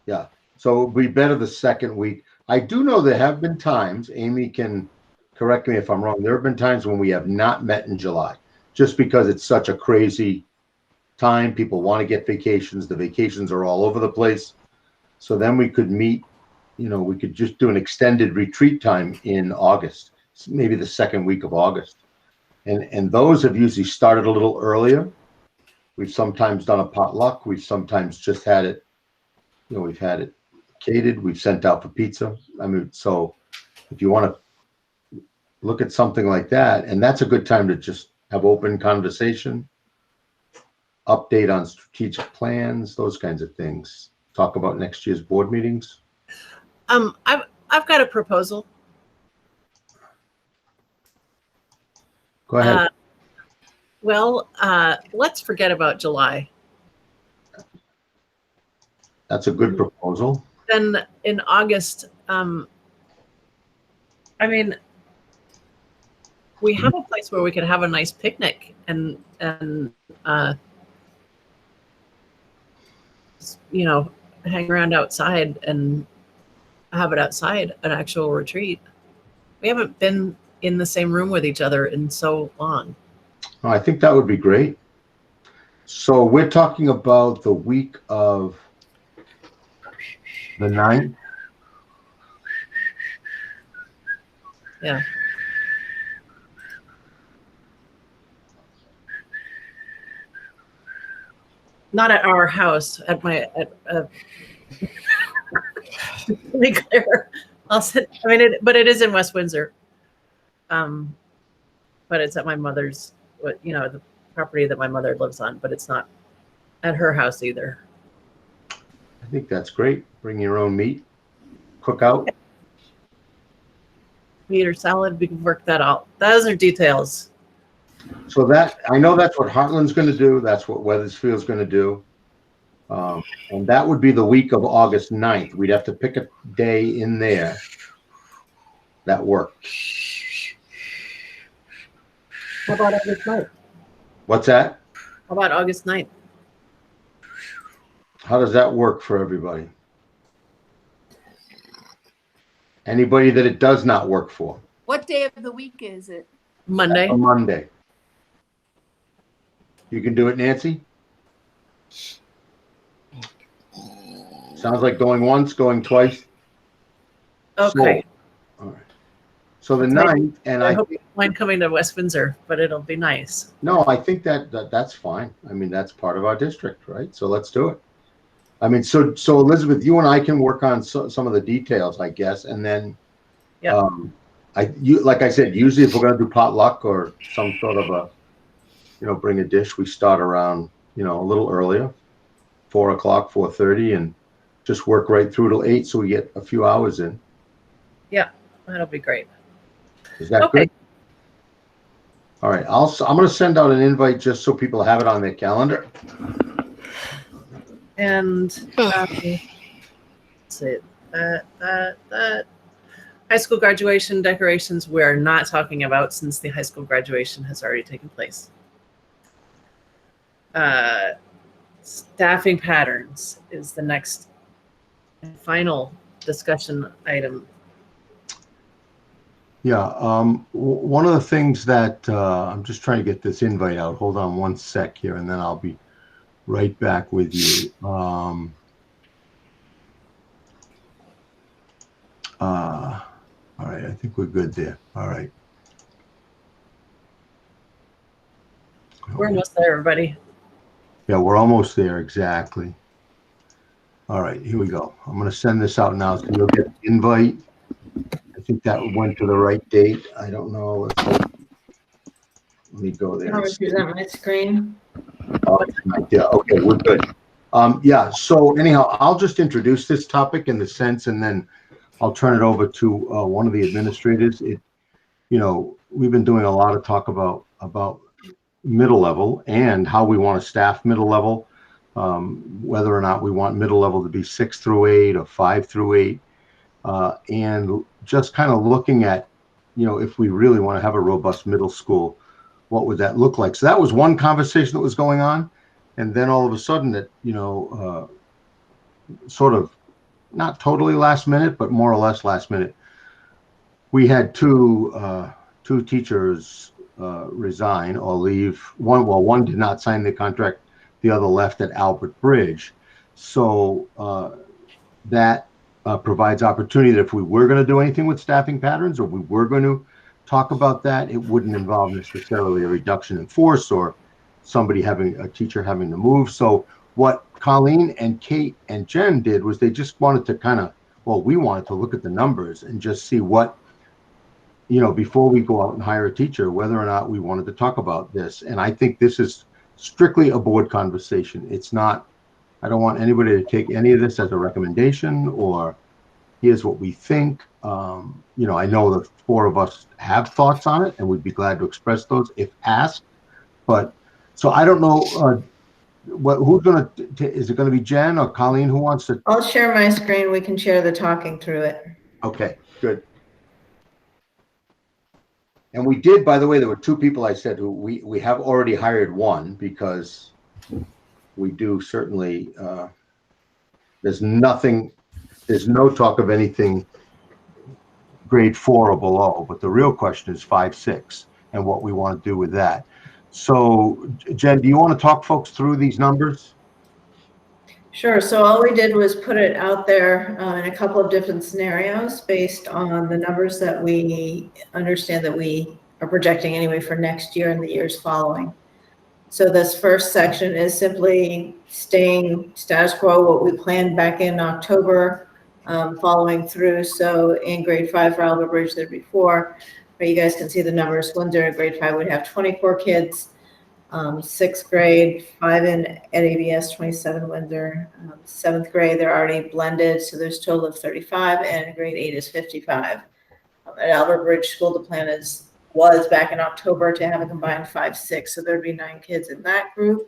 Yeah. So it would be better the second week. I do know there have been times, Amy can correct me if I'm wrong, there have been times when we have not met in July, just because it's such a crazy time. People want to get vacations. The vacations are all over the place. So then we could meet, we could just do an extended retreat time in August, maybe the second week of August. And those have usually started a little earlier. We've sometimes done a potluck. We've sometimes just had it, we've had it catered. We've sent out for pizza. I mean, so if you want to look at something like that, and that's a good time to just have open conversation, update on strategic plans, those kinds of things. Talk about next year's board meetings. I've got a proposal. Go ahead. Let's forget about July. That's a good proposal. Then in August, we have a place where we could have a nice picnic and hang around outside and have it outside, an actual retreat. We haven't been in the same room with each other in so long. Oh, I think that would be great. So we're talking about the week of the 9th. Yeah. Not at our house, at my, to be clear, but it is in West Windsor. But it's at my mother's, the property that my mother lives on, but it's not at her house either. I think that's great. Bring your own meat, cook out. Meat or salad, we can work that out. Those are details. So I know that's what Heartland's going to do. That's what Weathersfield's going to do. And that would be the week of August 9th. We'd have to pick a day in there that worked. How about August 9th? What's that? How about August 9th? How does that work for everybody? Anybody that it does not work for? What day of the week is it? Monday. A Monday. You can do it, Nancy? Sounds like going once, going twice. Okay. All right. So the 9th, and I hope you don't mind coming to West Windsor, but it'll be nice. No, I think that's fine. I mean, that's part of our district, right? So let's do it. I mean, so Elizabeth, you and I can work on some of the details, I guess, and then, yeah. Like I said, usually if we're going to do potluck or some sort of a, bring a dish, we start around, a little earlier, 4 o'clock, 4:30, and just work right through till 8, so we get a few hours in. Yeah, that'll be great. Is that good? All right, I'm going to send out an invite just so people have it on their calendar. And let's see, that high school graduation decorations we're not talking about since the high school graduation has already taken place. Staffing patterns is the next and final discussion item. Yeah, one of the things that I'm just trying to get this invite out. Hold on one sec here, and then I'll be right back with you. All right, I think we're good there. All right. We're almost there, everybody. Yeah, we're almost there, exactly. All right, here we go. I'm going to send this out now. So you'll get the invite. I think that went to the right date. I don't know. Let's hope. Let me go there. I'm going to present my screen. Oh, yeah. Okay, we're good. Yeah. So anyhow, I'll just introduce this topic in the sense, and then I'll turn it over to one of the administrators. We've been doing a lot of talk about middle level and how we want to staff middle level, whether or not we want middle level to be 6 through 8 or 5 through 8, and just kind of looking at, if we really want to have a robust middle school, what would that look like? So that was one conversation that was going on. And then all of a sudden that, sort of not totally last minute, but more or less last minute, we had two teachers resign or leave. One did not sign the contract. The other left at Albert Bridge. So that provides opportunity that if we were going to do anything with staffing patterns, or we were going to talk about that, it wouldn't involve necessarily a reduction in force or a teacher having to move. So what Colleen and Kate and Jen did was they just wanted to we wanted to look at the numbers and just see what, before we go out and hire a teacher, whether or not we wanted to talk about this. And I think this is strictly a board conversation. It's not, I don't want anybody to take any of this as a recommendation or here's what we think. I know the four of us have thoughts on it and we'd be glad to express those if asked. But so I don't know who's going to, is it going to be Jen or Colleen who wants to? I'll share my screen. We can share the talking through it. Okay, good. And we did, by the way, there were two people I said who we have already hired one because we do certainly, there's no talk of anything grade 4 or below, but the real question is 5, 6 and what we want to do with that. So Jen, do you want to talk folks through these numbers? Sure. So all we did was put it out there in a couple of different scenarios based on the numbers that we understand that we are projecting anyway for next year and the years following. So this first section is simply staying status quo, what we planned back in October, following through. So in grade 5 for Albert Bridge, there before, but you guys can see the numbers. Windsor grade 5 would have 24 kids. 6th grade, 5 at ABS, 27 Windsor. 7th grade, they're already blended, so there's a total of 35, and grade 8 is 55. At Albert Bridge School, the plan was back in October to have a combined 5, 6, so there'd be 9 kids in that group.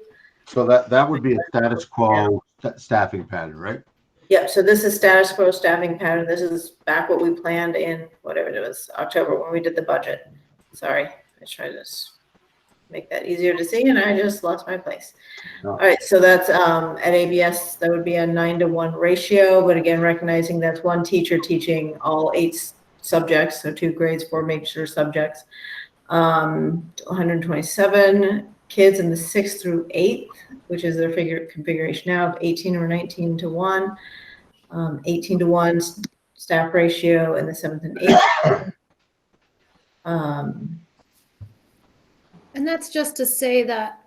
So that would be a status quo staffing pattern, right? Yep, so this is status quo staffing pattern. This is back what we planned in whatever it was, October when we did the budget. Sorry, I tried this. Make that easier to see, and I just lost my place. Oh. All right, so that's at ABS, that would be a 9-to-1 ratio, but again, recognizing that's one teacher teaching all 8 subjects, so 2 grades, 4 major subjects. 127 kids in the 6th through 8th, which is their configuration now of 18 or 19-to-1, 18-to-1 staff ratio in the 7th and 8th. And that's just to say that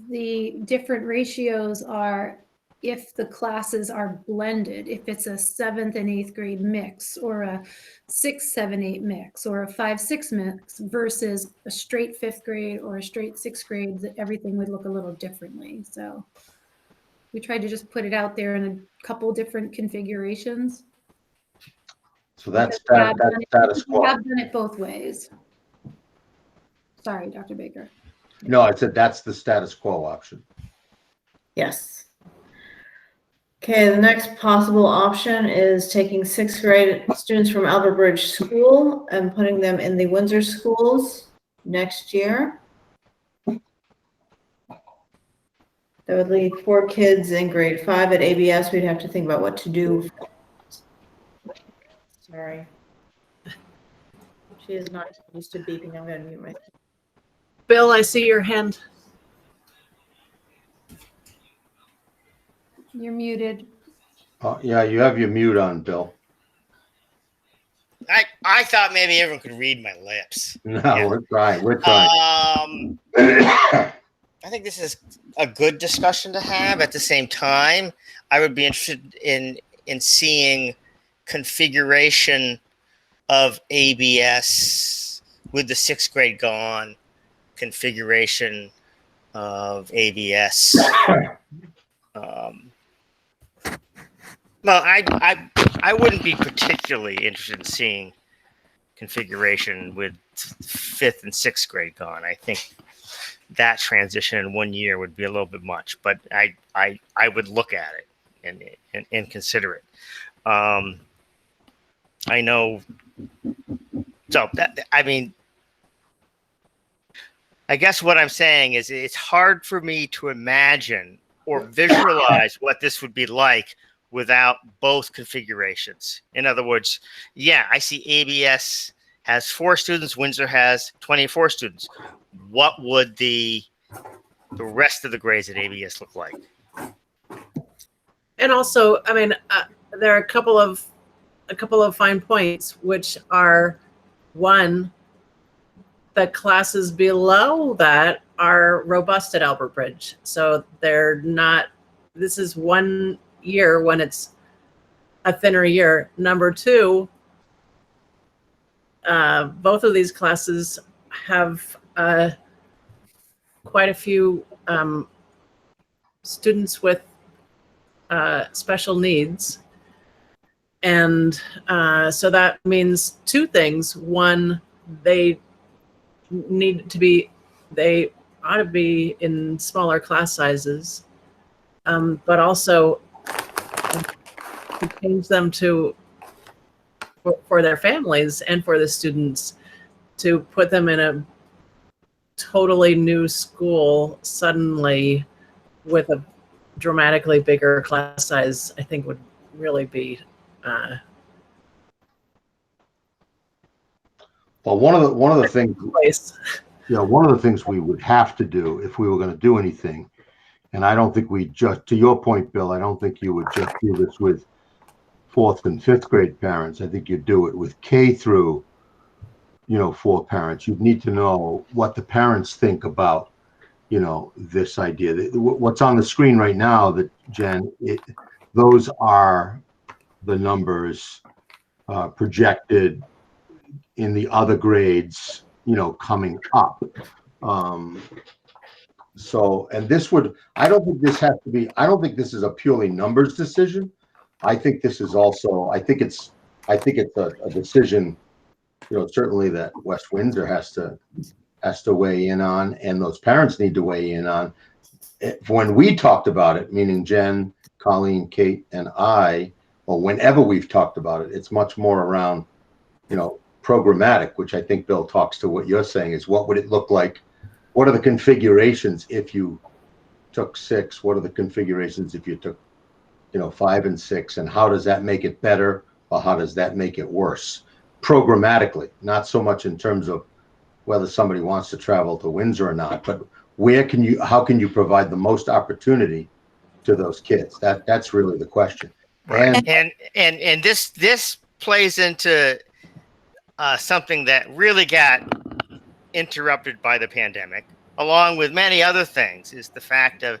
the different ratios are if the classes are blended, if it's a 7th and 8th grade mix or a 6, 7, 8 mix or a 5, 6 mix versus a straight 5th grade or a straight 6th grade, that everything would look a little differently. So we tried to just put it out there in a couple different configurations. So that's status quo. We have done it both ways. Sorry, Dr. Baker. No, I said that's the status quo option. Yes. Okay, the next possible option is taking 6th grade students from Albert Bridge School and putting them in the Windsor schools next year. That would leave 4 kids in grade 5 at ABS. We'd have to think about what to do. Sorry. She is not used to beeping. I'm going to mute myself. Bill, I see your hand. You're muted. Yeah, you have your mute on, Bill. I thought maybe everyone could read my lips. No, yeah. We're trying. I think this is a good discussion to have. At the same time, I would be interested in seeing configuration of ABS with the 6th grade gone, configuration of ABS. Well, I wouldn't be particularly interested in seeing configuration with 5th and 6th grade gone. I think that transition in 1 year would be a little bit much, but I would look at it and consider it. I know. So that, I mean, I guess what I'm saying is it's hard for me to imagine or visualize what this would be like without both configurations. In other words, yeah, I see ABS has 4 students, Windsor has 24 students. What would the rest of the grades at ABS look like? And also, I mean, there are a couple of fine points, which are, one, the classes below that are robust at Albert Bridge. So they're not, this is 1 year when it's a thinner year. Number 2, both of these classes have quite a few students with special needs. And so that means 2 things. One, they ought to be in smaller class sizes, but also to change them for their families and for the students, to put them in a totally new school suddenly with a dramatically bigger class size, I think would really be well, one of the things, place. One of the things we would have to do if we were going to do anything, and I don't think we just, to your point, Bill, I don't think you would just do this with 4th and 5th grade parents. I think you'd do it with K through, 4 parents. You'd need to know what the parents think about, this idea. What's on the screen right now, that Jen, those are the numbers projected in the other grades, coming up. So, and this would, I don't think this is a purely numbers decision. I think this is also, I think it's a decision, certainly that West Windsor has to weigh in on, and those parents need to weigh in on. When we talked about it, meaning Jen, Colleen, Kate, and I, or whenever we've talked about it, it's much more around, programmatic, which I think, Bill, talks to what you're saying, is what would it look like? What are the configurations if you took 6? What are the configurations if you took, 5 and 6? And how does that make it better, or how does that make it worse? Programmatically, not so much in terms of whether somebody wants to travel to Windsor or not, but how can you provide the most opportunity to those kids? That's really the question. Right. And this plays into something that really got interrupted by the pandemic, along with many other things, is the fact of,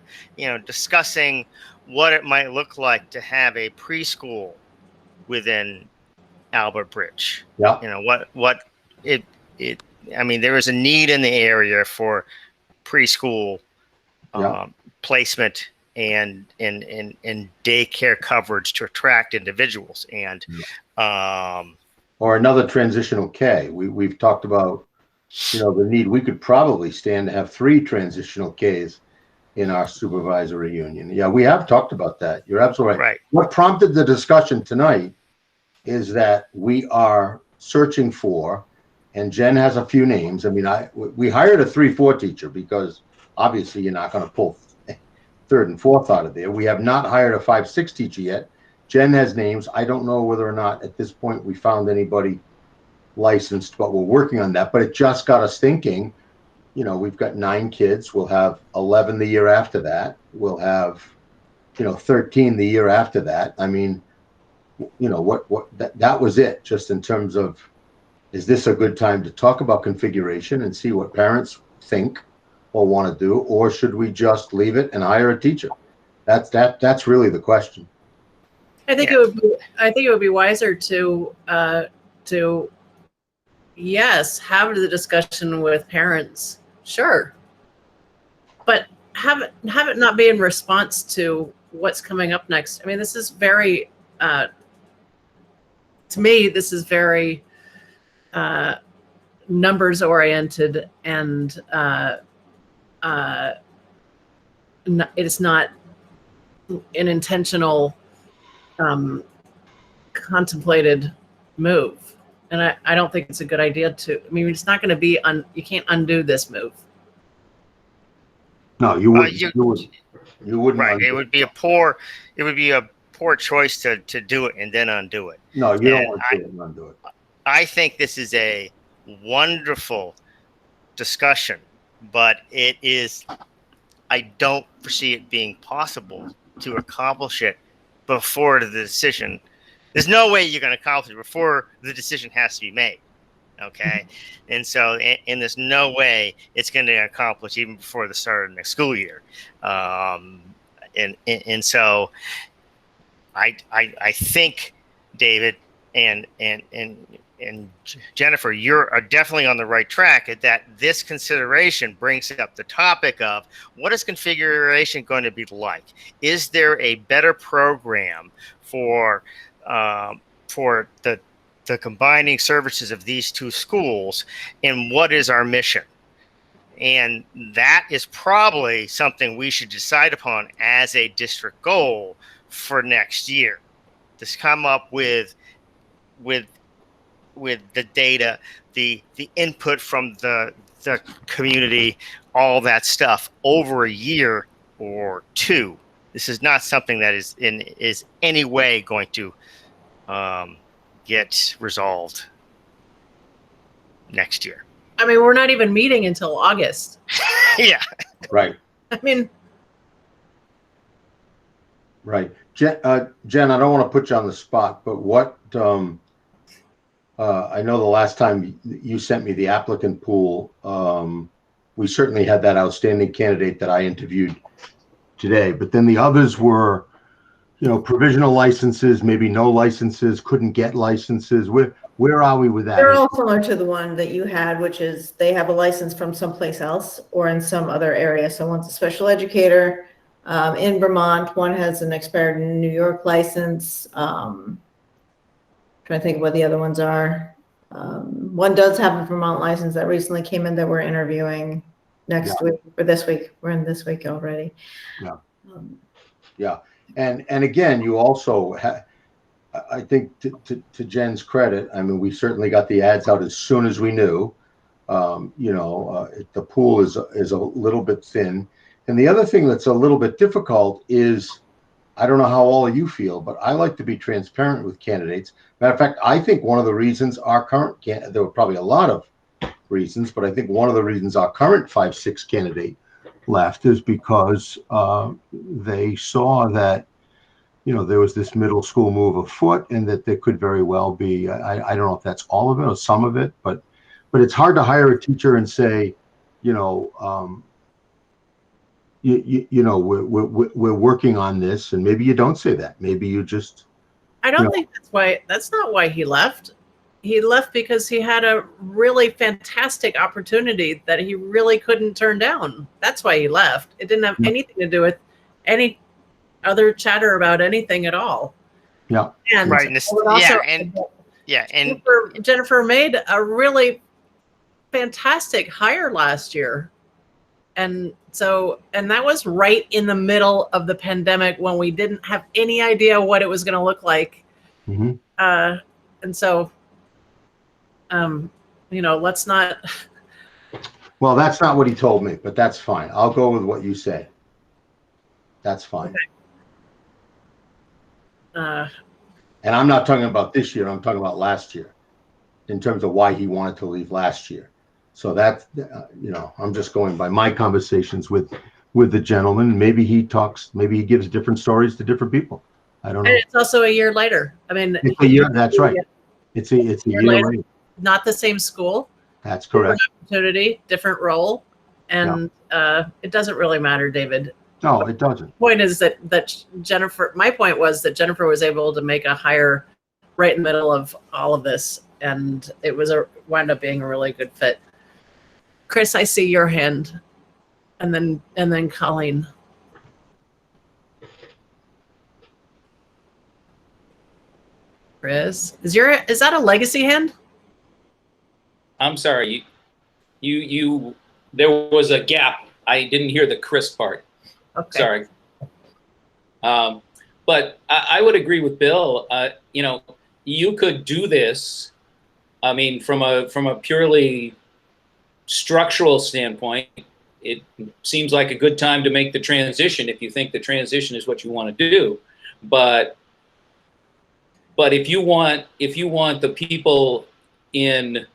discussing what it might look like to have a preschool within Albert Bridge. Yeah. I mean, there is a need in the area for preschool placement and daycare coverage to attract individuals, and or another transitional K. We've talked about, the need. We could probably stand to have 3 transitional Ks in our supervisory union. Yeah, we have talked about that. You're absolutely right. What prompted the discussion tonight is that we are searching for, and Jen has a few names. I mean, we hired a 3-4 teacher because obviously you're not going to pull 3rd and 4th out of there. We have not hired a 5-6 teacher yet. Jen has names. I don't know whether or not at this point we found anybody licensed, but we're working on that. But it just got us thinking, we've got 9 kids. We'll have 11 the year after that. We'll have, 13 the year after that. I mean, that was it, just in terms of, is this a good time to talk about configuration and see what parents think? or want to do, or should we just leave it and hire a teacher? That's really the question. I think it would be wiser to yes, have the discussion with parents, sure, but have it not be in response to what's coming up next. I mean, this is very to me, this is very numbers oriented, and it's not an intentional contemplated move. And I don't think it's a good idea to, I mean, it's not going to be, you can't undo this move. No, you wouldn't. You wouldn't. Right. It would be a poor choice to do it and then undo it. No, you don't want to undo it. I think this is a wonderful discussion, but I don't foresee it being possible to accomplish it before the decision. There's no way you're going to accomplish it before the decision has to be made. Okay. And so, and there's no way it's going to accomplish even before the start of the next school year. And so I think, David and Jennifer, you're definitely on the right track, that this consideration brings up the topic of what is configuration going to be like? Is there a better program for the combining services of these two schools, and what is our mission? And that is probably something we should decide upon as a district goal for next year. To come up with the data, the input from the community, all that stuff over a year or two. This is not something that is any way going to get resolved next year. I mean, we're not even meeting until August. Yeah. Right. I mean, right. Jen, I don't want to put you on the spot, but what, I know the last time you sent me the applicant pool, we certainly had that outstanding candidate that I interviewed today, but then the others were, provisional licenses, maybe no licenses, couldn't get licenses. Where are we with that? They're all similar to the one that you had, which is they have a license from someplace else or in some other area. So one's a special educator in Vermont. One has an expired New York license. Trying to think of what the other ones are. One does have a Vermont license that recently came in that we're interviewing next week or this week. We're in this week already. Yeah. Yeah. And again, you also have, I think to Jen's credit, I mean, we certainly got the ads out as soon as we knew, the pool is a little bit thin. And the other thing that's a little bit difficult is, I don't know how all of you feel, but I like to be transparent with candidates. Matter of fact, I think one of the reasons our current there were probably a lot of reasons, but I think one of the reasons our current 5-6 candidate left is because they saw that, there was this middle school move afoot, and that there could very well be, I don't know if that's all of it or some of it, but it's hard to hire a teacher and say, we're working on this, and maybe you don't say that. Maybe you just. I don't think that's not why he left. He left because he had a really fantastic opportunity that he really couldn't turn down. That's why he left. It didn't have anything to do with any other chatter about anything at all. Yeah. And right. And Jennifer made a really fantastic hire last year. And that was right in the middle of the pandemic when we didn't have any idea what it was going to look like. Mm-hmm. And so, let's not. Well, that's not what he told me, but that's fine. I'll go with what you say. That's fine. Okay. And I'm not talking about this year. I'm talking about last year, in terms of why he wanted to leave last year. So that, I'm just going by my conversations with the gentleman. Maybe he gives different stories to different people. I don't know. And it's also a year later. I mean, it's a year. That's right. It's a year later. Not the same school. That's correct. Different opportunity, different role, and it doesn't really matter, David. No, it doesn't. Point is that Jennifer, my point was that Jennifer was able to make a hire right in the middle of all of this, and it was wound up being a really good fit. Chris, I see your hand, and then Colleen. Chris, is that a legacy hand? I'm sorry, you there was a gap. I didn't hear the Chris part. Okay. Sorry. But I would agree with Bill. You know, you could do this. I mean, from a purely structural standpoint, it seems like a good time to make the transition if you think the transition is what you want to do. But if you want the people in,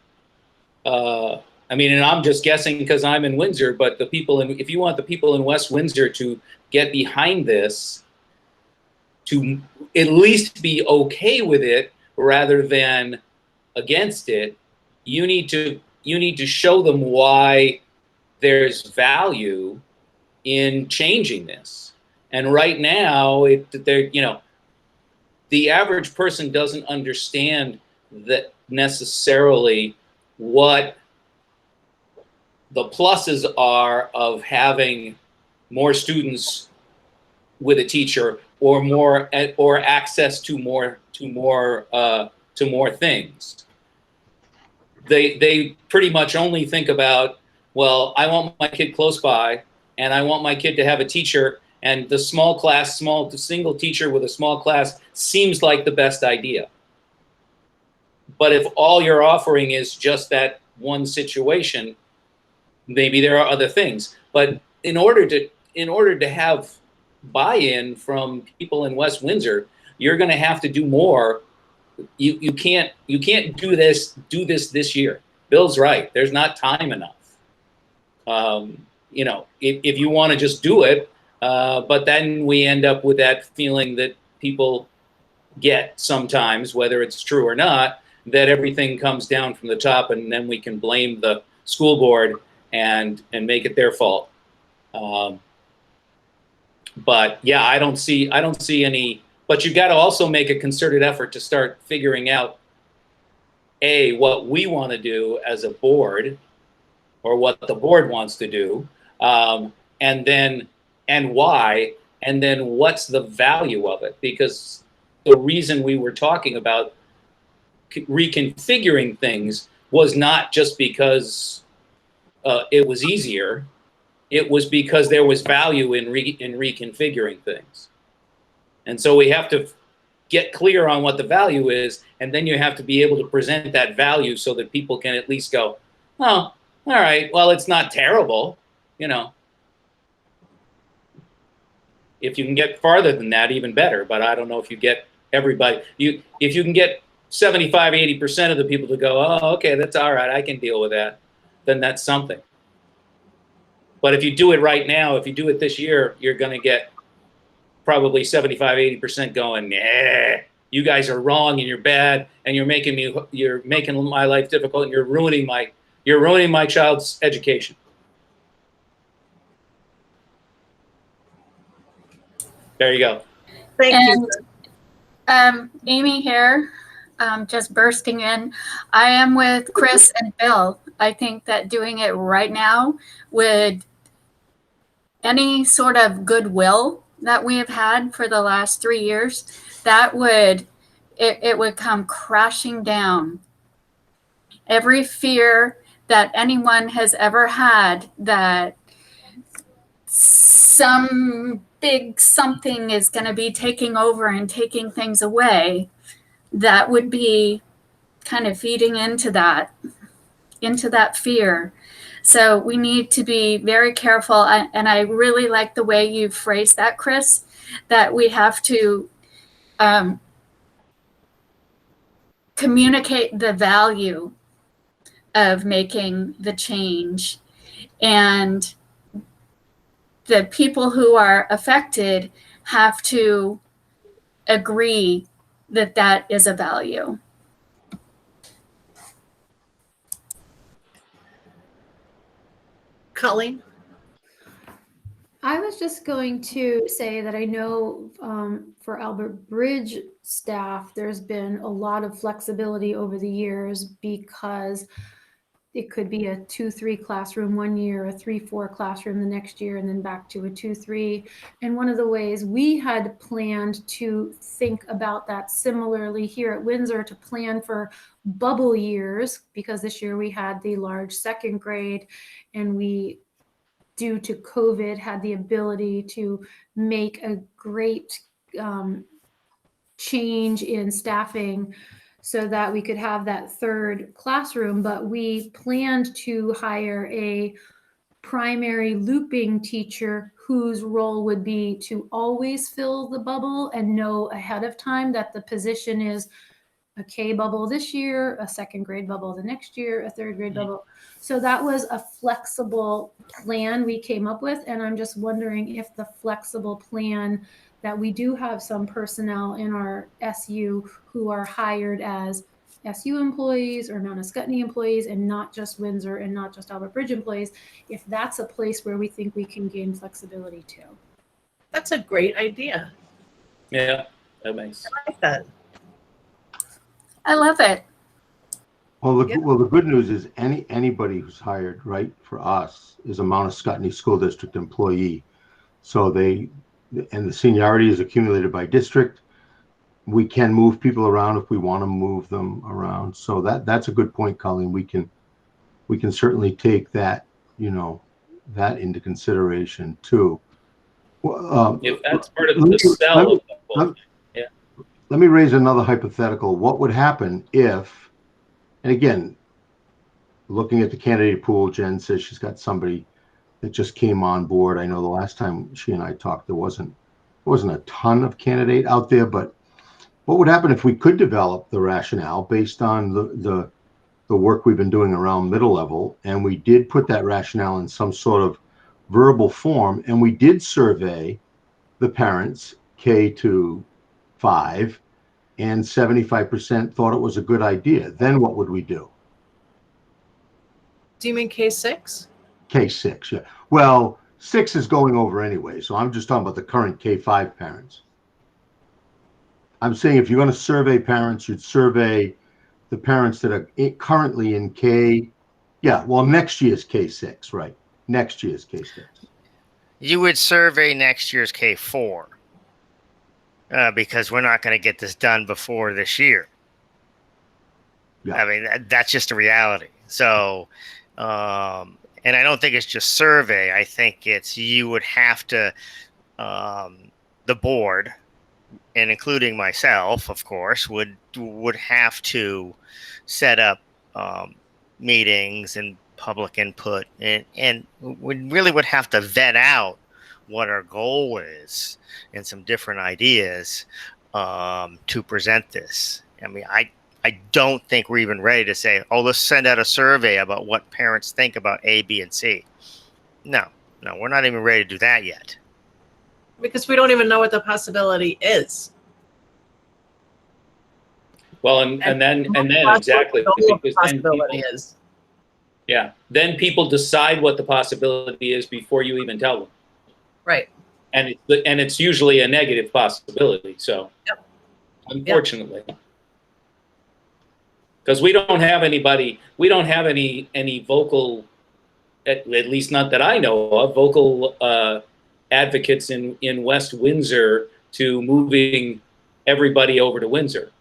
I mean, and I'm just guessing because I'm in Windsor, but if you want the people in West Windsor to get behind this, to at least be okay with it rather than against it, you need to show them why there's value in changing this. And right now, the average person doesn't understand that necessarily what the pluses are of having more students with a teacher or access to more things. They pretty much only think about, well, I want my kid close by, and I want my kid to have a teacher, and the single teacher with a small class seems like the best idea. But if all you're offering is just that one situation, maybe there are other things. But in order to have buy-in from people in West Windsor, you're going to have to do more. You can't do this year. Bill's right. There's not time enough. You know, if you want to just do it, but then we end up with that feeling that people get sometimes, whether it's true or not, that everything comes down from the top, and then we can blame the school board and make it their fault. But yeah, I don't see any. But you've got to also make a concerted effort to start figuring out what we want to do as a board, or what the board wants to do, and why, and then what's the value of it? Because the reason we were talking about reconfiguring things was not just because it was easier. It was because there was value in reconfiguring things. And so we have to get clear on what the value is, and then you have to be able to present that value so that people can at least go, oh, all right, well, it's not terrible, you know. If you can get farther than that, even better, but I don't know if you get everybody. If you can get 75, 80% of the people to go, oh, okay, that's all right, I can deal with that, then that's something. But if you do it right now, if you do it this year, you're going to get probably 75, 80% going, nah, you guys are wrong and you're bad and you're making my life difficult and you're ruining my child's education. There you go. Thank you. Amy here, just bursting in. I am with Chris and Bill. I think that doing it right now would, any sort of goodwill that we have had for the last 3 years, it would come crashing down. Every fear that anyone has ever had that some big something is going to be taking over and taking things away, that would be kind of feeding into that fear. So we need to be very careful. And I really like the way you phrased that, Chris, that we have to communicate the value of making the change. And the people who are affected have to agree that that is a value. Colleen? I was just going to say that I know for Albert Bridge staff, there's been a lot of flexibility over the years because it could be a 2-3 classroom one year, a 3-4 classroom the next year, and then back to a 2-3. And one of the ways we had planned to think about that similarly here at Windsor, to plan for bubble years, because this year we had the large second grade, and we, due to COVID, had the ability to make a great change in staffing so that we could have that third classroom. But we planned to hire a primary looping teacher whose role would be to always fill the bubble and know ahead of time that the position is a K bubble this year, a second grade bubble the next year, a third grade bubble. So that was a flexible plan we came up with. And I'm just wondering if the flexible plan that we do have some personnel in our SU who are hired as SU employees or Mount Escutney employees and not just Windsor and not just Albert Bridge employees, if that's a place where we think we can gain flexibility too. That's a great idea. Yeah, that makes. I like that. I love it. Well, the good news is anybody who's hired, right, for us is a Mount Escutney School District employee. So and the seniority is accumulated by district. We can move people around if we want to move them around. So that's a good point, Colleen. We can certainly take that, that into consideration too. If that's part of the sell of the whole thing. Yeah. Let me raise another hypothetical. What would happen if, and again, looking at the candidate pool, Jen says she's got somebody that just came on board. I know the last time she and I talked, there wasn't a ton of candidate out there, but what would happen if we could develop the rationale based on the work we've been doing around middle level, and we did put that rationale in some sort of verbal form, and we did survey the parents K to 5, and 75% thought it was a good idea? Then what would we do? Do you mean K6? K6, yeah. Well, 6 is going over anyway, so I'm just talking about the current K5 parents. I'm saying if you're going to survey parents, you'd survey the parents that are currently in K. Yeah, well, next year's K6, right? Next year's K6. You would survey next year's K4 because we're not going to get this done before this year. Yeah. I mean, that's just a reality. So, and I don't think it's just survey. I think it's you would have to, the board, and including myself, of course, would have to set up meetings and public input, and we really would have to vet out what our goal is and some different ideas to present this. I mean, I don't think we're even ready to say, oh, let's send out a survey about what parents think about A, B, and C. No, we're not even ready to do that yet. Because we don't even know what the possibility is. Well, and then exactly, what the possibility is. Yeah, then people decide what the possibility is before you even tell them. Right. And it's usually a negative possibility. So, yep. Unfortunately, because we don't have anybody, we don't have any vocal, at least not that I know of, vocal advocates in West Windsor to moving everybody over to Windsor.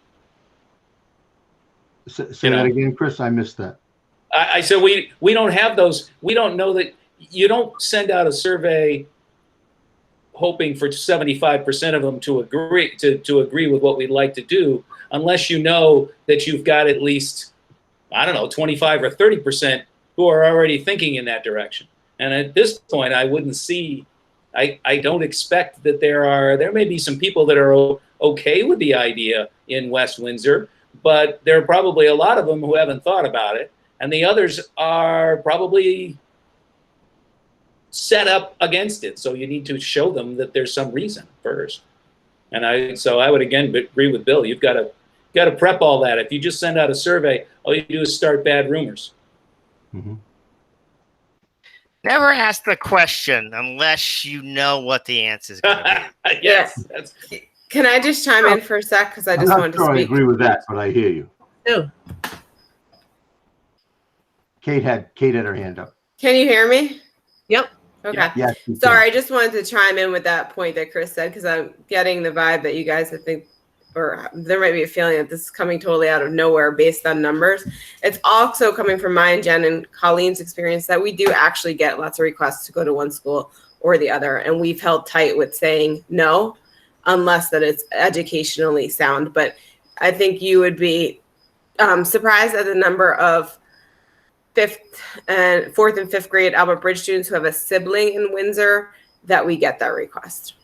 Say that again, Chris. I missed that. I said we don't have those. We don't know that. You don't send out a survey hoping for 75% of them to agree with what we'd like to do, unless you know that you've got at least, I don't know, 25 or 30% who are already thinking in that direction. And at this point, I wouldn't see. I don't expect that there may be some people that are okay with the idea in West Windsor, but there are probably a lot of them who haven't thought about it, and the others are probably set up against it. So you need to show them that there's some reason first. And I would again agree with Bill. You've got to prep all that. If you just send out a survey, all you do is start bad rumors. Mm-hmm. Never ask the question unless you know what the answer is going to be. Yes. That's, Can I just chime in for a sec? Because I I'm just not wanted to sure I speak. agree with that, but I hear you. No. Kate had her hand up. Can you hear me? Yep. Okay. Yes. you can. Sorry, I just wanted to chime in with that point that Chris said, because I'm getting the vibe that you guys, I think, or there might be a feeling that this is coming totally out of nowhere based on numbers. It's also coming from my and Jen and Colleen's experience that we do actually get lots of requests to go to one school or the other. And we've held tight with saying no, unless that it's educationally sound. But I think you would be surprised at the number of fourth and fifth grade Albert Bridge students who have a sibling in Windsor that we get that request.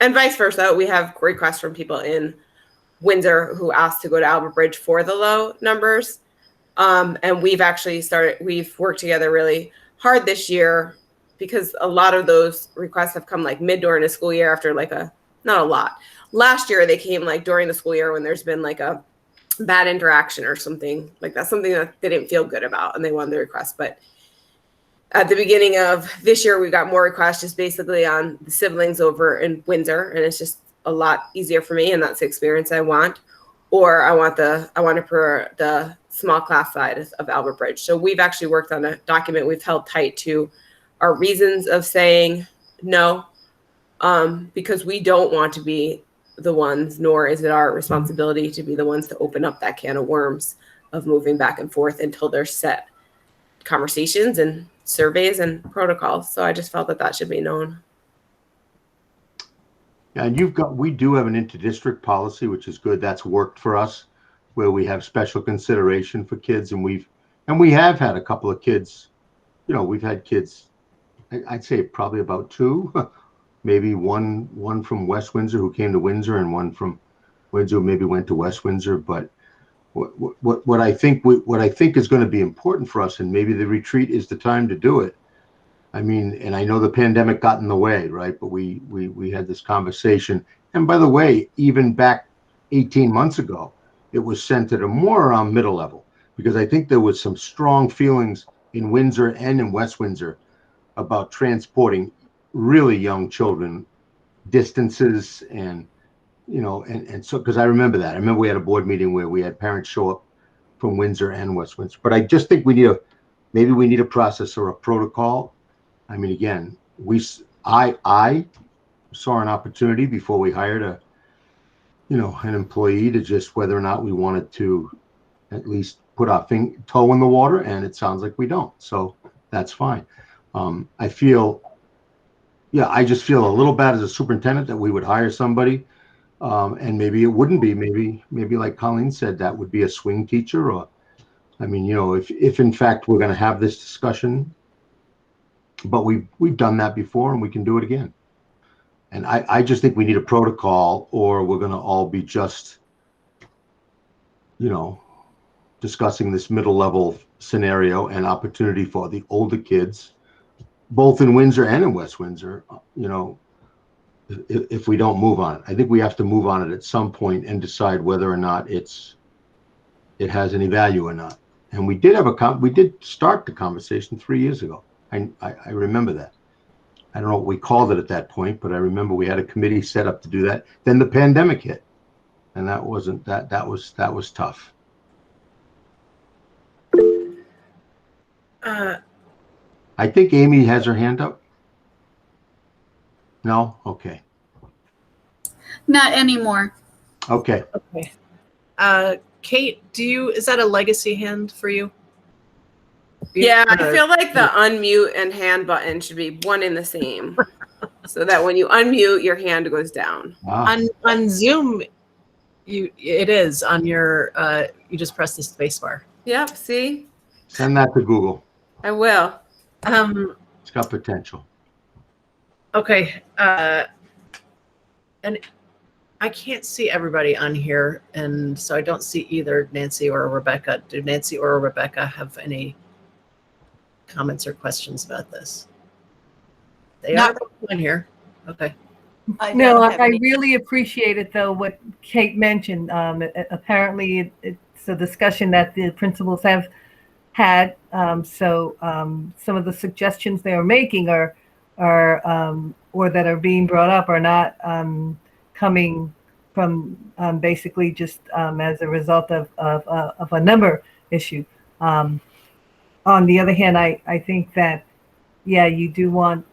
And vice versa, we have requests from people in Windsor who asked to go to Albert Bridge for the low numbers. And we've worked together really hard this year because a lot of those requests have come like mid during the school year after not a lot. Last year they came like during the school year when there's been like a bad interaction or something like that, something that they didn't feel good about and they wanted the request. But at the beginning of this year, we got more requests just basically on the siblings over in Windsor. And it's just a lot easier for me. And that's the experience I want. Or I want it for the small class side of Albert Bridge. So we've actually worked on a document. We've held tight to our reasons of saying no, because we don't want to be the ones, nor is it our responsibility to be the ones to open up that can of worms of moving back and forth until there's set conversations and surveys and protocols. So I just felt that should be known. Yeah, and we do have an interdistrict policy, which is good. That's worked for us, where we have special consideration for kids, and we have had a couple of kids. We've had kids. I'd say probably about two. Maybe one from West Windsor who came to Windsor, and one from Windsor who maybe went to West Windsor. But what I think is going to be important for us, and maybe the retreat is the time to do it. I mean, and I know the pandemic got in the way, right? But we had this conversation. And by the way, even back 18 months ago, it was centered more around middle level, because I think there was some strong feelings in Windsor and in West Windsor about transporting really young children distances and so because I remember we had a board meeting where we had parents show up from Windsor and West Windsor. But I just think we need a process or a protocol. I mean, again, I saw an opportunity before we hired an employee to just whether or not we wanted to at least put our toe in the water, and it sounds like we don't, so that's fine. I just feel a little bad as a superintendent that we would hire somebody, and maybe it wouldn't be. Maybe like Colleen said, that would be a swing teacher, or, I mean, if in fact we're going to have this discussion, but we've done that before and we can do it again. And I just think we need a protocol, or we're going to all be just, discussing this middle level scenario and opportunity for the older kids, both in Windsor and in West Windsor, if we don't move on it. I think we have to move on it at some point and decide whether or not it has any value or not. And we did start the conversation 3 years ago. I remember that. I don't know what we called it at that point, but I remember we had a committee set up to do that. Then the pandemic hit, and that was tough. I think Amy has her hand up. No? Okay. Not anymore. Okay. Okay. Kate, is that a legacy hand for you? Yeah, I feel like the unmute and hand button should be one and the same, so that when you unmute, your hand goes down. Wow. On Zoom, it is on your. You just press the space bar. Yep. See. Send that to Google. I will. It's got potential. Okay. And I can't see everybody on here, and so I don't see either Nancy or Rebecca. Do Nancy or Rebecca have any comments or questions about this? They are on here. Okay. I really appreciate it, though, what Kate mentioned. Apparently, it's a discussion that the principals have had. So some of the suggestions they are making are or that are being brought up are not coming from basically just as a result of a number issue. On the other hand, I think that, yeah, you do want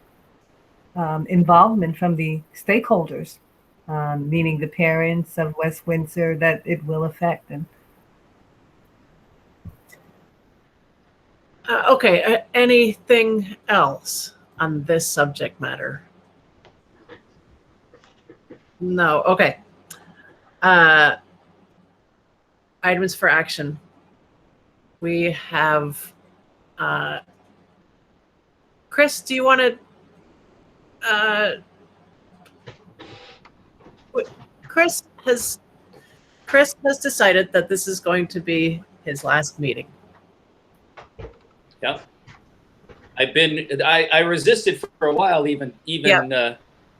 involvement from the stakeholders, meaning the parents of West Windsor that it will affect. And okay, anything else on this subject matter? No, okay. Items for action. We have, Chris, do you want to, Chris has decided that this is going to be his last meeting. Yeah. I resisted for a while, even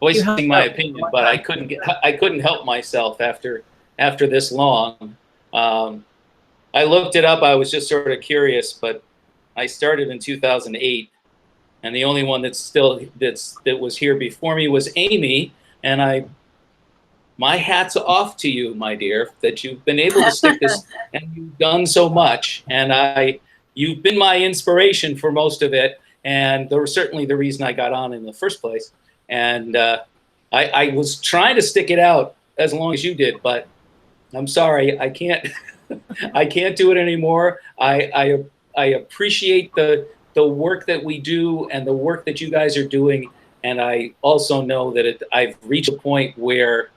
voicing my opinion, but I couldn't help myself after this long. I looked it up. I was just sort of curious, but I started in 2008, and the only one that was here before me was Amy. And my hat's off to you, my dear, that you've been able to stick this, and you've done so much. And you've been my inspiration for most of it, and there was certainly the reason I got on in the first place. And I was trying to stick it out as long as you did, but I'm sorry, I can't. I can't do it anymore. I appreciate the work that we do and the work that you guys are doing, and I also know that I've reached a point where,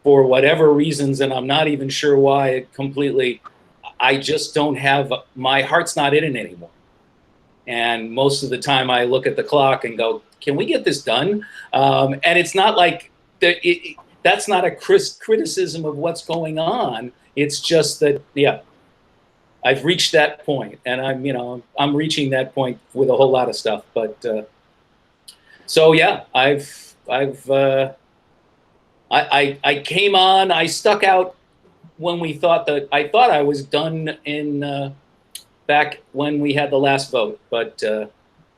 for whatever reasons, and I'm not even sure why completely, I just don't have, my heart's not in it anymore. And most of the time I look at the clock and go, can we get this done? And it's not like that's not a criticism of what's going on. It's just that, yeah, I've reached that point, and I'm reaching that point with a whole lot of stuff. But so yeah, I came on. I stuck out when I thought I was done in back when we had the last vote, but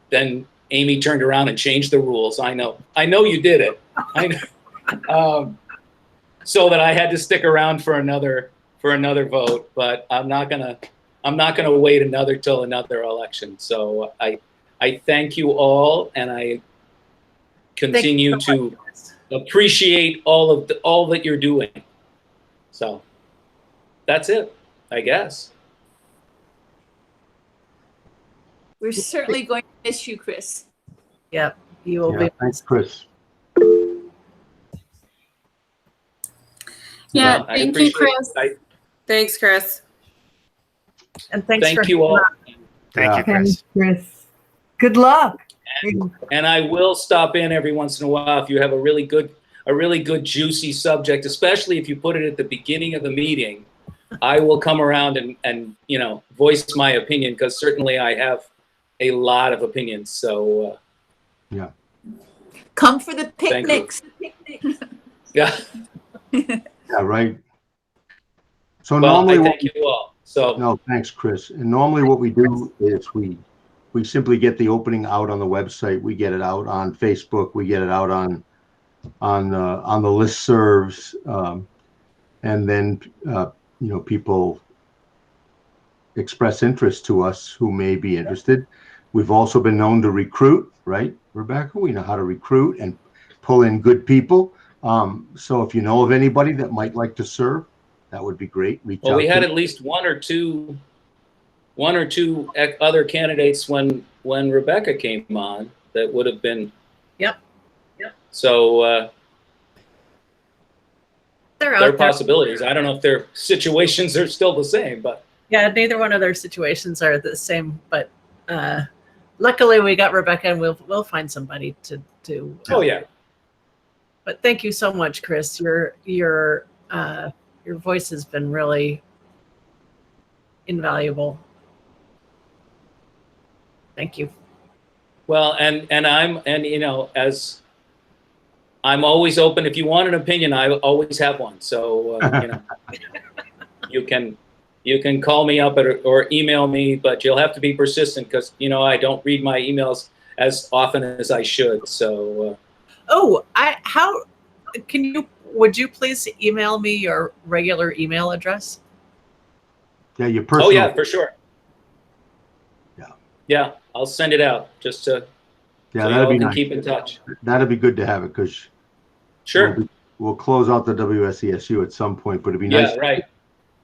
then Amy turned around and changed the rules. I know you did it. I know. So that I had to stick around for another vote, but I'm not gonna wait till another election. So I thank you all, and I continue to appreciate all that you're doing. So that's it, I guess. We're certainly going to miss you, Chris. Yep, you will be. Thanks, Chris. Yeah, Well, thank you, Chris. Thanks, Chris. And thanks thank you all. Thank you, Chris. Thanks, Chris. Good luck. And I will stop in every once in a while if you have a really good juicy subject, especially if you put it at the beginning of the meeting. I will come around and voice my opinion, because certainly I have a lot of opinions. So yeah, come for the picnics. Yeah. Yeah, right. So well, normally, I thank you all. So no, thanks, Chris. And normally, what we do is we simply get the opening out on the website. We get it out on Facebook. We get it out on the listservs, and then people express interest to us who may be interested. We've also been known to recruit, right, Rebecca? We know how to recruit and pull in good people. So if you know of anybody that might like to serve, that would be great. Well, we had at least one or two other candidates when Rebecca came on that would have been. Yep. So they're there are possibilities. I don't know if their situations are still the same, but yeah, neither one of their situations are the same. But luckily, we got Rebecca, and we'll find somebody to. Oh yeah. But thank you so much, Chris. Your voice has been really invaluable. Thank you. Well, and as I'm always open. If you want an opinion, I always have one. So you can you can call me up or email me, but you'll have to be persistent because, you know, I don't read my emails as often as I should. So. Would you please email me your regular email address? Yeah, your personal. Oh yeah, for sure. Yeah. Yeah, I'll send it out just to. Yeah, so that'd be can nice. Keep in touch. That'd be good to have it because. Sure. We'll close out the WSESU at some point, but it'd be nice. Yeah, right.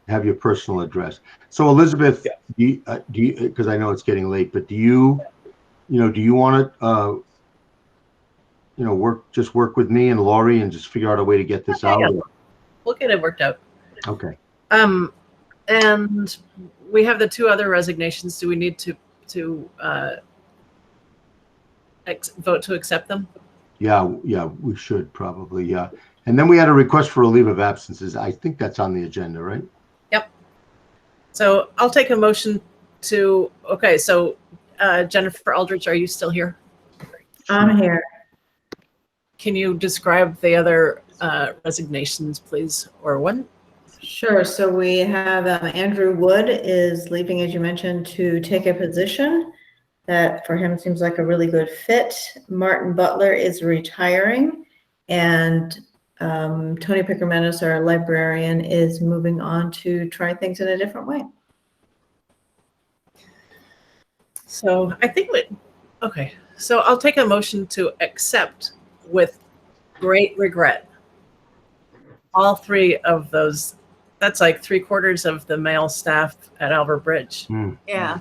To have your personal address. So Elizabeth, yeah. do you? Because I know it's getting late, but do you want to? Work with me and Laurie and just figure out a way to get this out. Yeah. We'll get it worked out. Okay. And we have the 2 other resignations. Do we need to vote to accept them? Yeah, we should probably, yeah. And then we had a request for a leave of absences. I think that's on the agenda, right? Yep. So I'll take a motion to. Okay, so Jennifer Aldrich, are you still here? I'm here. Can you describe the other resignations, please, or one? Sure. So we have Andrew Wood is leaving, as you mentioned, to take a position that for him seems like a really good fit. Martin Butler is retiring, and Tony Pickermenis, our librarian, is moving on to try things in a different way. So I think okay. So I'll take a motion to accept with great regret all 3 of those. That's like 3/4 of the male staff at Albert Bridge. Yeah.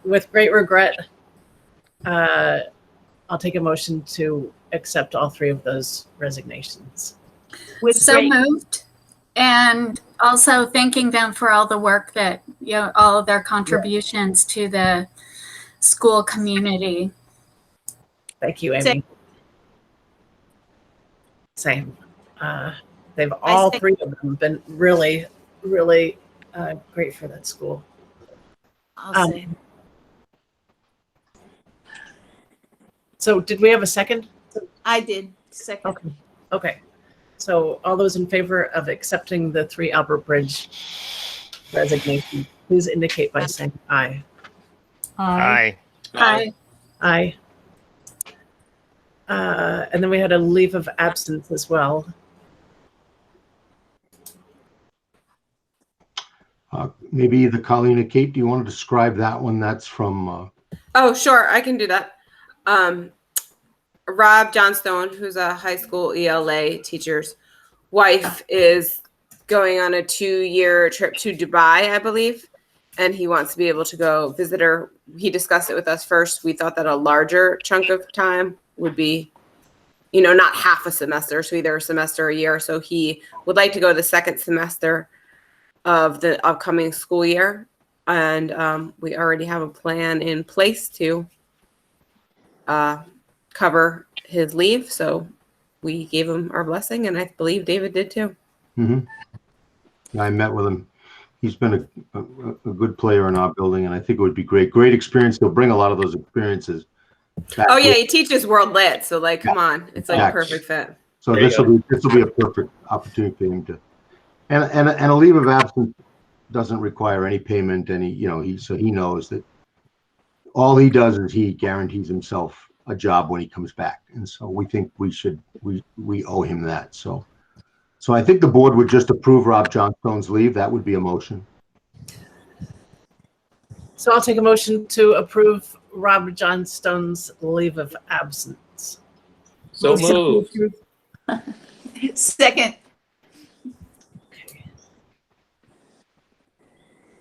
With great regret, I'll take a motion to accept all 3 of those resignations. So moved. And also thanking them for all the work that, all of their contributions to the school community. Thank you, Amy. Same. They've all 3 of them been really, really great for that school. So did we have a second? I did. Second. Okay. So all those in favor of accepting the 3 Albert Bridge resignations, please indicate by saying aye. Aye. Aye. Aye. And then we had a leave of absence as well. Maybe either Colleen or Kate, do you want to describe that one? That's from. Oh, sure. I can do that. Rob Johnstone, who's a high school ELA teacher's wife, is going on a 2-year trip to Dubai, I believe. And he wants to be able to go visit her. He discussed it with us first. We thought that a larger chunk of time would be, not half a semester. So either a semester or a year. So he would like to go the 2nd semester of the upcoming school year. And we already have a plan in place to cover his leave. So we gave him our blessing, and I believe David did too. Mm-hmm. I met with him. He's been a good player in our building, and I think it would be great experience. He'll bring a lot of those experiences back. Oh yeah, he teaches World Lit, so come on, it's like a perfect fit. So this will be a perfect opportunity for him to, and a leave of absence doesn't require any payment. So he knows that all he does is he guarantees himself a job when he comes back, and so we think we owe him that. So I think the board would just approve Rob Johnstone's leave. That would be a motion. So I'll take a motion to approve Rob Johnstone's leave of absence. So moved. Second. Okay.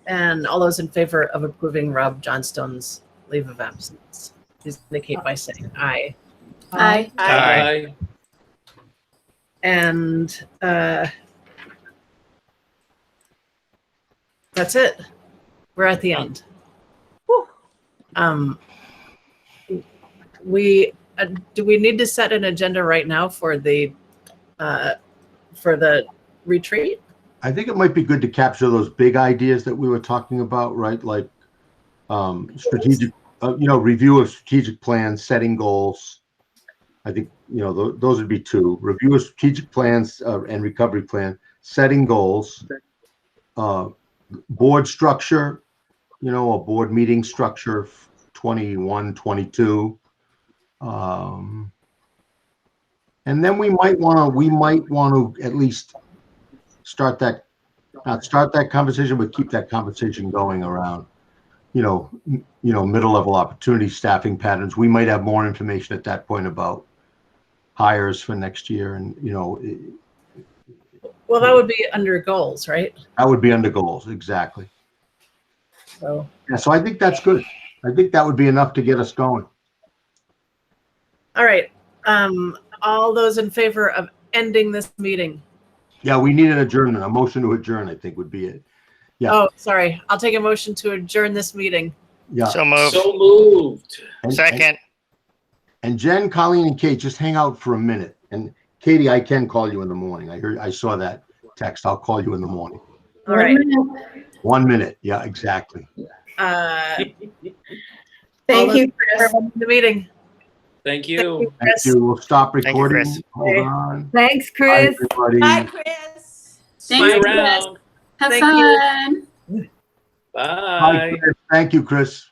And all those in favor of approving Rob Johnstone's leave of absence, please indicate by saying aye. Aye. Aye. And that's it. We're at the end. Do we need to set an agenda right now for the retreat? I think it might be good to capture those big ideas that we were talking about, right? Like strategic, review of strategic plans, setting goals. I think, those would be 2. Review of strategic plans and recovery plan, setting goals, board structure, you know, a board meeting structure, 21, 22. And then we might want to at least start that, not start that conversation, but keep that conversation going around, middle level opportunity, staffing patterns. We might have more information at that point about hires for next year. And, Well, that would be under goals, right? that would be under goals. Exactly. So, Yeah. So I think that's good. I think that would be enough to get us going. all right. All those in favor of ending this meeting? Yeah. We need an adjournment. A motion to adjourn, I think, would be it. Yeah. Oh, sorry. I'll take a motion to adjourn this meeting. Yeah. So moved. So moved. Second. And Jen, Colleen, and Kate, just hang out for a minute. And Katie, I can call you in the morning. I saw that text. I'll call you in the morning. All right. 1 minute. Yeah, exactly. Thank all you, those Chris. in the meeting. Thank you. Thank you. We'll stop Thank you, recording. Chris. Hold on. Thanks, Bye, Chris. everybody. Bye, Chris. See you Thanks, around. Have Thank you. fun. Bye. Bye, Chris. Thank you, Chris.